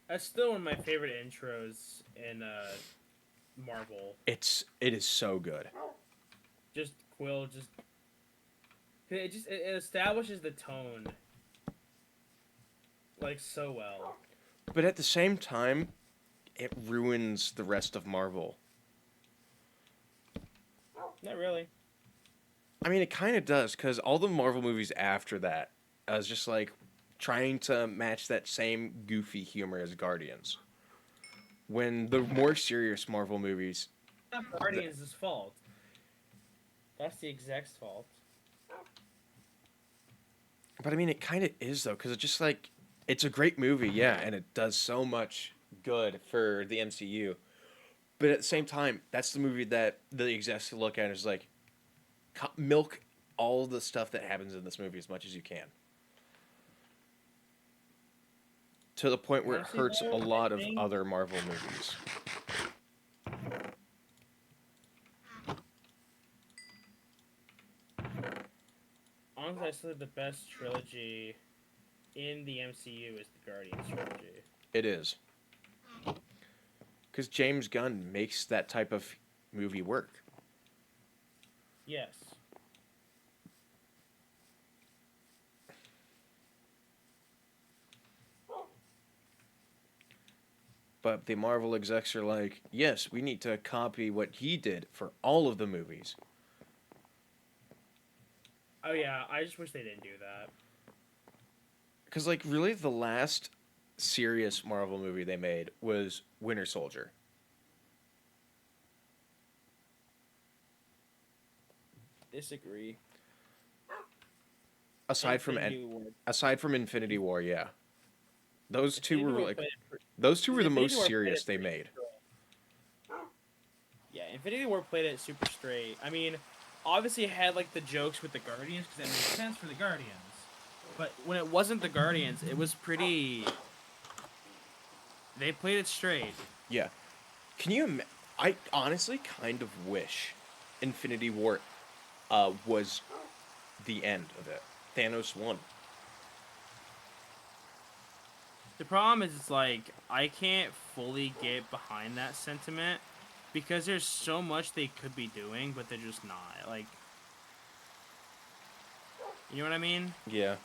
That's still one of my favorite intros in Marvel. It is so good. Just Quill, it establishes the tone like so well. But at the same time, it ruins the rest of Marvel. Not really. I mean, it kind of does, because all the Marvel movies after that, I was just like trying to match that same goofy humor as Guardians. When the more serious Marvel movies, Not Guardians' fault. That's the exec's fault. but I mean, it kind of is though, because it's just like it's a great movie, yeah, and it does so much good for the MCU. But at the same time, that's the movie that the execs look at and is like, milk all the stuff that happens in this movie as much as you can. To the point where it hurts a lot of other Marvel movies. Honestly, I still think the best trilogy in the MCU is the Guardians trilogy. It is. Because James Gunn makes that type of movie work. Yes. But the Marvel execs are like, yes, we need to copy what he did for all of the movies. Oh yeah, I just wish they didn't do that. Because, like, really, the last serious Marvel movie they made was Winter Soldier. Disagree. Aside from Infinity War. aside from Infinity War, yeah, those two Infinity were War like played it. those two were the Infinity most War played serious it they pretty made. straight. Yeah, Infinity War played it super straight. I mean, obviously it had like the jokes with the Guardians because that makes sense for the Guardians. But when it wasn't the Guardians, it was pretty. They played it straight. Yeah, can you? I honestly kind of wish Infinity War was the end of it. Thanos won. The problem is, it's like I can't fully get behind that sentiment because there's so much they could be doing, but they're just not. Like, you know what I mean? Yeah.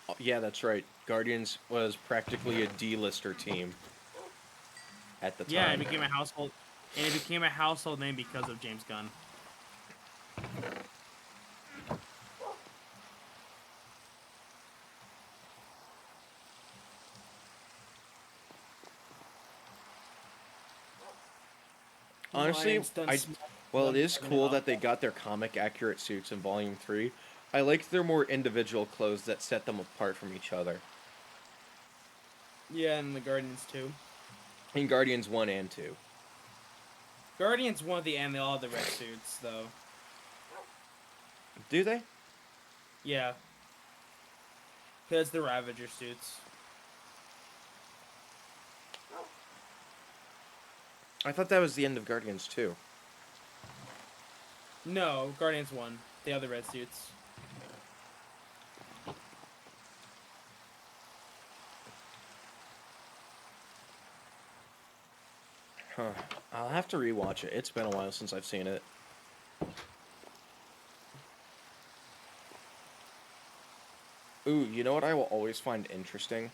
Oh, yeah, that's right. Guardians was practically a D-lister team at the Yeah, it time. became a household, and it became a household name because of James Gunn. Honestly, Lions done I smacked well, it them is and then cool off. that they got their comic accurate suits in Volume 3. I like their more individual clothes that set them apart from each other. Yeah, and the Guardians too. In Guardians 1 and 2. Guardians won at the end. They all had the red suits, though. Do they? Yeah, because the Ravager suits. I thought that was the end of Guardians 2. No, Guardians won. They had the red suits. Huh. I'll have to rewatch it. It's been a while since I've seen it. Ooh, you know what I will always find interesting?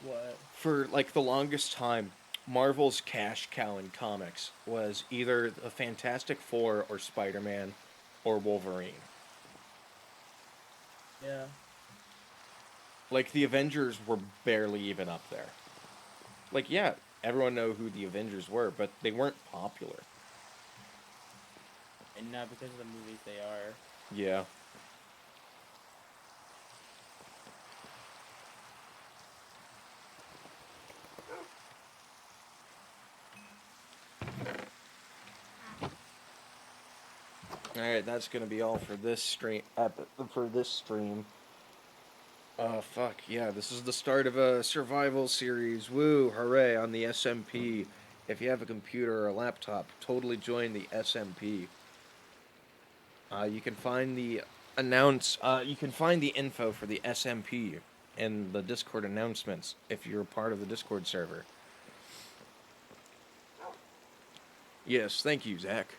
What? For like the longest time, Marvel's cash cow in comics was either the Fantastic Four or Spider-Man or Wolverine. Yeah. Like the Avengers were barely even up there. Like yeah, everyone know who the Avengers were, but they weren't popular. And now because of the movies, they are. Yeah. All right, that's gonna be all for this stream. For this stream. Oh fuck yeah! This is the start of a survival series. Woo! Hooray on the SMP. If you have a computer or a laptop, totally join the SMP. You can find the You can find the info for the SMP in the Discord announcements if you're a part of the Discord server. Yes, thank you, Zach.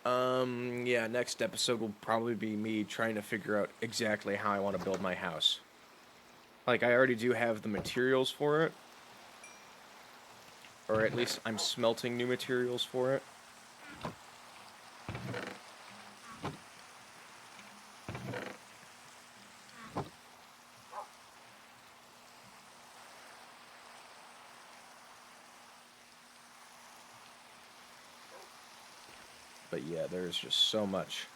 Yeah, next episode will probably be me trying to figure out exactly how I want to build my house. Like, I already do have the materials for it. Or at least I'm smelting new materials for it. But yeah, there's just so much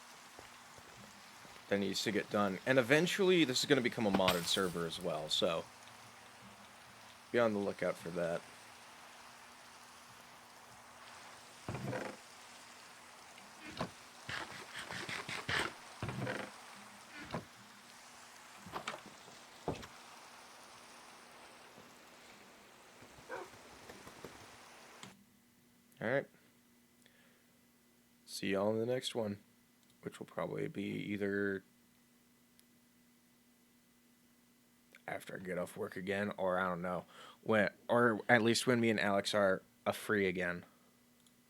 that needs to get done. And eventually, this is going to become a modded server as well, so be on the lookout for that. Alright. See y'all in the next one. which will probably be either after I get off work again, or I don't know when, or at least when me and Alex are free again.